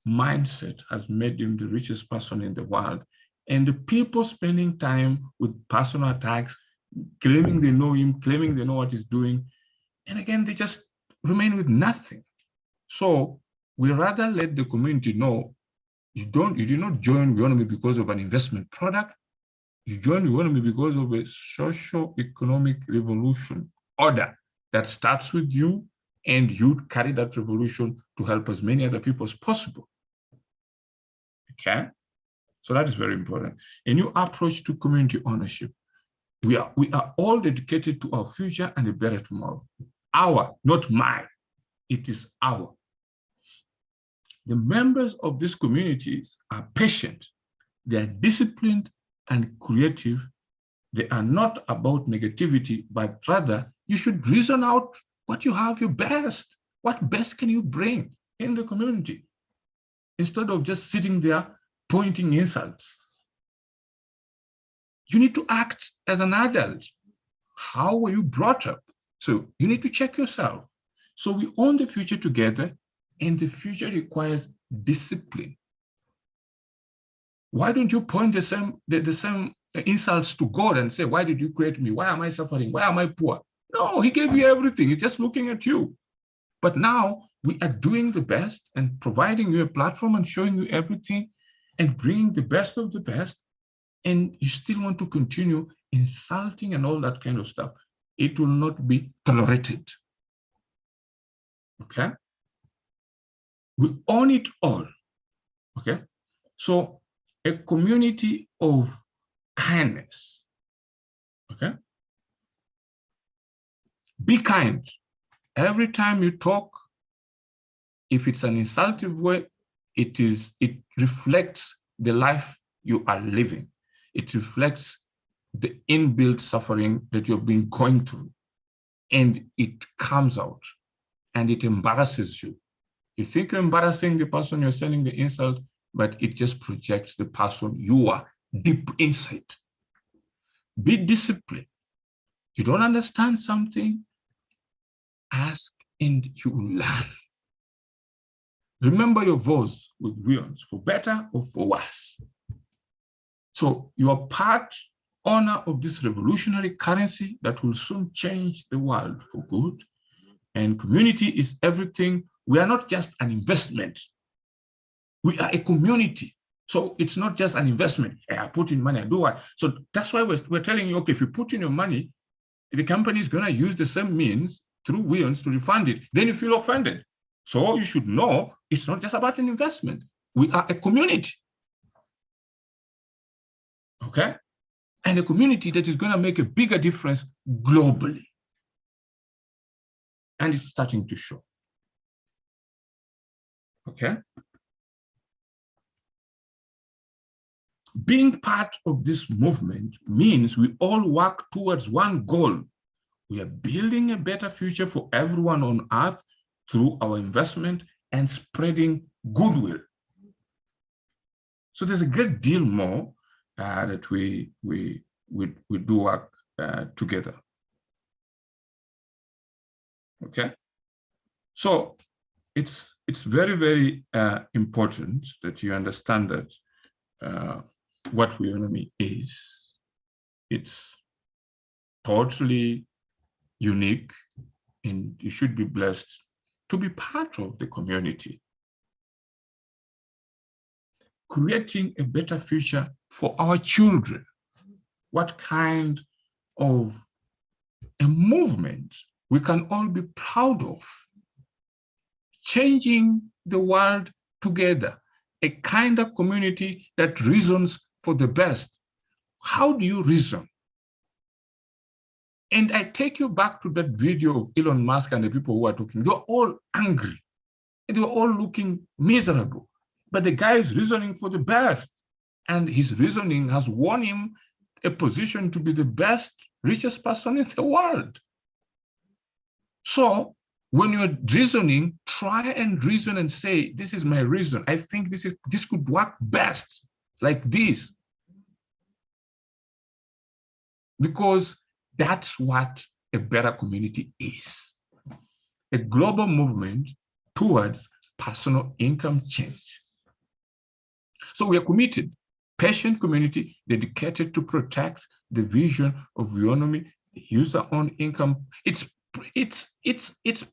mindset has made him the richest person in the world. And the people spending time with personal attacks, claiming they know him, claiming they know what he's doing, and again, they just remain with nothing. So we rather let the community know you did not join Weownomy because of an investment product. You joined Weownomy because of a socio-economic revolution order that starts with you, and you carry that revolution to help as many other people as possible. Okay? So that is very important. A new approach to community ownership. We are all dedicated to our future and a better tomorrow. Our, not mine. It is our. The members of these communities are patient, they are disciplined and creative. They are not about negativity, but rather you should reason out what you have your best. What best can you bring in the community? Instead of just sitting there pointing insults. You need to act as an adult. How were you brought up? So you need to check yourself. So we own the future together, and the future requires discipline. Why don't you point the same insults to God and say, why did you create me? Why am I suffering? Why am I poor? No, he gave you everything. He's just looking at you. But now we are doing the best and providing you a platform and showing you everything and bringing the best of the best. And you still want to continue insulting and all that kind of stuff. It will not be tolerated. Okay? We own it all. Okay? So a community of kindness. Okay? Be kind. Every time you talk, if it's an insultive way, it reflects the life you are living. It reflects the inbuilt suffering that you've been going through. And it comes out and it embarrasses you. You think you're embarrassing the person you're sending the insult, but it just projects the person you are deep inside. Be disciplined. You don't understand something, ask and you will learn. Remember your voice with Weownomy, for better or for worse. So you are part owner of this revolutionary currency that will soon change the world for good. And community is everything. We are not just an investment. We are a community. So it's not just an investment. Hey, I put in money, I do what? So that's why we're telling you, okay, if you put in your money, the company is going to use the same means through Weownomy to refund it. Then you feel offended. So you should know it's not just about an investment. We are a community. Okay? And a community that is going to make a bigger difference globally. And it's starting to show. Okay? Being part of this movement means we all work towards one goal. We are building a better future for everyone on earth through our investment and spreading goodwill. So there's a great deal more that we do work together. Okay, so it's very, very important that you understand that what Weownomy is. It's totally unique, and you should be blessed to be part of the community. Creating a better future for our children. What kind of a movement we can all be proud of. Changing the world together, a kind of community that reasons for the best. How do you reason? And I take you back to that video of Elon Musk and the people who are talking. They were all angry. And they were all looking miserable. But the guy is reasoning for the best. And his reasoning has won him a position to be the best, richest person in the world. So when you're reasoning, try and reason and say, this is my reason. I think this could work best like this. Because that's what a better community is. A global movement towards personal income change. So we are committed, patient community dedicated to protect the vision of Weownomy, user-owned income. It's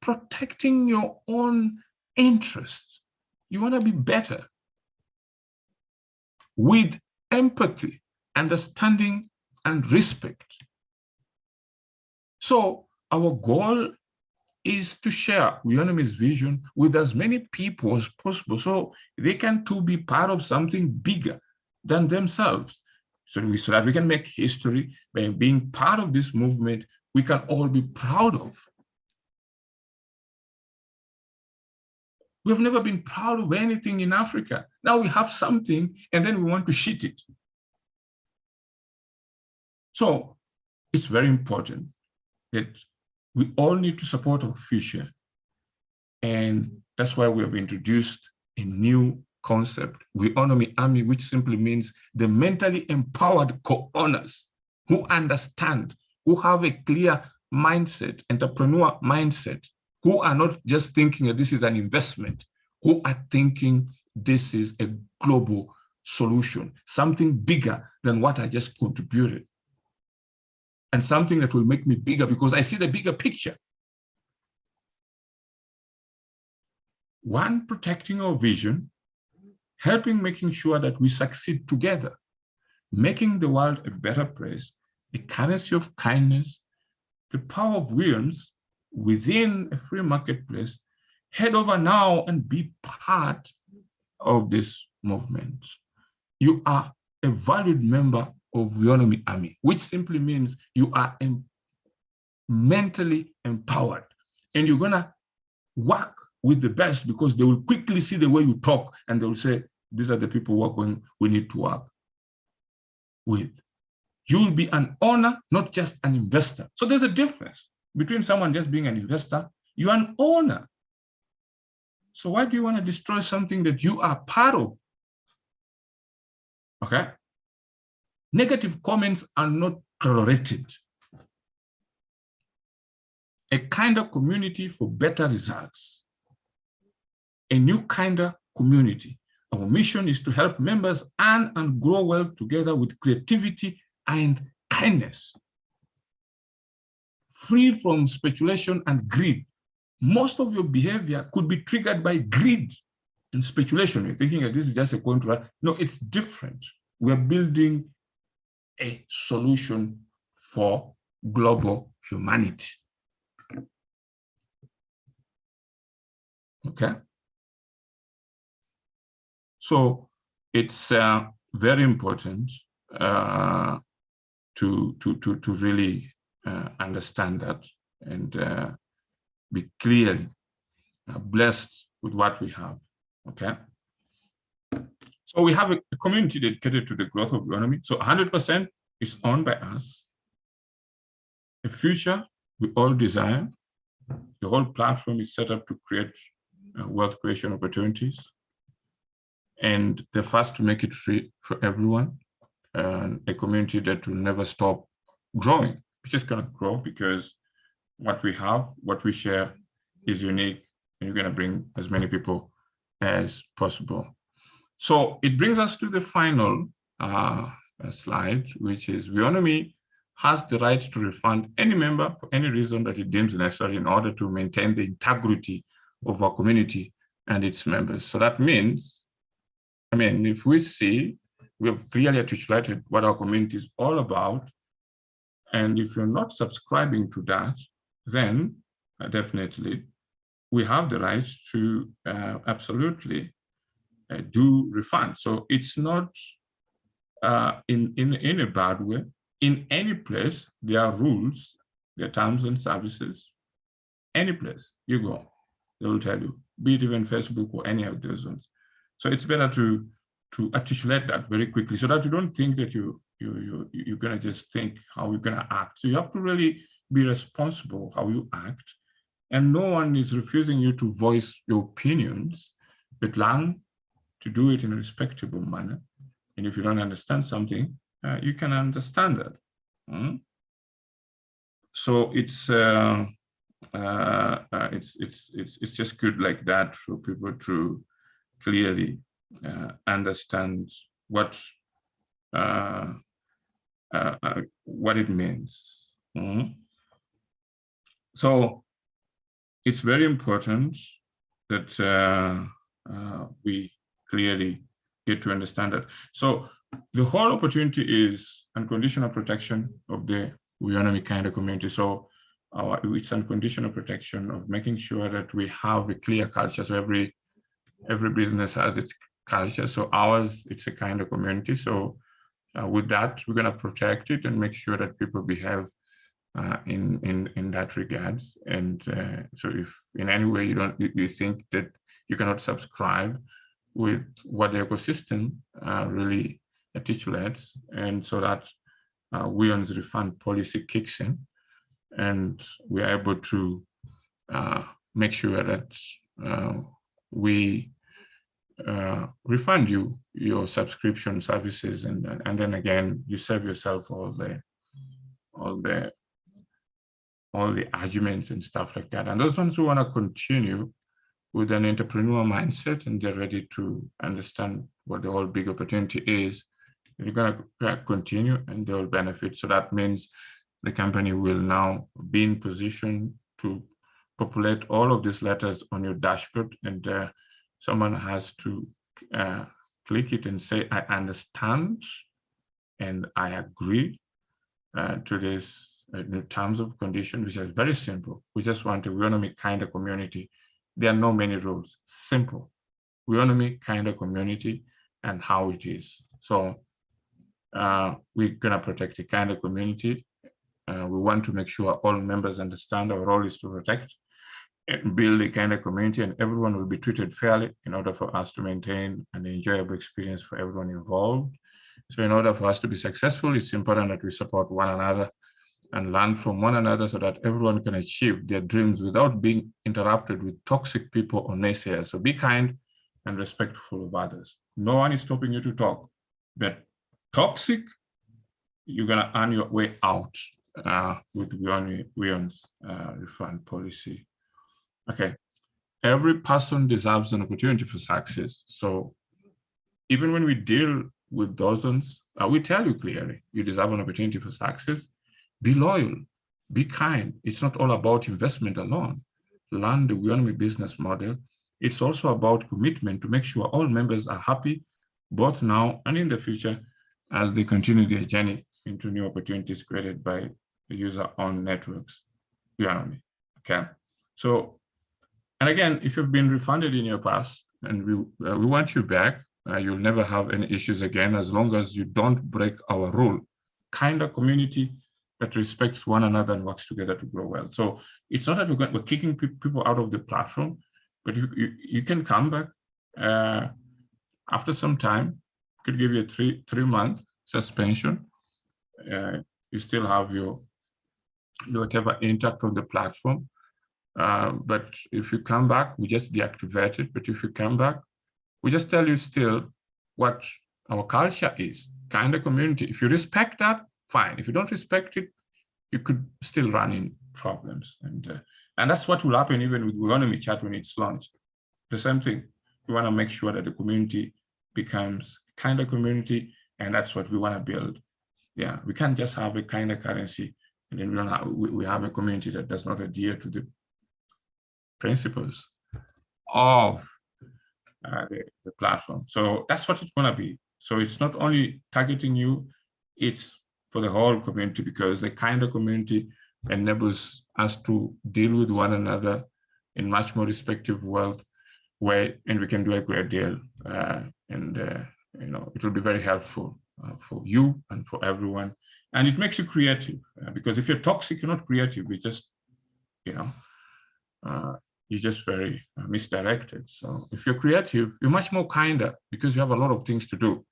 protecting your own interests. You want to be better with empathy, understanding, and respect. So our goal is to share Weownomy's vision with as many people as possible so they can too be part of something bigger than themselves. So that we can make history by being part of this movement we can all be proud of. We have never been proud of anything in Africa. Now we have something and then we want to shit it. So it's very important that we all need to support our future. And that's why we have introduced a new concept, Weownomy Army, which simply means the mentally empowered co-owners who understand, who have a clear mindset, entrepreneur mindset, who are not just thinking that this is an investment, who are thinking this is a global solution, something bigger than what I just contributed. And something that will make me bigger because I see the bigger picture. One, protecting our vision, helping making sure that we succeed together, making the world a better place, a currency of kindness, the power of Weownomy within a free marketplace, head over now and be part of this movement. You are a valued member of Weownomy Army, which simply means you are mentally empowered, and you're gonna work with the best because they will quickly see the way you talk and they will say, these are the people we need to work with. You will be an owner, not just an investor. So there's a difference between someone just being an investor. You're an owner. So why do you want to destroy something that you are part of? Okay? Negative comments are not tolerated. A kinder community for better results. A new kinder community. Our mission is to help members earn and grow wealth together with creativity and kindness. Free from speculation and greed. Most of your behavior could be triggered by greed and speculation. You're thinking that this is just a contract. No, it's different. We're building a solution for global humanity. Okay? So it's very important to really understand that and be clearly blessed with what we have. Okay. So we have a community dedicated to the growth of Weownomy. So 100% is owned by us. A future we all desire. The whole platform is set up to create wealth creation opportunities. And the first to make it free for everyone. And a community that will never stop growing. It's just going to grow because what we have, what we share is unique, and you're going to bring as many people as possible. So it brings us to the final slide, which is Weownomy has the right to refund any member for any reason that it deems necessary in order to maintain the integrity of our community and its members. So that means, I mean, if we see, we have clearly articulated what our community is all about, and if you're not subscribing to that, then definitely we have the right to absolutely do refund. So it's not in a bad way. In any place, there are rules, there are terms and services. Any place you go, they will tell you, be it even Facebook or any of those ones. So it's better to articulate that very quickly so that you don't think that you're gonna just think how you're gonna act. So you have to really be responsible how you act, and no one is refusing you to voice your opinions, but learn to do it in a respectable manner. And if you don't understand something, you can understand that. So it's just good like that for people to clearly understand what it means. So it's very important that we clearly get to understand that. So the whole opportunity is unconditional protection of the Weownomy kind of community. So it's unconditional protection of making sure that we have a clear culture. So every business has its culture. So ours, it's a kind of community. So with that, we're going to protect it and make sure that people behave in that regards. And so if in any way you think that you cannot subscribe with what the ecosystem really articulates, and so that Weow's refund policy kicks in, and we are able to make sure that we refund you your subscription services, and then again you save yourself all the arguments and stuff like that. And those ones who want to continue with an entrepreneurial mindset and they're ready to understand what the whole big opportunity is, they're going to continue and they'll benefit. So that means the company will now be in position to populate all of these letters on your dashboard, and someone has to click it and say, I understand and I agree to this new terms of condition, which is very simple. We just want a Weownomy kind of community There are no many rules. Simple. Weownomy kind of community and how it is. So we're gonna protect the kind of community. We want to make sure all members understand our role is to protect and build a kind of community, and everyone will be treated fairly in order for us to maintain an enjoyable experience for everyone involved. So in order for us to be successful, it's important that we support one another and learn from one another so that everyone can achieve their dreams without being interrupted with toxic people or naysayers. So be kind and respectful of others. No one is stopping you to talk, but toxic, you're gonna earn your way out with Weow's refund policy. Okay, every person deserves an opportunity for success. So even when we deal with dozens, we tell you clearly, you deserve an opportunity for success. Be loyal, be kind. It's not all about investment alone. Learn the Weownomy business model. It's also about commitment to make sure all members are happy, both now and in the future, as they continue their journey into new opportunities created by the user-owned networks, Weownomy. Okay, so, and again, if you've been refunded in your past and we want you back, you'll never have any issues again as long as you don't break our rule. Kind of community that respects one another and works together to grow well. So it's not that we're kicking people out of the platform, but you can come back after some time. Could give you a three-month suspension. You still have your whatever intact on the platform. But if you come back, we just deactivate it. But if you come back, we just tell you still what our culture is, kind of community. If you respect that, fine. If you don't respect it, you could still run in problems. And that's what will happen even with Weownomy Chat when it's launched. The same thing. We want to make sure that the community becomes kind of community, and that's what we want to build. Yeah, we can't just have a kind of currency and then we have a community that does not adhere to the principles of the platform. So that's what it's going to be. So it's not only targeting you, it's for the whole community, because the kind of community enables us to deal with one another in much more respectful way, and we can do a great deal. You know, it will be very helpful for you and for everyone. And it makes you creative, because if you're toxic, you're not creative. You just, you know, you're just very misdirected. So if you're creative, you're much more kinder because you have a lot of things to do.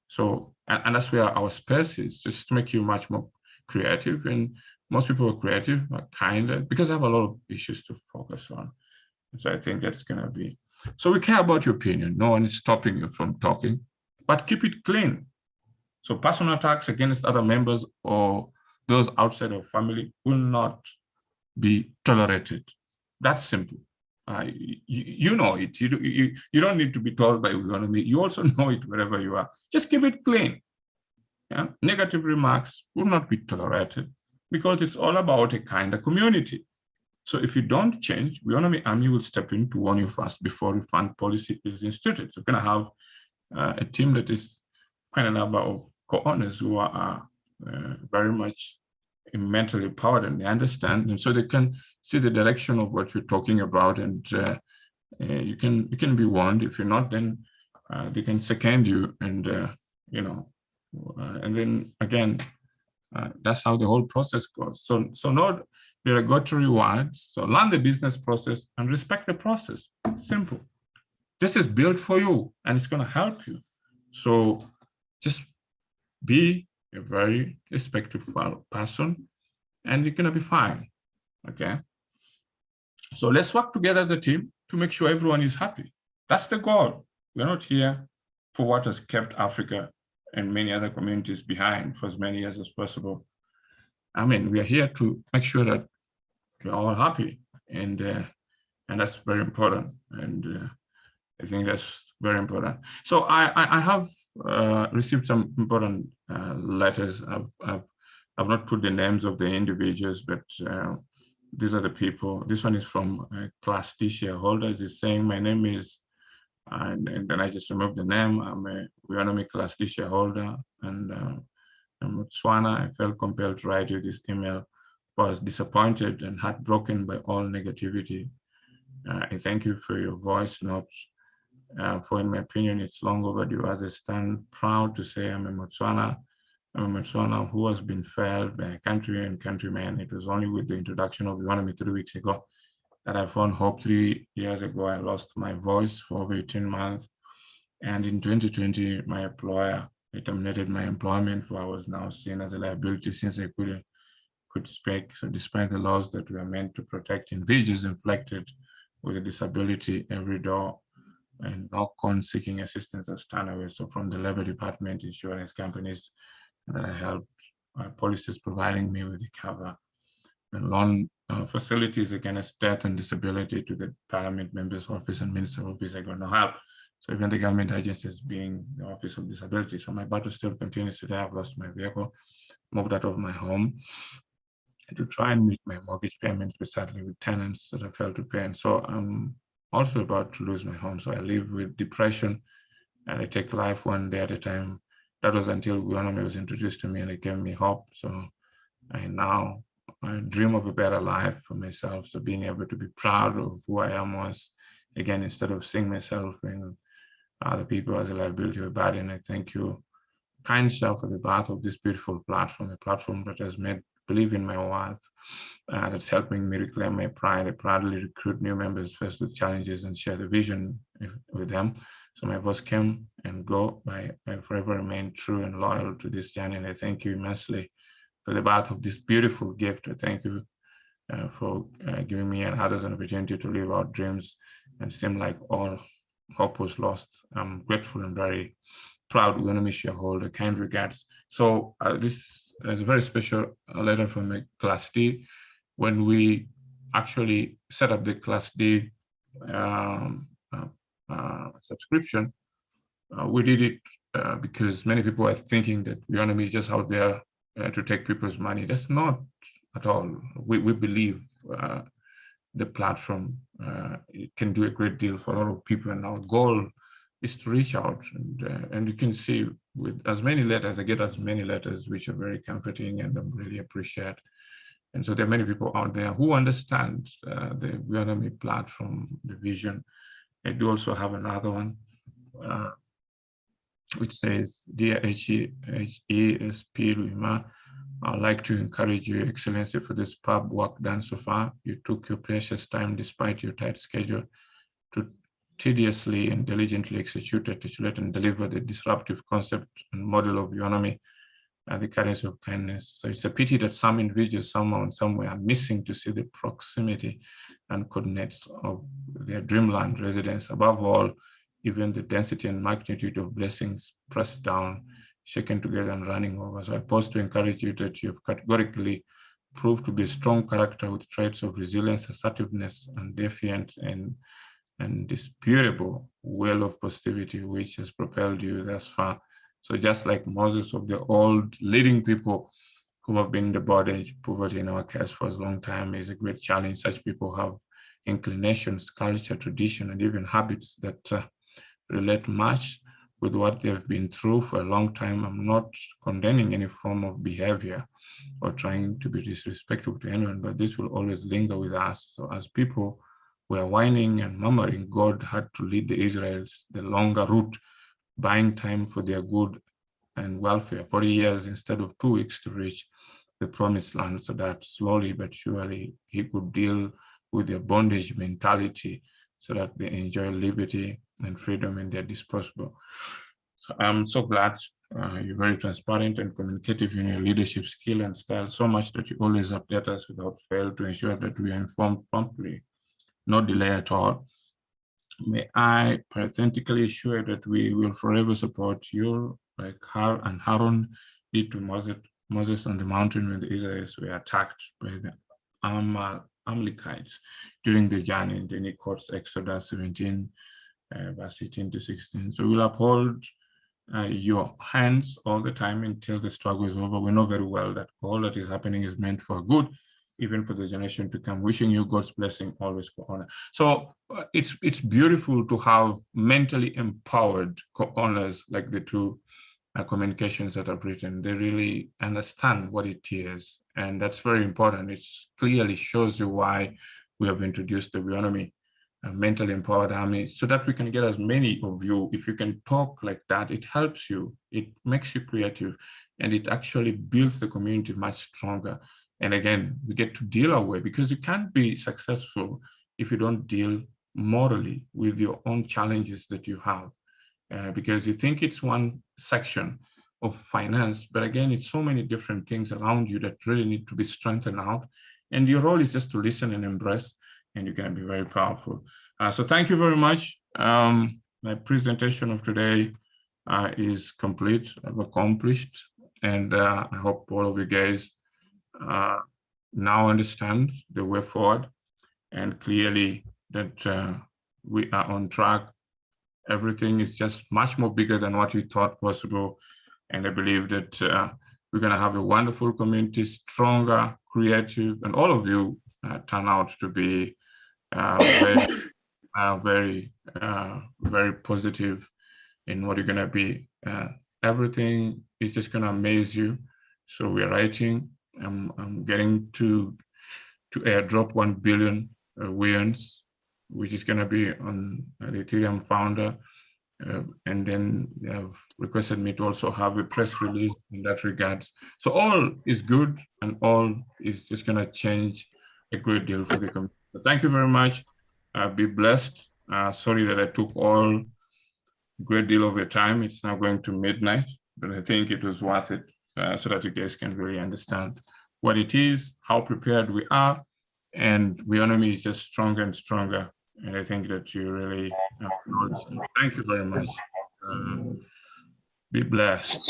So, and that's where our space is, just to make you much more creative. And most people are creative, are kinder, because they have a lot of issues to focus on. And so I think that's gonna be, so we care about your opinion. No one is stopping you from talking, but keep it clean. So personal attacks against other members or those outside of family will not be tolerated. That's simple. You know it. You don't need to be told by Weownomy. You also know it wherever you are. Just keep it clean. Yeah? Negative remarks will not be tolerated because it's all about a kind of community. So if you don't change, Weownomy Army will step in to warn you first before refund policy is instituted. So we're going to have a team that is quite a number of co-owners who are very much mentally empowered, and they understand, and so they can see the direction of what you're talking about, and you can be warned. If you're not, then they can second you, and you know, and then again, that's how the whole process goes. So know the regulatory words. So learn the business process and respect the process. Simple. This is built for you, and it's going to help you. So just be a very respectful person, and you're going to be fine. Okay. So let's work together as a team to make sure everyone is happy. That's the goal. We're not here for what has kept Africa and many other communities behind for as many years as possible. I mean, we are here to make sure that we're all happy, and that's very important. And I think that's very important. So I have received some important letters. I've not put the names of the individuals, but these are the people. This one is from Class D shareholders. It's saying, my name is, and then I just removed the name. I'm a Weownomy Class D shareholder, and I'm Botswana. I felt compelled to write you this email. Was disappointed and heartbroken by all negativity I thank you for your voice notes. For in my opinion, it's long overdue. As I stand proud to say I'm a Motswana who has been failed by a country and countrymen. It was only with the introduction of Weownomy 3 weeks ago that I found hope. 3 years ago, I lost my voice for over 18 months. And in 2020, my employer terminated my employment, for I was now seen as a liability since I could speak. So despite the laws that were meant to protect individuals inflicted with a disability, every door and knock on seeking assistance has turned away. So from the labor department, insurance companies that I helped, policies providing me with the cover and loan facilities against death and disability to the parliament member's office and minister office, I got no help. So even the government agencies being the Office of Disability. So my battle still continues today. I've lost my vehicle, moved out of my home to try and meet my mortgage payments, but sadly with tenants that I failed to pay. And so I'm also about to lose my home. So I live with depression and I take life one day at a time. That was until Weownomy was introduced to me and it gave me hope. So I dream of a better life for myself. So being able to be proud of who I am once again, instead of seeing myself and other people as a liability or burden. I thank you, kind self, for the birth of this beautiful platform, a platform that has made believe in my worth, that's helping me reclaim my pride. I proudly recruit new members faced with challenges and share the vision with them. So my voice came and go, I forever remain true and loyal to this journey. And I thank you immensely for the birth of this beautiful gift. I thank you for giving me and others an opportunity to live our dreams and seem like all hope was lost. I'm grateful and very proud Weownomy shareholder, kind regards. So this is a very special letter from a Class D. When we actually set up the Class D subscription, we did it because many people are thinking that Weownomy is just out there to take people's money. That's not at all. We believe the platform it can do a great deal for a lot of people, and our goal is to reach out. And you can see with as many letters, I get as many letters which are very comforting and I'm really appreciate. And so there are many people out there who understand the Weownomy platform, the vision. I do also have another one which says, Dear HESP Luima, I'd like to encourage you, Excellency, for this superb work done so far. You took your precious time despite your tight schedule to tediously and diligently execute, articulate, and deliver the disruptive concept and model of Weownomy and the currency of kindness. So it's a pity that some individuals somehow and somewhere are missing to see the proximity and coordinates of their dreamland residence. Above all, even the density and magnitude of blessings pressed down, shaken together and running over. So I pause to encourage you that you have categorically proved to be a strong character with traits of resilience, assertiveness, and defiant and disputable will of positivity, which has propelled you thus far. So just like Moses of the old leading people who have been in the bondage, poverty in our case for a long time is a great challenge. Such people have inclinations, culture, tradition, and even habits that relate much with what they've been through for a long time. I'm not condemning any form of behavior or trying to be disrespectful to anyone, but this will always linger with us. So as people were whining and murmuring, God had to lead the Israelites the longer route, buying time for their good and welfare, 40 years instead of 2 weeks to reach the promised land, so that slowly but surely he could deal with their bondage mentality so that they enjoy liberty and freedom in their disposable. So I'm so glad you're very transparent and communicative in your leadership skill and style, so much that you always update us without fail to ensure that we are informed promptly, no delay at all. May I parenthetically assure that we will forever support you, like Aaron did to Moses on the mountain when the Israelites were attacked by the Amalekites during the journey. And then he quotes Exodus 17, verse 18 to 16. So we'll uphold your hands all the time until the struggle is over. We know very well that all that is happening is meant for good, even for the generation to come. Wishing you God's blessing always co-honor. So it's beautiful to have mentally empowered co-owners like the two communications that I've written. They really understand what it is, and that's very important. It clearly shows you why we have introduced the Weownomy a mentally empowered army, so that we can get as many of you. If you can talk like that, it helps you, it makes you creative, and it actually builds the community much stronger. And again, we get to deal our way, because you can't be successful if you don't deal morally with your own challenges that you have, because you think it's one section of finance, but again, it's so many different things around you that really need to be strengthened out. And your role is just to listen and embrace, and you can be very powerful. So thank you very much. My presentation of today is complete, I've accomplished, and I hope all of you guys now understand the way forward, and clearly that we are on track. Everything is just much more bigger than what we thought possible. And I believe that we're going to have a wonderful community, stronger, creative, and all of you turn out to be very positive in what you're going to be. Everything is just going to amaze you. So we're writing. I'm getting to airdrop 1 billion Weons, which is going to be on the Ethereum founder. And then they have requested me to also have a press release in that regards. So all is good, and all is just going to change a great deal for the community. So thank you very much. Be blessed. Sorry that I took all great deal of your time. It's now going to midnight, but I think it was worth it so that you guys can really understand what it is, how prepared we are, and Weownomy is just stronger and stronger. And I think that you really acknowledge it. Thank you very much. Be blessed.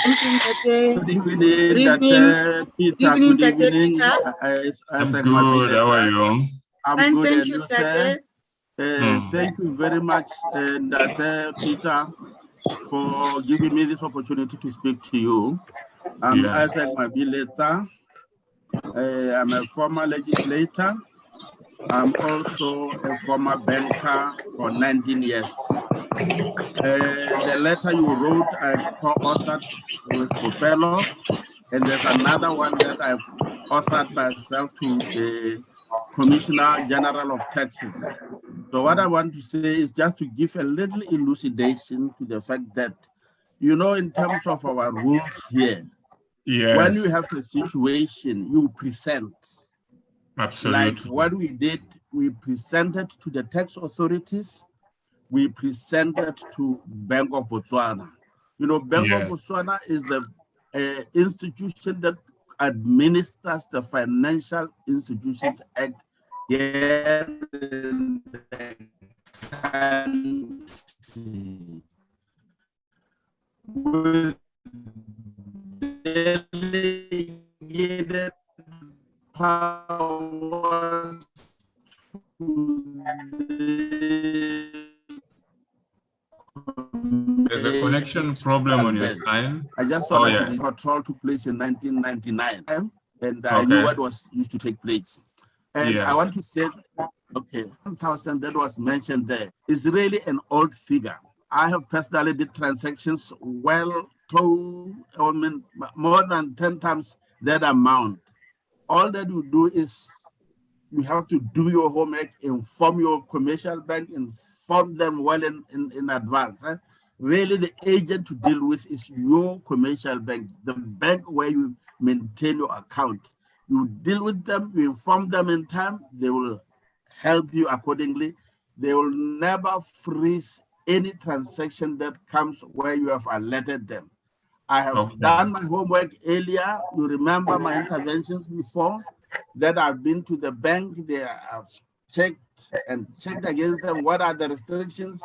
Thank you, Tate. Good evening, Good evening. Peter. Good evening, Good Tate evening. Peter. I'm good. How are you? I'm And good. thank And you, you, sir? Tate. Thank you very much, Peter, for giving me this opportunity to speak to you. I'm Isaac Mabileta. I'm a former legislator. I'm also a former banker for 19 years. The letter you wrote, I co-authored with Buffalo, and there's another one that I authored myself to the Commissioner General of Taxes. So what I want to say is just to give a little elucidation to the fact that, you know, in terms of our rules here, when you have a situation, you present. Absolutely. Like what we did, we presented to the tax authorities, we presented to Bank of Botswana. You know, Bank of Botswana is the institution that administers the Financial Institutions Act here in the country. With delegated powers There's a connection problem on your side. I just thought that the control took place in 1999, and I knew what was used to take place. And I want to say, okay, 1,000 that was mentioned there is really an old figure. I have personally did transactions more than 10 times that amount. All that you do is you have to do your homework, inform your commercial bank, inform them well in advance. Really, the agent to deal with is your commercial bank, the bank where you maintain your account. You deal with them, you inform them in time, they will help you accordingly. They will never freeze any transaction that comes where you have alerted them. I have done my homework earlier. You remember my interventions before that I've been to the bank. They have checked against them. What are the restrictions?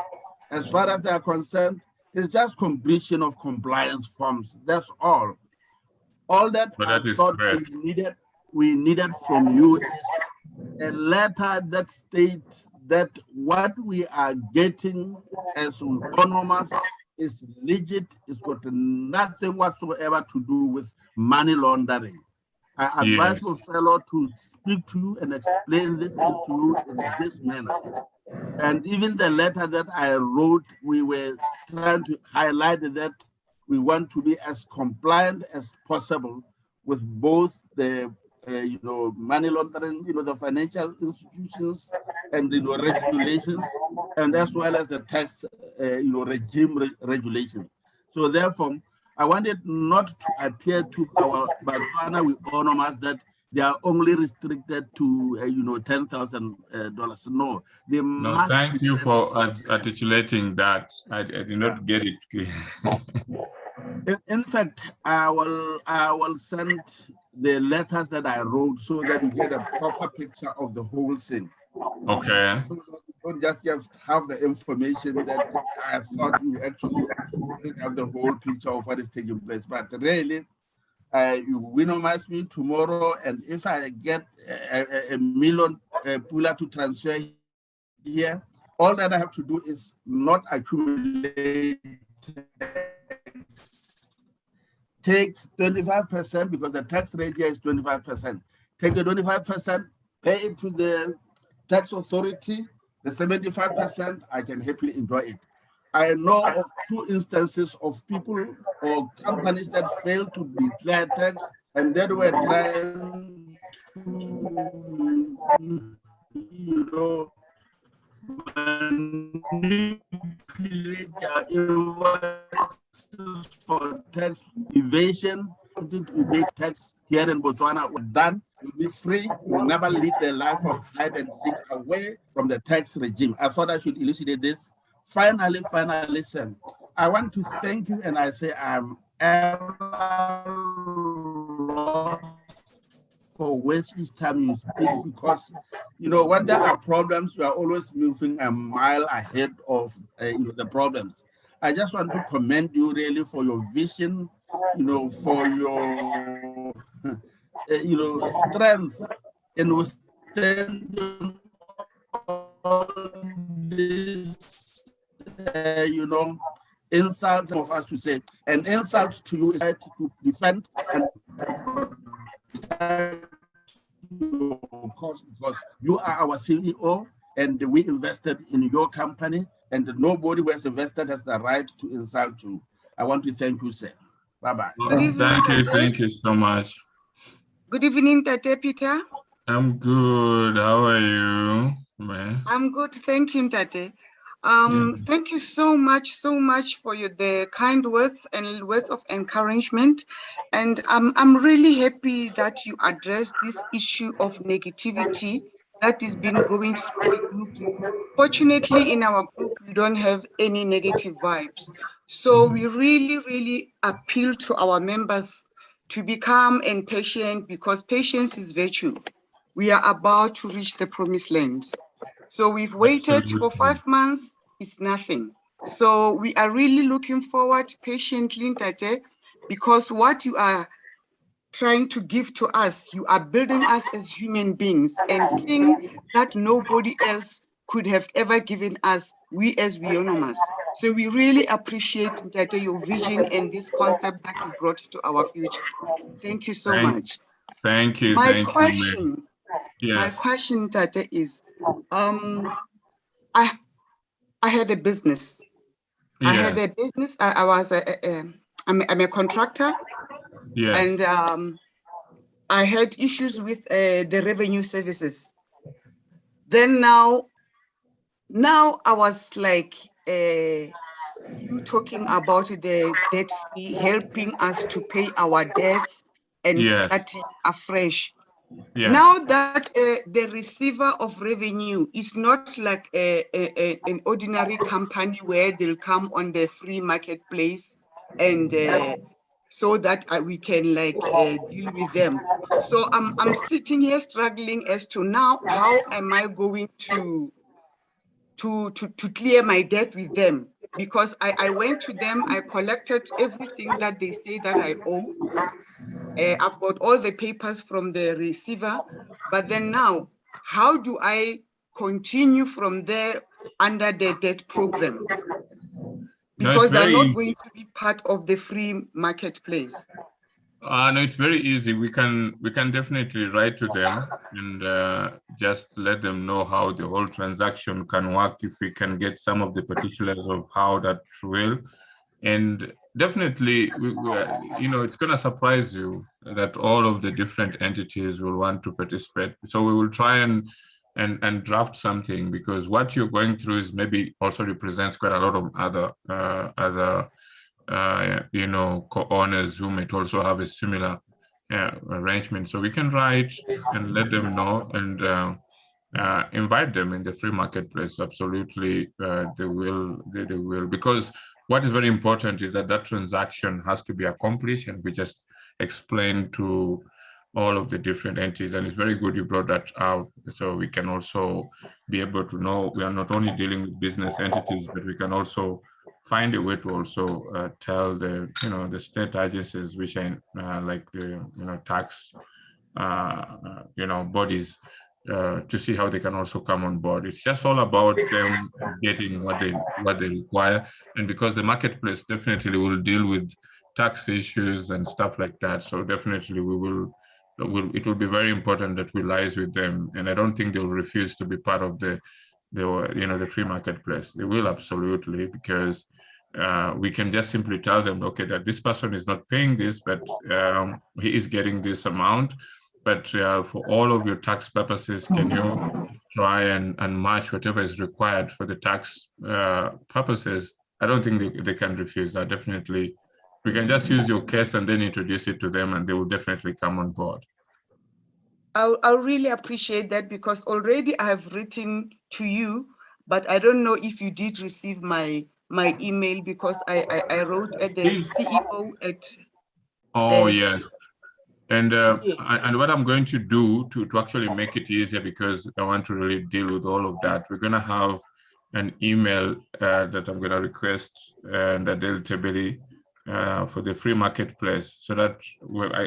As far as they are concerned, it's just completion of compliance forms. That's all. All that I thought we needed from you is a letter that states that what we are getting as autonomous is legit, it's got nothing whatsoever to do with money laundering. I advise my fellow to speak to you and explain this to you in this manner. And even the letter that I wrote, we were trying to highlight that we want to be as compliant as possible with both the money laundering, the financial institutions and the regulations, and as well as the tax, regime regulation. So therefore, I wanted not to appear to our Botswana Weownomy that they are only restricted to, $10,000. No, they No, must. thank you for articulating that. I did not get it clear. In fact, I will send the letters that I wrote so that you get a proper picture of the whole thing. Okay. So that you don't just have the information that I thought you actually didn't have the whole picture of what is taking place. But really, you Weownomy me tomorrow, and if I get a million Pula to transfer here, all that I have to do is not accumulate. Take 25% because the tax rate here is 25%. Take the 25%, pay it to the tax authority. The 75%, I can happily enjoy it. I know of 2 instances of people or companies that failed to declare tax and that were trying to, manipulate their invoices for tax evasion. To evade tax here in Botswana were done. You'll be free. You'll never lead the life of hide and seek away from the tax regime. I thought I should elucidate this. Finally, sir, I want to thank you, and I say I'm ever lost for waste each time you speak, because when there are problems, you are always moving a mile ahead of the problems. I just want to commend you really for your vision, for your strength in withstanding all this, insults of us to say. An insult to you is to defend and because you are our CEO and we invested in your company, and nobody who has invested has the right to insult you. I want to thank you, sir. Bye-bye. Thank you so much. Good evening, Tate Peter. I'm good. How are you, man? I'm good. Thank you, Tate. Thank you so much for the kind words and words of encouragement. And I'm really happy that you addressed this issue of negativity that has been going through the groups. Fortunately, in our group, we don't have any negative vibes. So we really appeal to our members to be calm and patient, because patience is virtue. We are about to reach the promised land. So we've waited for 5 months, it's nothing. So we are really looking forward patiently, Tate, because what you are trying to give to us, you are building us as human beings, and things that nobody else could have ever given us, we as Weownomy. So we really appreciate, Tate, your vision and this concept that you brought to our future. Thank you so much. Thank you. My question, Tate, is I had a business. Yes. I had a business. I'm a contractor. Yes. And I had issues with the revenue services. Then now I was like, you talking about the debt fee, helping us to pay our debts and starting afresh. Yes. Now that the receiver of revenue is not like an ordinary company where they'll come on the free marketplace and so that we can deal with them. So I'm sitting here struggling as to now how am I going to clear my debt with them, because I went to them, I collected everything that they say that I owe. I've got all the papers from the receiver, but then now, how do I continue from there under the debt program? Because they're not going to be part of the free marketplace. No, it's very easy. We can definitely write to them and just let them know how the whole transaction can work, if we can get some of the particulars of how that will. And definitely, it's going to surprise you that all of the different entities will want to participate. So we will try and draft something, because what you're going through is maybe also represents quite a lot of other co-owners who might also have a similar arrangement. So we can write and let them know and invite them in the free marketplace. Absolutely, they will, because what is very important is that transaction has to be accomplished, and we just explain to all of the different entities. And it's very good you brought that out, so we can also be able to know we are not only dealing with business entities, but we can also find a way to also tell the the state agencies, which are like the tax bodies, to see how they can also come on board. It's just all about them getting what they require, and because the marketplace definitely will deal with tax issues and stuff like that, so definitely it will be very important that we liaise with them, and I don't think they'll refuse to be part of the free marketplace. They will, absolutely, because we can just simply tell them, okay, that this person is not paying this, but he is getting this amount. But for all of your tax purposes, can you try and match whatever is required for the tax purposes? I don't think they can refuse that. Definitely, we can just use your case and then introduce it to them, and they will definitely come on board. I'll really appreciate that, because already I have written to you, but I don't know if you did receive my email, because I wrote at the CEO at. Oh, yes. And what I'm going to do to actually make it easier, because I want to really deal with all of that, we're going to have an email that I'm going to request that Deltabili for the free marketplace, so that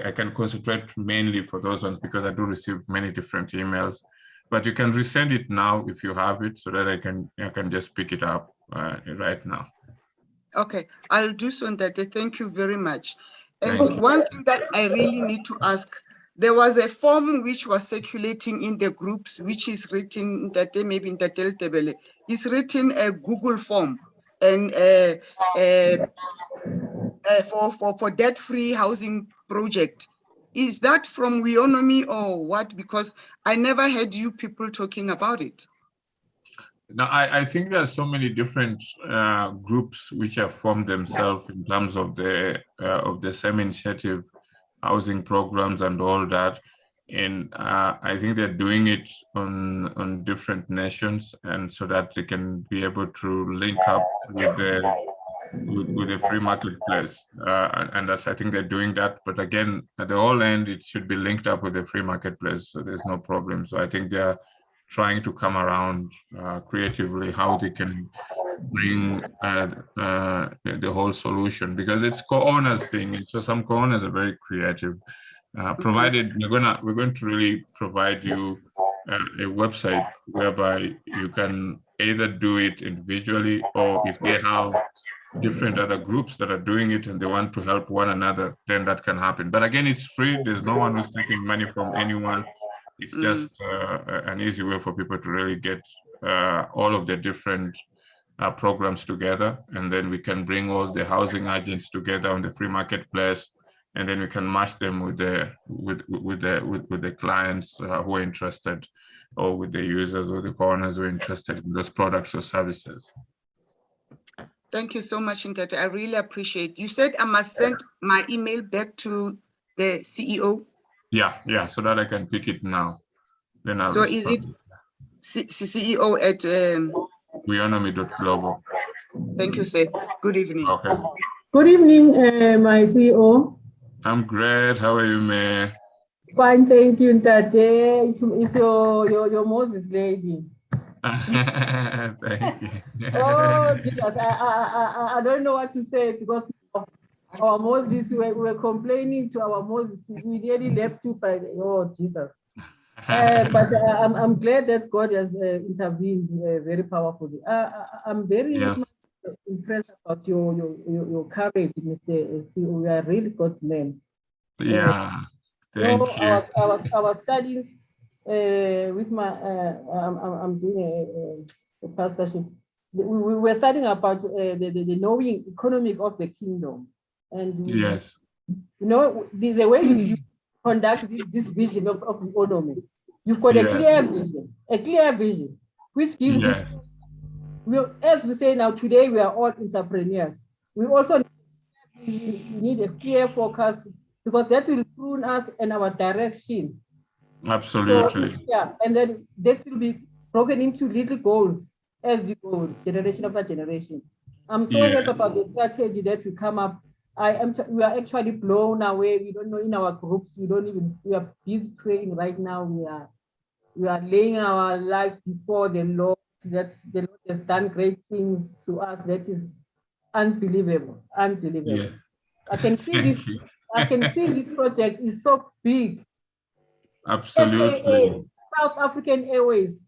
I can concentrate mainly for those ones, because I do receive many different emails. But you can resend it now if you have it, so that I can just pick it up right now. Okay, I'll do so. Thank you very much. And one thing that I really need to ask, there was a form which was circulating in the groups, which is written that maybe in the Deltabele. It's written a Google form, and for debt-free housing project. Is that from Weownomy or what? Because I never heard you people talking about it. Now, I think there are so many different groups which have formed themselves in terms of the same initiative, housing programs and all that. And I think they're doing it on different nations, and so that they can be able to link up with the free marketplace. And that's, I think they're doing that. But again, at the whole end, it should be linked up with the free marketplace, so there's no problem. So I think they're trying to come around creatively how they can bring the whole solution, because it's co-owners thing, and so some co-owners are very creative. Provided we're going to really provide you a website whereby you can either do it individually, or if they have different other groups that are doing it and they want to help one another, then that can happen. But again, it's free. There's no one who's taking money from anyone. It's just an easy way for people to really get all of the different programs together, and then we can bring all the housing agents together on the free marketplace, and then we can match them with the clients who are interested, or with the users or the corners who are interested in those products or services. Thank you so much, Ntete. I really appreciate. You said I must send my email back to the CEO. Yeah, so that I can pick it now. Then I'll so respond. Is it CEO at Weownomy.global. Thank you, sir. Good evening. Okay. Good evening, my CEO. I'm great. How are you, May? Fine, thank you, Ntate. It's your Moses lady. Thank you. Oh, Jesus. I don't know what to say, because our Moses, we were complaining to our Moses. We nearly left you by, oh, Jesus. But I'm glad that God has intervened very powerfully. I'm very impressed about your courage, Mr. CEO. You are really God's man. Yeah, thank you. I was studying with my, I'm doing a pastorship. We were studying about the knowing economic of the kingdom. And Yes. you know, the way you conduct this vision of Weownomy, you've got Yes. a clear vision, which gives Yes. you, as we say now, today we are all entrepreneurs. We also need a clear focus, because that will prune us in our direction. Absolutely. So, yeah, and then that will be broken into little goals as we go, generation after generation. I'm so happy about the strategy that we come up. We are actually blown away. We don't know in our groups. We are busy praying right now. We are laying our life before the Lord. That the Lord has done great things to us. That is unbelievable. Yes. I can see this. I can see this project is so big. Absolutely. SAA, South African Airways.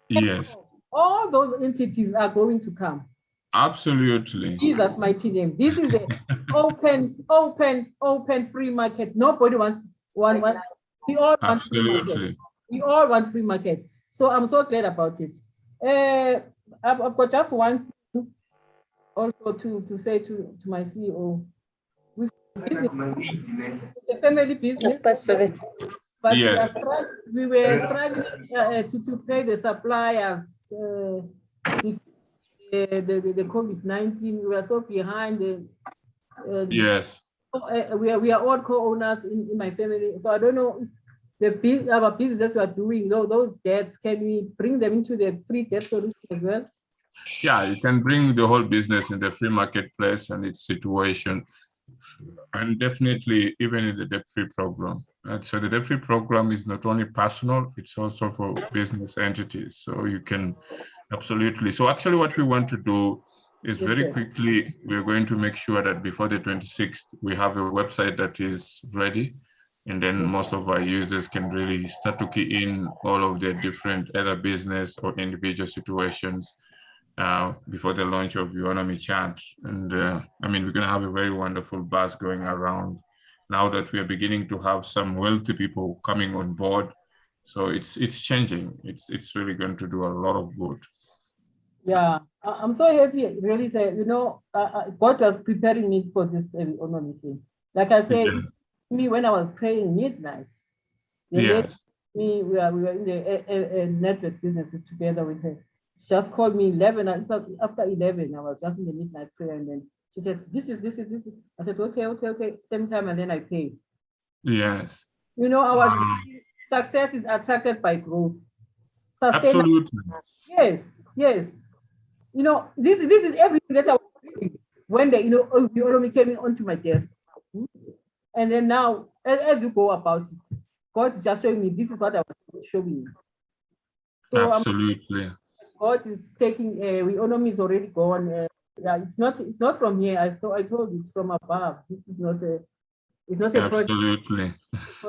Yes. All those entities are going to come. Absolutely. Jesus' mighty name. This is the open free market. Nobody wants one. We all want free market. We all want free market. So I'm so glad about it. I've got just one thing also to say to my CEO. It's a family business. But yes. we were struggling to pay the suppliers. The COVID-19, we were so behind. Yes. We are all co-owners in my family. So I don't know if our business we are doing, those debts, can we bring them into the free debt solution as well? Yeah, you can bring the whole business in the free marketplace and its situation. And definitely even in the debt-free program. And so the debt-free program is not only personal, it's also for business entities. So you can absolutely. So actually what we want to do is very quickly, we're going to make sure that before the 26th, we have a website that is ready. And then most of our users can really start to key in all of their different either business or individual situations before the launch of Weownomy Chat. And I mean, we're going to have a very wonderful buzz going around now that we are beginning to have some wealthy people coming on board. So it's changing. It's really going to do a lot of good. Yeah, I'm so happy. Really, say, you know, God was preparing me for this Weownomy thing. Like I said, me when I was praying midnight. Yes. We were in the network business together with her. She just called me 11. After 11, I was just in the midnight prayer, and then she said, "This is." I said, "Okay." Same time, and then I paid. Yes. You know, our success is attracted by growth. Absolutely. Yes. You know, this is everything that I was doing when Weownomy came onto my desk, and then now, as you go about it, God is just showing me this is what I was showing you. So absolutely. God is taking. Weownomy is already gone. Yeah, it's not from here. I told you it's from above. This is not a. It's not a absolutely. project. So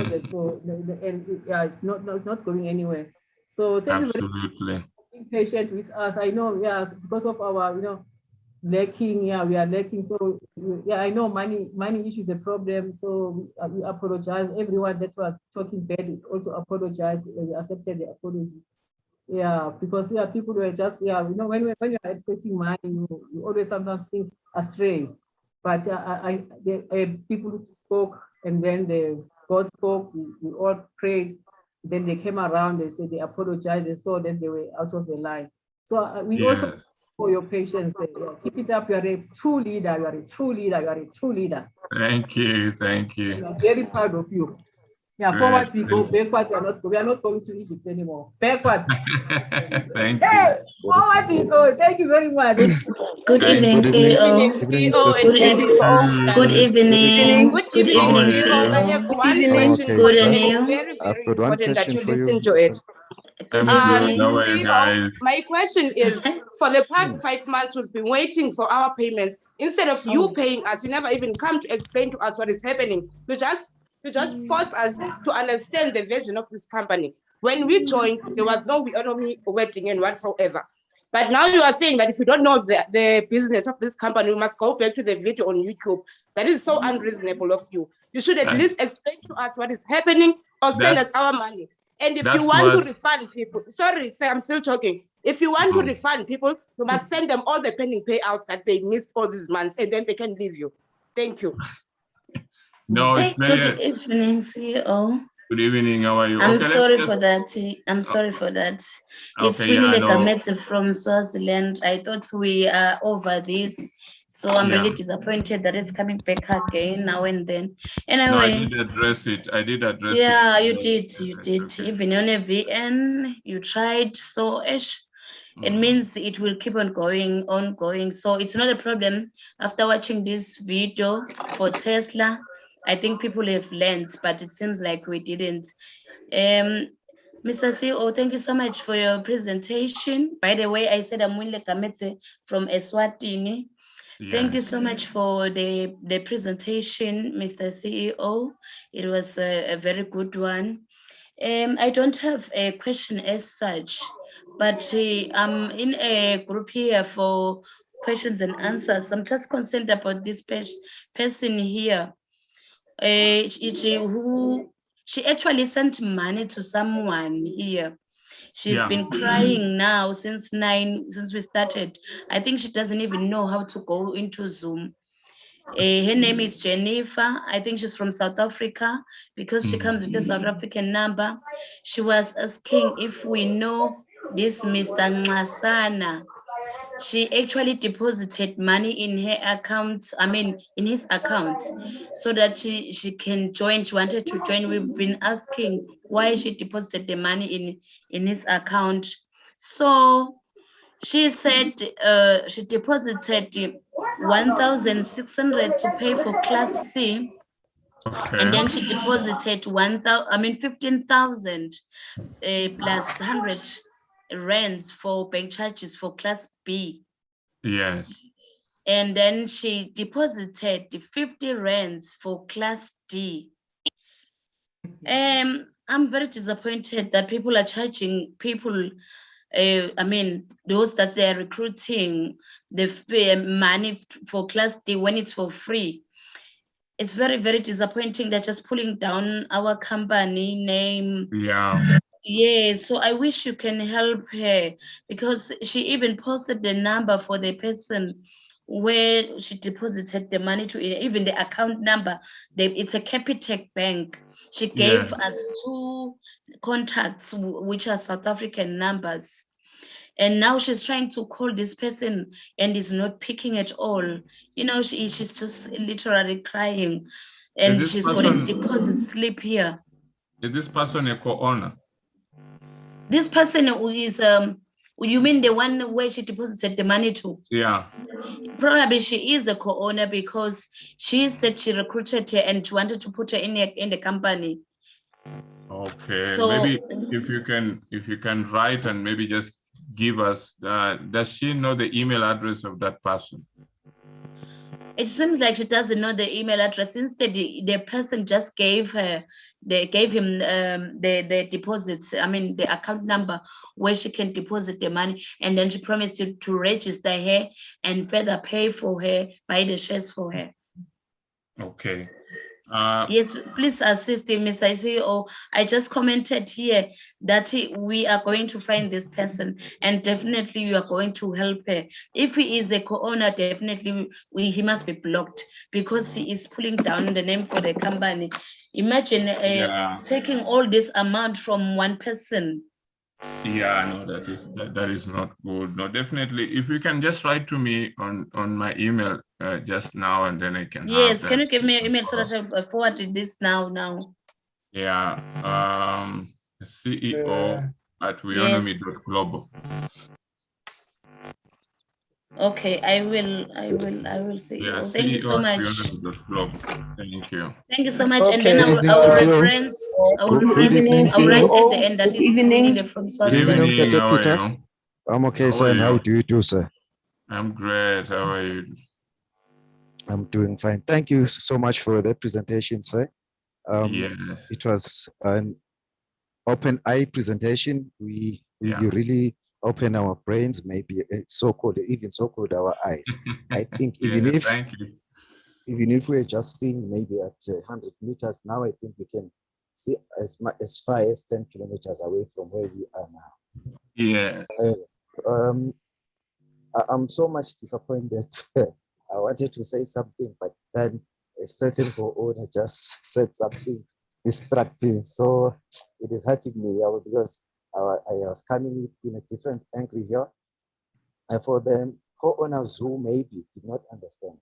it's not going anywhere. So thank you very much for being patient with us. I know, because of our lacking. Yeah, we are lacking. So I know money issue is a problem. So we apologize. Everyone that was talking bad also apologized. We accepted the apology. Yeah, because people were just when you are expecting money, you always sometimes think astray. But the people spoke, and then God spoke. We all prayed. Then they came around. They said they apologized. They saw that they were out of the line. So we also for your patience. Keep it up. You are a true leader. You are a true leader. Thank you. We are very proud of you. Yeah, forward we go, backwards we are not going to Egypt anymore. Backwards. Thank you. Forward we go. Thank you very much. Good evening, CEO. Good evening. Good evening, CEO. I have one question. Good and evening. it's very, very important that you listen to it. My question is, for the past 5 months, we've been waiting for our payments. Instead of you paying us, you never even come to explain to us what is happening. You just force us to understand the vision of this company. When we joined, there was no Weownomy wedding and whatsoever. But now you are saying that if you don't know the business of this company, you must go back to the video on YouTube. That is so unreasonable of you. You should at least explain to us what is happening or send us our money. And if you want to refund people, sorry, sir, I'm still talking. If you want to refund people, you must send them all the pending payouts that they missed all these months, and then they can leave you. Thank you. No, it's Good very evening, CEO. good evening. How are you? I'm Okay, sorry let's for just, that. I'm sorry for that. It's okay, yeah, I Winnie know. Lekametse from Swaziland. I thought we are over this. So I'm Yeah. really disappointed that it's coming back again now and then. No, I Anyway. did address it. I did address Yeah, it. you did. You did. Okay. Even on a VN, you tried. So it means it will keep on ongoing. So it's not a problem. After watching this video for Tesla, I think people have learned, but it seems like we didn't. Mr. CEO, thank you so much for your presentation. By the way, I said I'm Winle Kamete from Eswatini. Thank you so much for the presentation, Mr. CEO. It was a very good one. I don't have a question as such, but I'm in a group here for questions and answers. I'm just concerned about this person here. She actually sent money to someone here. She's been crying now since we started. I think she doesn't even know how to go into Zoom. Her name is Jennifer. I think she's from South Africa because she comes with a South African number. She was asking if we know this Mr. Nxasana. She actually deposited money in her account, in his account, so that she can join. She wanted to join. We've been asking why she deposited the money in his account. So she said she deposited 1,600 to pay for Class C. Okay. And then she deposited 15,000 plus 100 rands for bank charges for Class B. Yes. And then she deposited 50 rands for Class D. I'm very disappointed that people are charging people, those that they're recruiting, the money for Class D when it's for free. It's very, very disappointing. They're just pulling down our company name. Yeah. Yeah, so I wish you can help her, because she even posted the number for the person where she deposited the money to, even the account number. It's a Capitec Bank. She gave us 2 contacts, which are South African numbers. And now she's trying to call this person and is not picking at all. You know, she's just literally crying. And she's got a deposit slip here. Is this person a co-owner? This person is, you mean the one where she deposited the money to? Yeah. Probably she is the co-owner, because she said she recruited her and she wanted to put her in the company. Okay, So, maybe if you can write and maybe just give us, does she know the email address of that person? It seems like she doesn't know the email address. Instead, the person just gave him the deposits, the account number where she can deposit the money, and then she promised to register her and further pay for her, buy the shares for her. Okay. Yes, please assist him, Mr. CEO. I just commented here that we are going to find this person, and definitely you are going to help her. If he is a co-owner, definitely he must be blocked, because he is pulling down the name for the company. Imagine taking all this amount from one person. Yeah, no, that is not good. No, definitely. If you can just write to me on my email just now, and then I can. Yes, can you give me your email so that I forward this now? Yeah, CEO at Weownomy.global. Okay, I will see you. Yeah, Thank you so much. Weownomy.global. Thank you. Thank you so much. And then I will reference at the end that is Winnie from Swaziland. Good evening, how are you? I'm okay, sir. And how do you do, sir? I'm great. How are you? I'm doing fine. Thank you so much for the presentation, sir. Yes. It was an open eye presentation. We really open our brains, maybe even so-called our eyes. I think even if we're just seeing maybe at 100 meters now, I think we can see as far as 10 kilometers away from where we are now. Yes. I'm so much disappointed. I wanted to say something, but then a certain co-owner just said something destructive. So it is hurting me because I was coming in a different angle here. And for the co-owners who maybe did not understand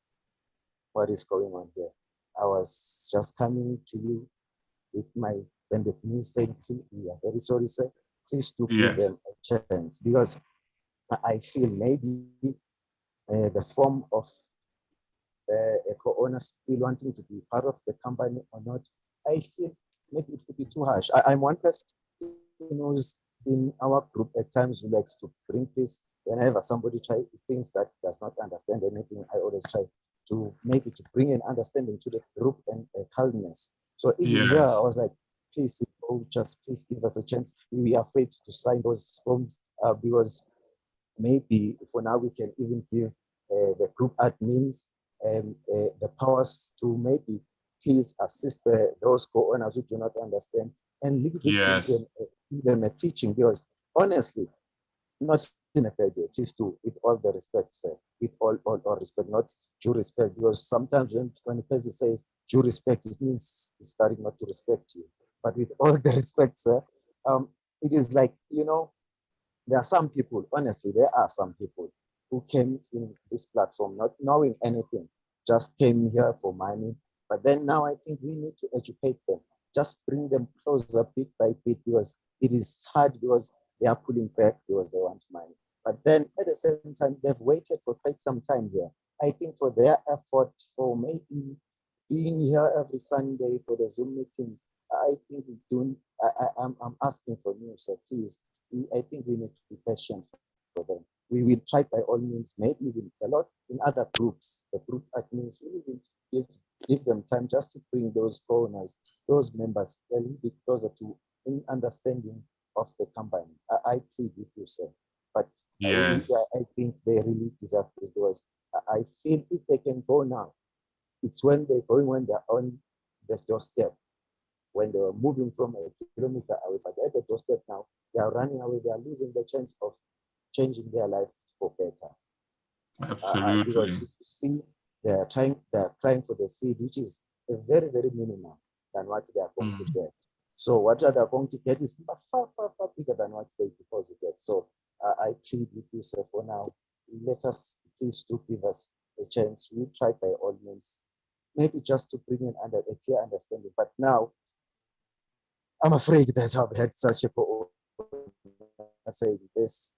what is going on here, I was just coming to you with my bended knees saying, we are very sorry, sir. Please do give them a chance, because I feel maybe the form of a co-owner still wanting to be part of the company or not, I feel maybe it could be too harsh. I'm one person who's in our group at times who likes to bring peace. Whenever somebody thinks that does not understand anything, I always try to maybe to bring an understanding to the group and calmness. So even here, I was like, please, just please give us a chance. We are afraid to sign those forms because maybe for now we can even give the group admins the powers to maybe please assist those co-owners who do not understand and give them a teaching, because honestly, not in a bad way, please do, with all the respect, sir, with all respect, not due respect, because sometimes when a person says due respect, it means he's starting not to respect you. But with all the respect, sir, it is like, there are some people, honestly, there are some people who came in this platform not knowing anything, just came here for money. But then now I think we need to educate them, just bring them closer bit by bit, because it is hard because they are pulling back because they want money. But then at the same time, they've waited for quite some time here. I think for their effort, for maybe being here every Sunday for the Zoom meetings, I think I'm asking for you, sir, please. I think we need to be patient for them. We will try by all means, maybe a lot in other groups, the group admins, we will give them time just to bring those owners, those members a little bit closer to understanding of the company. I plead with you, sir. But I think they really deserve this, because I feel if they can go now, it's when they're going, when they're on the doorstep, when they were moving from a kilometer away, but at the doorstep now, they are running away, they are losing the chance of changing their life for better. Absolutely. Because if you see, they are crying for the seed, which is a very, very minimum than what they are going to get. So what they are going to get is far, far, far bigger than what they deposited. So I plead with you, sir, for now, let us, please do give us a chance. We try by all means, maybe just to bring in a clear understanding. But now, I'm afraid that I've had such a saying this.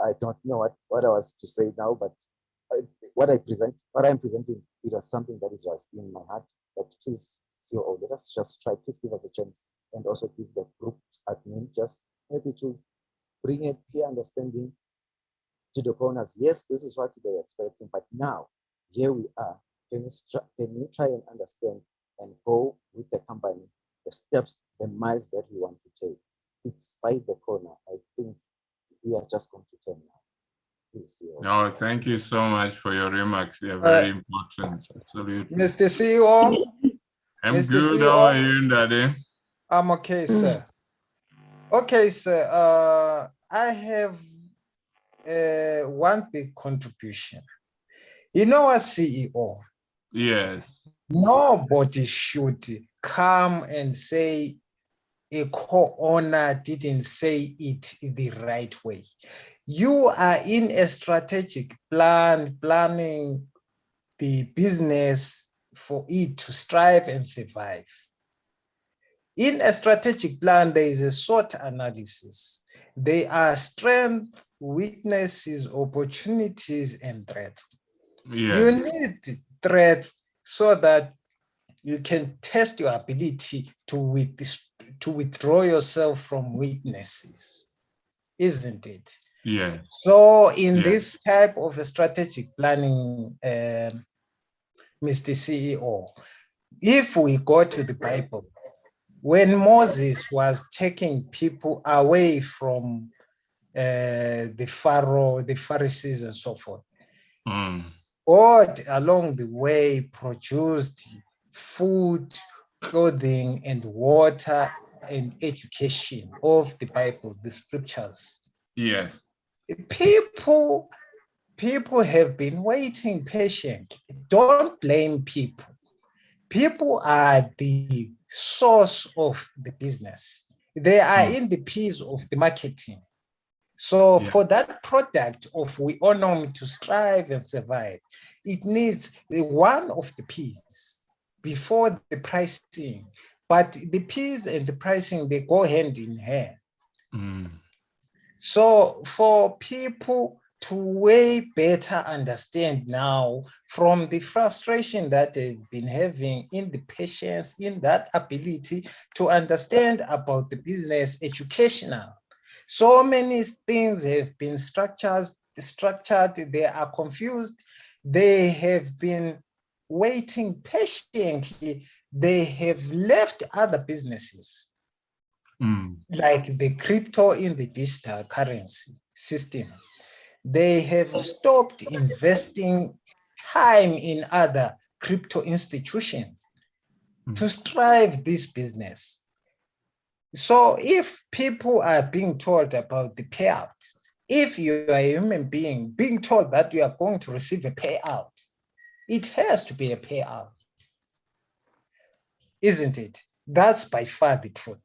I don't know what I was to say now, but what I'm presenting, it was something that is just in my heart. But please, CEO, let us just try. Please give us a chance, and also give the groups admin just maybe to bring a clear understanding to the owners. Yes, this is what they're expecting, but now here we are. Can you try and understand and go with the company, the steps, the miles that we want to take? It's by the corner. I think we are just going to turn now. Please, CEO. No, thank you so much for your remarks. They are very important. Absolutely. Mr. CEO. I'm Mr. good. CEO. How are you, Daddy? I'm okay, sir. Okay, sir. I have one big contribution. You know what, CEO? Yes. Nobody should come and say a co-owner didn't say it the right way. You are in a strategic planning the business for it to strive and survive. In a strategic plan, there is a SWOT analysis. There are strengths, weaknesses, opportunities, and threats. Yes. You need threats so that you can test your ability to withdraw yourself from weaknesses, isn't it? Yeah. So in this type of a strategic planning, Mr. CEO, if we go to the Bible, when Moses was taking people away from the Pharaoh, the Pharisees, and so forth, God along the way produced food, clothing, and water and education of the Bible, the scriptures. Yes. People have been waiting patiently. Don't blame people. People are the source of the business. They are in the piece of the marketing. So for that product of Weownomy to strive and survive, it needs one of the P's before the pricing. But the P's and the pricing, they go hand in hand. So for people to way better understand now from the frustration that they've been having in the patience, in that ability to understand about the business educational. So many things have been structured, they are confused, they have been waiting patiently, they have left other businesses like the crypto in the digital currency system. They have stopped investing time in other crypto institutions to strive this business. So if people are being told about the payout, if you are a human being being told that you are going to receive a payout, it has to be a payout, isn't it? That's by far the truth.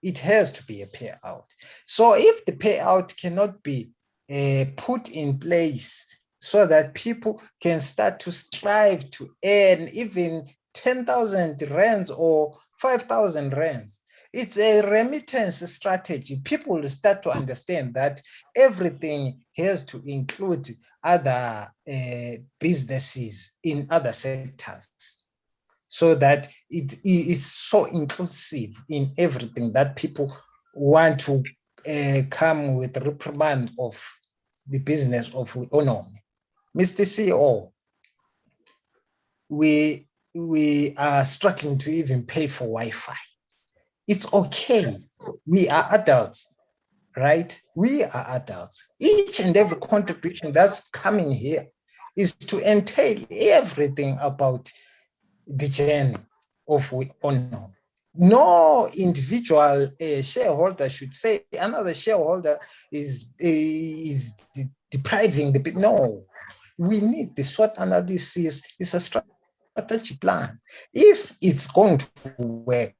It has to be a payout. So if the payout cannot be put in place so that people can start to strive to earn even 10,000 rands or 5,000 rands, it's a remittance strategy. People will start to understand that everything has to include other businesses in other sectors, so that it is so inclusive in everything that people want to come with a reprimand of the business of Weownomy. Mr. CEO, we are struggling to even pay for Wi-Fi. It's okay. We are adults, right? We are adults. Each and every contribution that's coming here is to entail everything about the journey of Weownomy. No individual shareholder should say another shareholder is depriving the bit. No, we need the SWOT analysis. It's a strategic plan if it's going to work.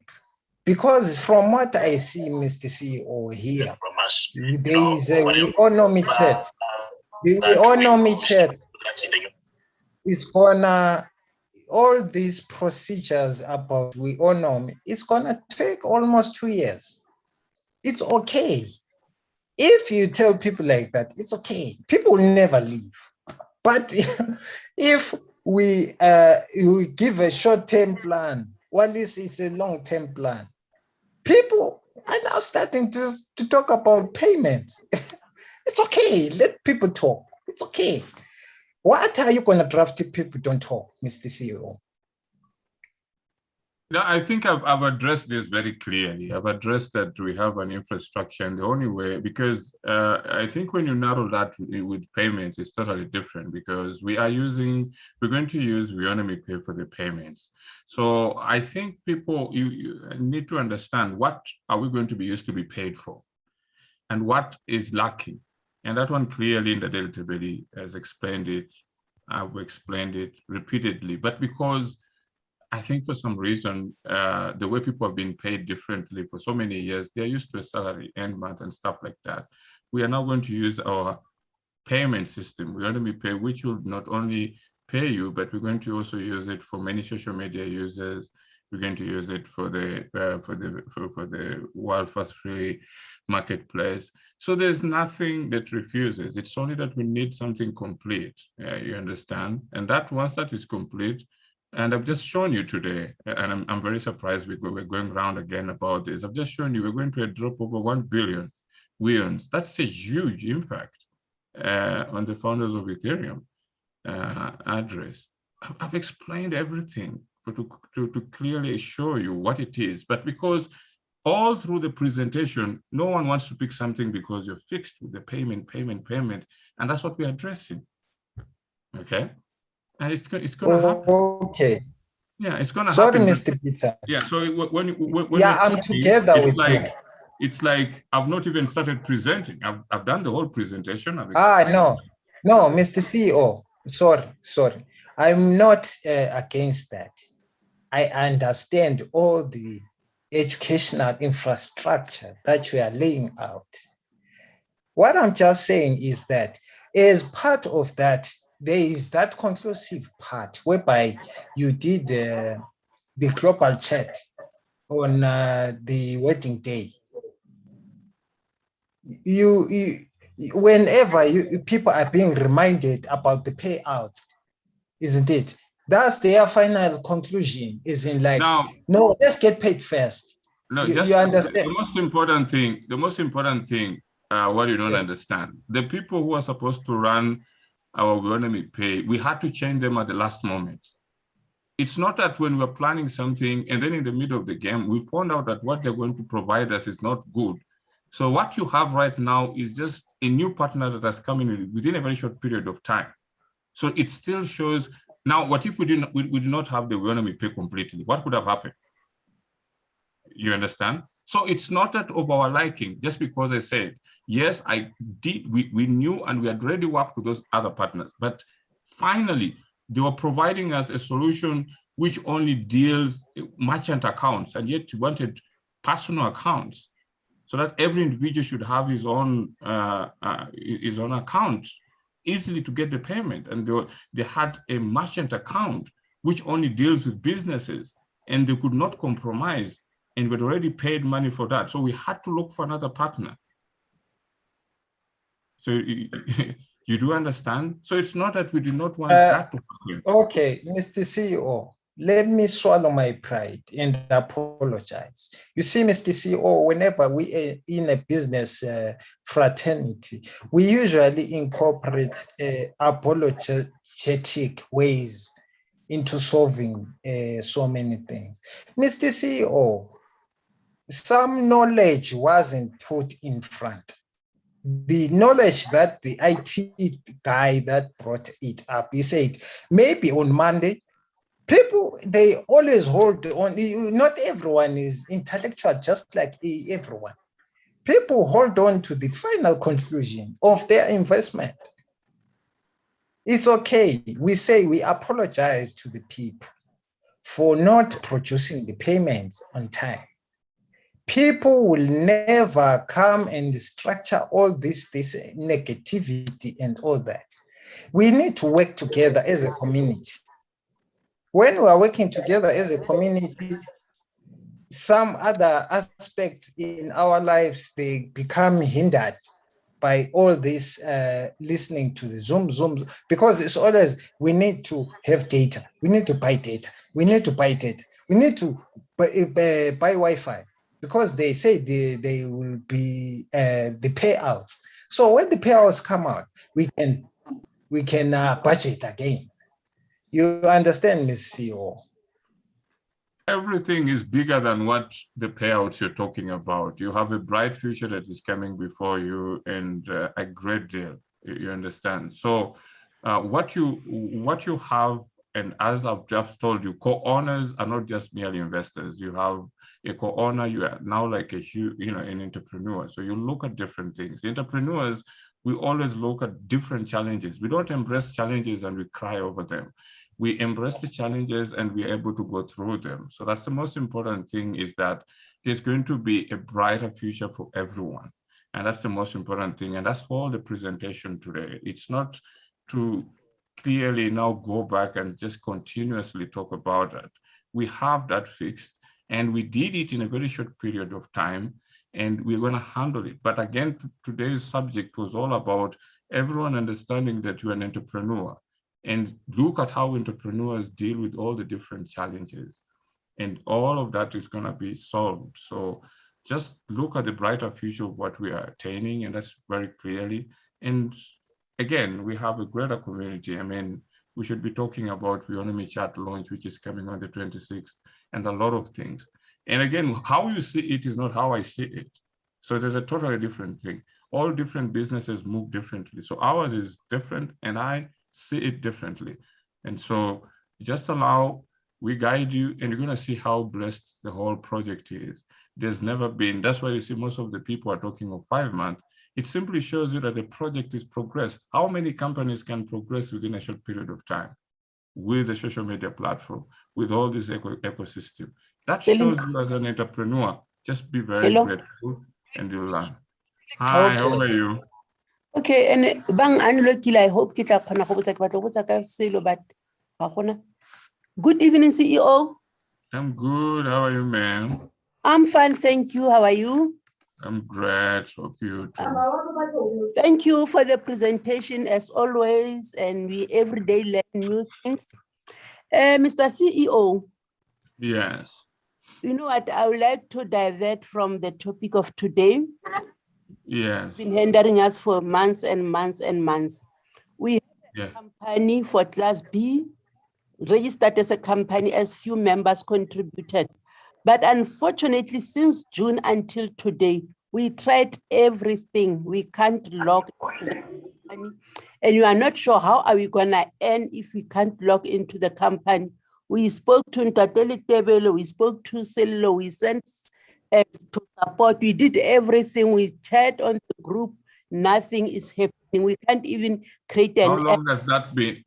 Because from what I see, Mr. CEO here, there is a Weownomy chat. The Weownomy chat is gonna, all these procedures about Weownomy, it's gonna take almost 2 years. It's okay. If you tell people like that, it's okay. People will never leave. But if we give a short-term plan, while this is a long-term plan, people are now starting to talk about payments. It's okay. Let people talk. It's okay. What are you going to draft if people don't talk, Mr. CEO? No, I think I've addressed this very clearly. I've addressed that we have an infrastructure, and the only way, because I think when you narrow that with payments, it's totally different, because we're going to use Weownomy Pay for the payments. So I think people, you need to understand, what are we going to be used to be paid for and what is lacking. And that one clearly in the Delta Belly has explained it. I've explained it repeatedly, but because I think for some reason, the way people have been paid differently for so many years, they're used to a salary end month and stuff like that. We are now going to use our payment system. We're going to be paid, which will not only pay you, but we're going to also use it for many social media users. We're going to use it for the world first free marketplace. So there's nothing that refuses. It's only that we need something complete. You understand? And that once that is complete, and I've just shown you today, and I'm very surprised we're going around again about this. I've just shown you we're going to a drop over 1 billion weons. That's a huge impact on the founders of Ethereum address. I've explained everything to clearly show you what it is, but because all through the presentation, no one wants to pick something because you're fixed with the payment, and that's what we're addressing. Okay. And it's going to happen. Okay. Yeah, it's going to happen. Sorry, Mr. Peter. Yeah, so when yeah, I'm talking, together with you. It's like I've not even started presenting. I've done the whole presentation. No, Mr. CEO. Sorry. I'm not against that. I understand all the educational infrastructure that you are laying out. What I'm just saying is that as part of that, there is that conclusive part whereby you did the global chat on the wedding day. Whenever people are being reminded about the payouts, isn't it? That's their final conclusion, is in like, no, let's get paid first. No, you understand? the most important thing, what you don't understand, the people who are supposed to run our Weownomy Pay, we had to change them at the last moment. It's not that when we're planning something and then in the middle of the game, we found out that what they're going to provide us is not good. So what you have right now is just a new partner that has come in within a very short period of time. So it still shows. Now, what if we did not have the Weownomy Pay completely? What could have happened? You understand? So it's not that of our liking, just because I said, yes, we knew and we had already worked with those other partners, but finally, they were providing us a solution which only deals merchant accounts, and yet we wanted personal accounts, so that every individual should have his own account easily to get the payment. And they had a merchant account which only deals with businesses, and they could not compromise, and we'd already paid money for that. So we had to look for another partner. So you do understand? So it's not that we did not want that to happen. Okay, Mr. CEO, let me swallow my pride and apologize. You see, Mr. CEO, whenever we are in a business fraternity, we usually incorporate apologetic ways into solving so many things. Mr. CEO, some knowledge wasn't put in front. The knowledge that the IT guy that brought it up, he said, maybe on Monday, people, they always hold on. Not everyone is intellectual, just like everyone. People hold on to the final conclusion of their investment. It's okay. We say we apologize to the people for not producing the payments on time. People will never come and structure all this negativity and all that. We need to work together as a community. When we are working together as a community, some other aspects in our lives, they become hindered by all this listening to the Zoom, because it's always, we need to have data. We need to buy data. We need to buy data. We need to buy Wi-Fi. Because they say they will be the payouts. So when the payouts come out, we can budget again. You understand, Ms. CEO? Everything is bigger than what the payouts you're talking about. You have a bright future that is coming before you, and a great deal. You understand? So what you have, and as I've just told you, co-owners are not just merely investors. You have a co-owner, you are now like an entrepreneur. So you look at different things. Entrepreneurs, we always look at different challenges. We don't embrace challenges and we cry over them. We embrace the challenges and we're able to go through them. So that's the most important thing, is that there's going to be a brighter future for everyone. And that's the most important thing. And that's all the presentation today. It's not to clearly now go back and just continuously talk about it. We have that fixed. And we did it in a very short period of time, and we're going to handle it. But again, today's subject was all about everyone understanding that you're an entrepreneur, and look at how entrepreneurs deal with all the different challenges. And all of that is going to be solved. So just look at the brighter future of what we are attaining, and that's very clearly. And again, we have a greater community. I mean, we should be talking about Weownomy chat launch, which is coming on the 26th, and a lot of things. And again, how you see it is not how I see it. So there's a totally different thing. All different businesses move differently. So ours is different, and I see it differently. And so just allow, we guide you, and you're going to see how blessed the whole project is. There's never been, that's why you see most of the people are talking of 5 months. It simply shows you that the project is progressed. How many companies can progress within a short period of time? with the social media platform, with all this ecosystem. That shows you as an entrepreneur. Just be very grateful and you'll learn. Hi, how are you? Okay, and bang unlucky, I hope kita kona go botsa ke batla go botsa ka selo but ga gona. Good evening, CEO. I'm good. How are you, ma'am? I'm fine, thank you. How are you? I'm great. Hope you too. Thank you for the presentation as always, and we every day learn new things. Mr. CEO. Yes. You know what? I would like to divert from the topic of today. Yes. It's been hindering us for months and months and months. We have a company for Class B, registered as a company as few members contributed. But unfortunately, since June until today, we tried everything. We can't log into the company. And you are not sure how are we going to earn if we can't log into the company. We spoke to Ntateli Tebelo, we spoke to Sello, we sent to support. We did everything. We chat on the group. Nothing is happening. We can't even create an. How long has that been?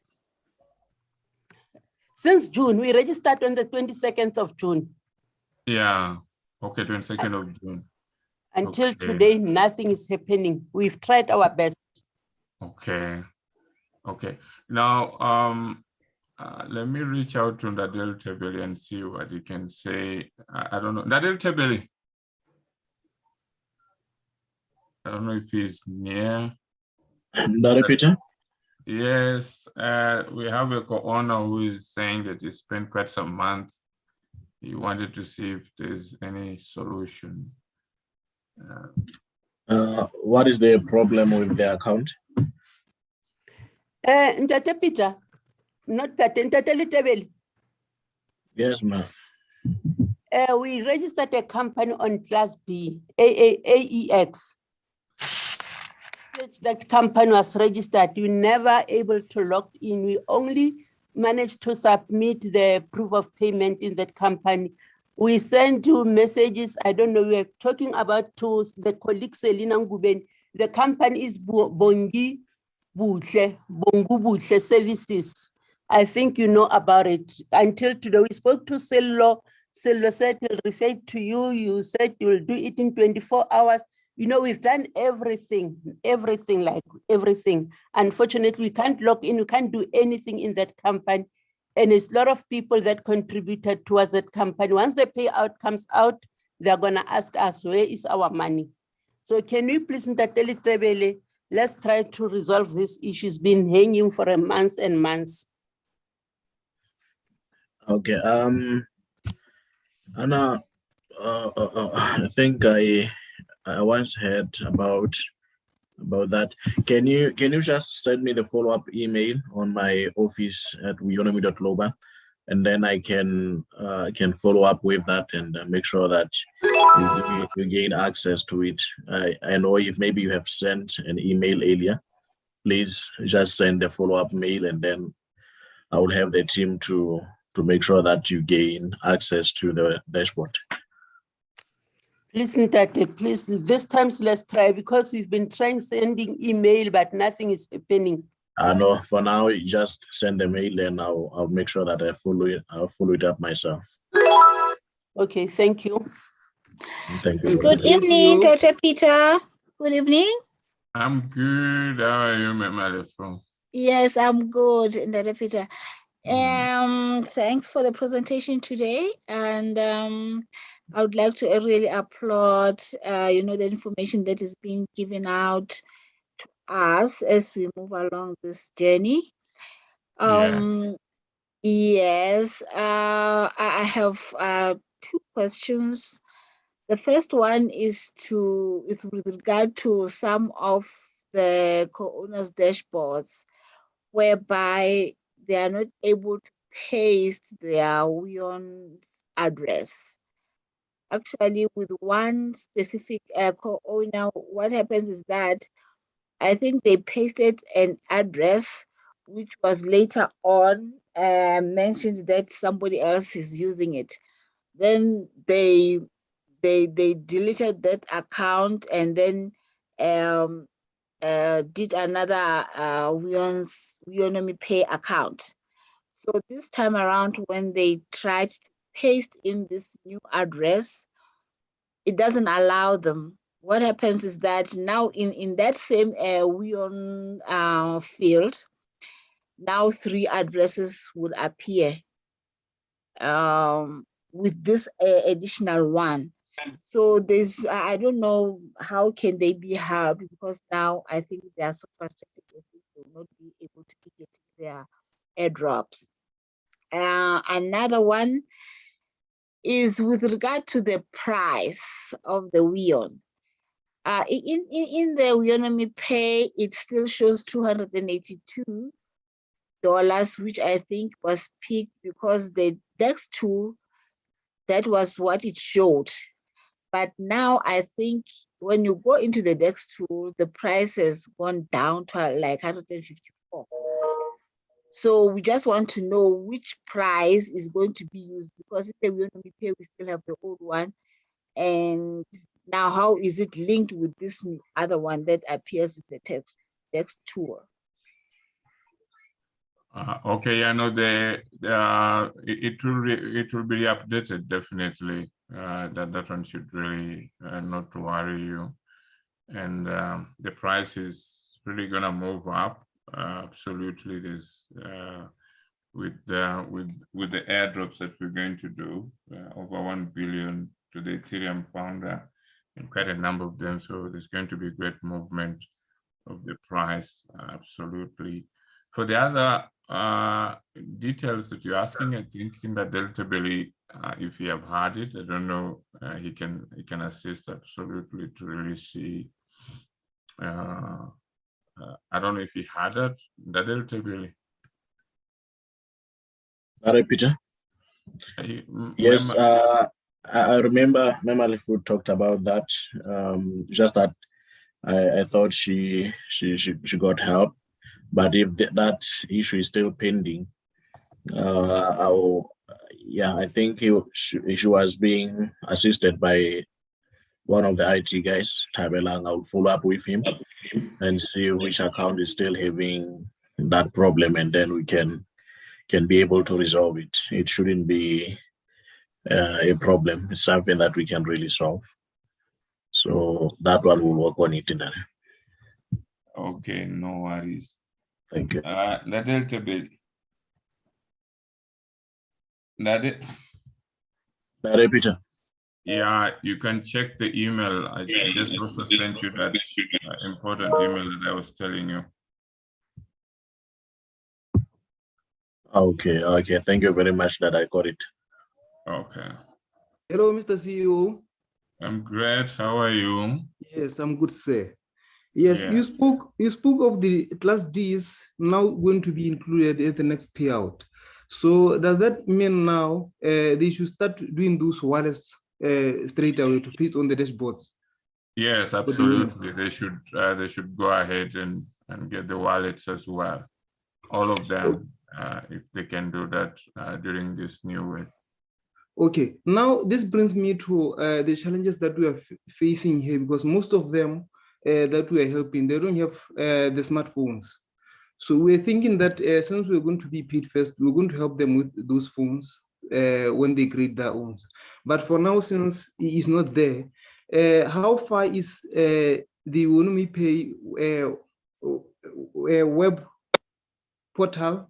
Since June. We registered on the 22nd of June. Yeah. Okay, 22nd of June. Until today, nothing is happening. We've tried our best. Okay. Okay. Now, let me reach out to Nadel Tebeli and see what he can say. I don't know. Nadel Tebeli. I don't know if he's near. Peter? Yes, we have a co-owner who is saying that he spent quite some months. He wanted to see if there's any solution. What is the problem with the account? Ntate Peter, not that, Ntate Tebeli. Yes, ma'am. We registered a company on Class B, AEX. That company was registered. We never able to log in. We only managed to submit the proof of payment in that company. We send you messages. I don't know. We are talking about to the colleague Selina Nguben. The company is Bongu Butle Services. I think you know about it. Until today, we spoke to Sello. Sello said he'll refer to you. You said you'll do it in 24 hours. You know, we've done everything. Unfortunately, we can't log in, we can't do anything in that company. And it's a lot of people that contributed towards that company. Once the payout comes out, they're gonna ask us, where is our money? So can we please, Ntateli Tebele, let's try to resolve this issue. It's been hanging for months and months. Okay, Anna, I think I once heard about that. Can you just send me the follow-up email on my office at weownomy.global, and then I can follow up with that and make sure that you gain access to it. I know if maybe you have sent an email earlier, please just send a follow-up mail, and then I will have the team to make sure that you gain access to the dashboard. Please, Ntate, please, this time let's try, because we've been trying sending email, but nothing is happening. No, for now, you just send the mail, and I'll make sure that I'll follow it up myself. Okay, thank you. Thank you. Good evening, Dr. Peter. Good evening. I'm good. How are you, Mama? Yes, I'm good, Dr. Peter. Thanks for the presentation today, and I would like to really applaud, the information that is being given out to us as we move along this journey. Yes, I have two questions. The first one is with regard to some of the co-owners' dashboards, whereby they are not able to paste their Weon's address. Actually, with one specific co-owner, what happens is that I think they pasted an address which was later on mentioned that somebody else is using it. Then they deleted that account and then did another Weownomy Pay account. So this time around, when they tried to paste in this new address, it doesn't allow them. What happens is that now in that same Weon field, now 3 addresses would appear with this additional one. So there's, I don't know how can they be helped, because now I think they are so frustrated that they will not be able to get their airdrops. Another one is with regard to the price of the Weon. In the Weownomy Pay, it still shows $282, which I think was picked because the DEX tool, that was what it showed. But now I think when you go into the DEX tool, the price has gone down to like 154. So we just want to know which price is going to be used, because if the Weownomy Pay, we still have the old one. And now how is it linked with this other one that appears in the text tool? Okay, I know it will be updated definitely. That one should really not worry you, and the price is really gonna move up. Absolutely, there's with the airdrops that we're going to do, over 1 billion to the Ethereum founder, and quite a number of them. So there's going to be great movement of the price. Absolutely. For the other details that you're asking, I think in the Delta Belly, if you have had it, I don't know, he can assist absolutely to really see. I don't know if he had it, the Delta Belly. Peter? Yes, I remember Memalifu talked about that. Just that I thought she got help, but if that issue is still pending, I think she was being assisted by one of the IT guys, Tabelang. I'll follow up with him and see which account is still having that problem, and then we can be able to resolve it. It shouldn't be a problem. It's something that we can really solve. So that one will work on it in there. Okay, no worries. Thank you. Peter. Yeah, you can check the email. I just also sent you that important email that I was telling you. Okay. Thank you very much that I got it. Okay. Hello, Mr. CEO. I'm great. How are you? Yes, I'm good, sir. Yes, yeah. You spoke of the class Ds now going to be included at the next payout. So does that mean now they should start doing those wallets straight away to paste on the dashboards? Yes, absolutely. They should go ahead and get the wallets as well. All of them, if they can do that during this new week. Okay, now this brings me to the challenges that we are facing here, because most of them that we are helping, they don't have the smartphones. So we're thinking that since we're going to be paid first, we're going to help them with those phones when they create their own. But for now, since it is not there, how far is the Weownomy Pay web portal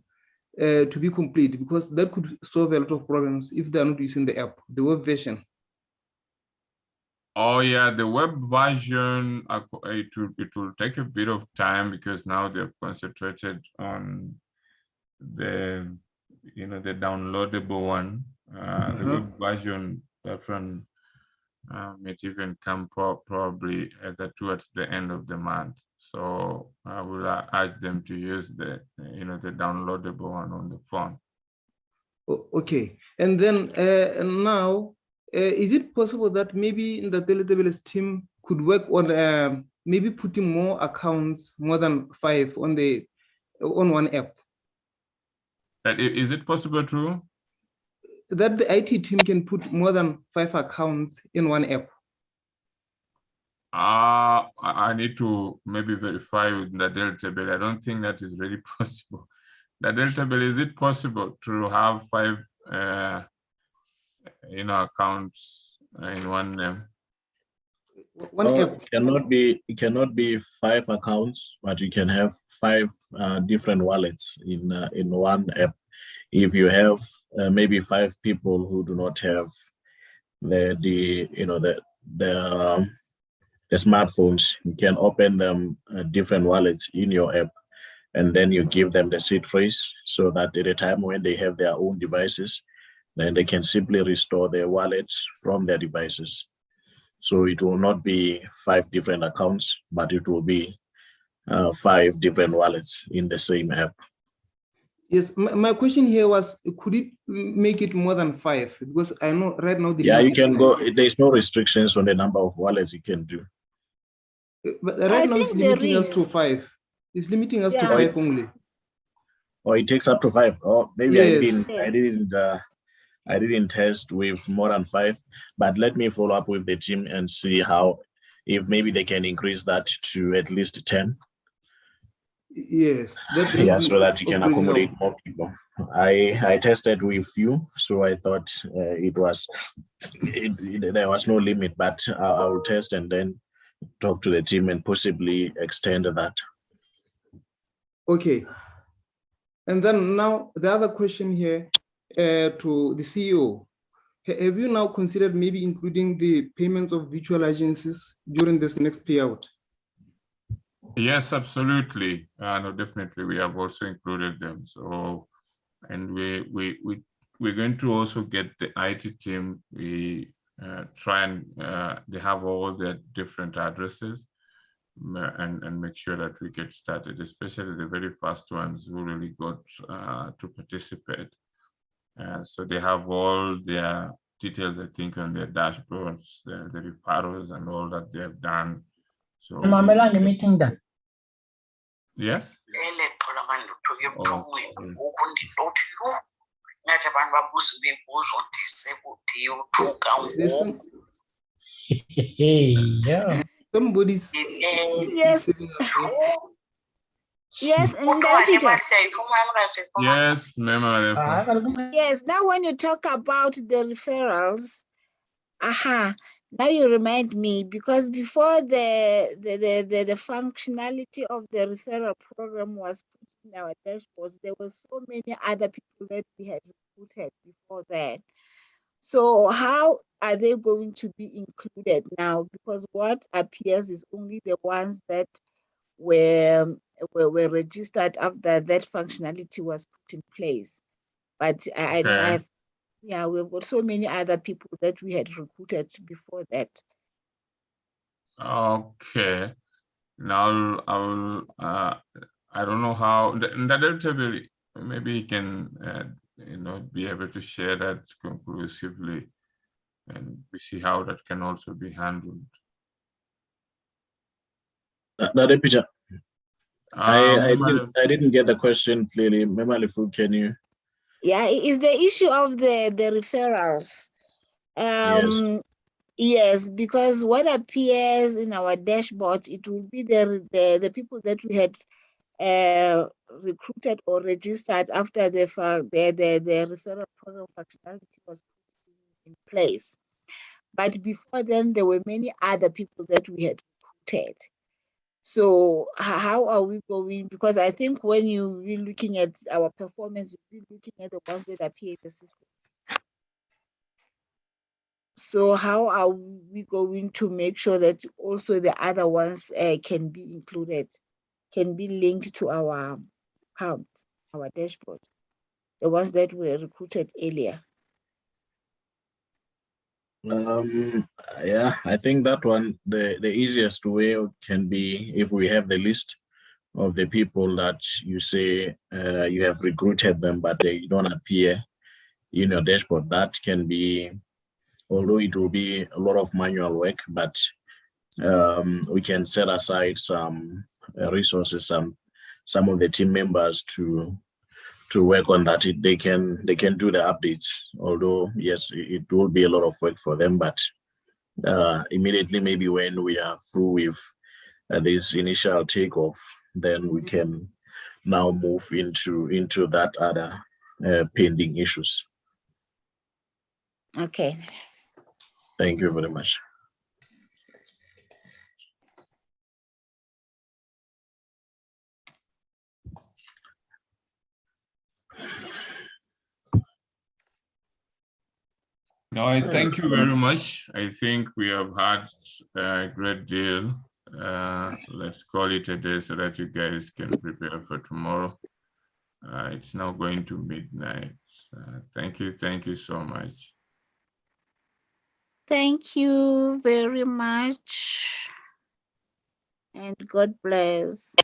to be complete? Because that could solve a lot of problems if they are not using the app, the web version. Oh yeah, the web version, it will take a bit of time, because now they've concentrated on the downloadable one. The web version, that one might even come probably towards the end of the month. So I will ask them to use the the downloadable one on the phone. Okay, and then now, is it possible that maybe the Teletables team could work on maybe putting more accounts, more than 5 on one app? Is it possible to? That the IT team can put more than 5 accounts in one app? I need to maybe verify with the Delta, but I don't think that is really possible. the Delta Bill, is it possible to have 5 accounts in one name? It cannot be 5 accounts, but you can have 5 different wallets in one app. If you have maybe 5 people who do not have the smartphones, you can open them different wallets in your app, and then you give them the seed phrase so that at a time when they have their own devices, then they can simply restore their wallet from their devices. So it will not be 5 different accounts, but it will be 5 different wallets in the same app. Yes, my question here was, could it make it more than 5? Because I know right now you can go. There's no restrictions on the number of wallets you can do. But right now it's limiting us to 5. It's limiting us to 5 only. Or it takes up to 5. Oh, maybe yes. I didn't test with more than 5, but let me follow up with the team and see if maybe they can increase that to at least 10. Yes. So that you can accommodate more people. I tested with you, so I thought there was no limit, but I will test and then talk to the team and possibly extend that. Okay. And then now the other question here to the CEO. Have you now considered maybe including the payments of virtual agencies during this next payout? Yes, absolutely. No, definitely, we have also included them. So, and we're going to also get the IT team. We try and they have all their different addresses, and make sure that we get started, especially the very first ones who really got to participate. So they have all their details, I think, on their dashboards, the referrals and all that they have done. So meeting done. Yes. Yeah. Somebody's yes. Yes, and yes, yes. Now, when you talk about the referrals, now you remind me, because before the functionality of the referral program was put in our dashboards, there were so many other people that we had recruited before that. So how are they going to be included now? Because what appears is only the ones that were registered after that functionality was put in place. But I know I have, we've got so many other people that we had recruited before that. Okay. Now I don't know how that maybe you can be able to share that conclusively, and we see how that can also be handled. I didn't get the question clearly. Memalifu, can you? Yeah, it's the issue of the referrals. Yes, because what appears in our dashboard, it will be the people that we had recruited or registered after the referral program functionality was put in place. But before then, there were many other people that we had recruited. So how are we going? Because I think when you're looking at our performance, you're looking at the ones that appear in the system. So how are we going to make sure that also the other ones can be included, can be linked to our account, our dashboard, the ones that were recruited earlier? Yeah, I think that one, the easiest way can be if we have the list of the people that you say you have recruited them, but they don't appear in your dashboard. That can be, although it will be a lot of manual work, but we can set aside some resources, some of the team members to work on that. They can do the updates, although yes, it will be a lot of work for them, but immediately maybe when we are through with this initial takeoff, then we can now move into that other pending issues. Okay. Thank you very much. No, I thank you very much. I think we have had a great deal. Let's call it a day so that you guys can prepare for tomorrow. It's now going to midnight. Thank you so much. Thank you very much. And God bless.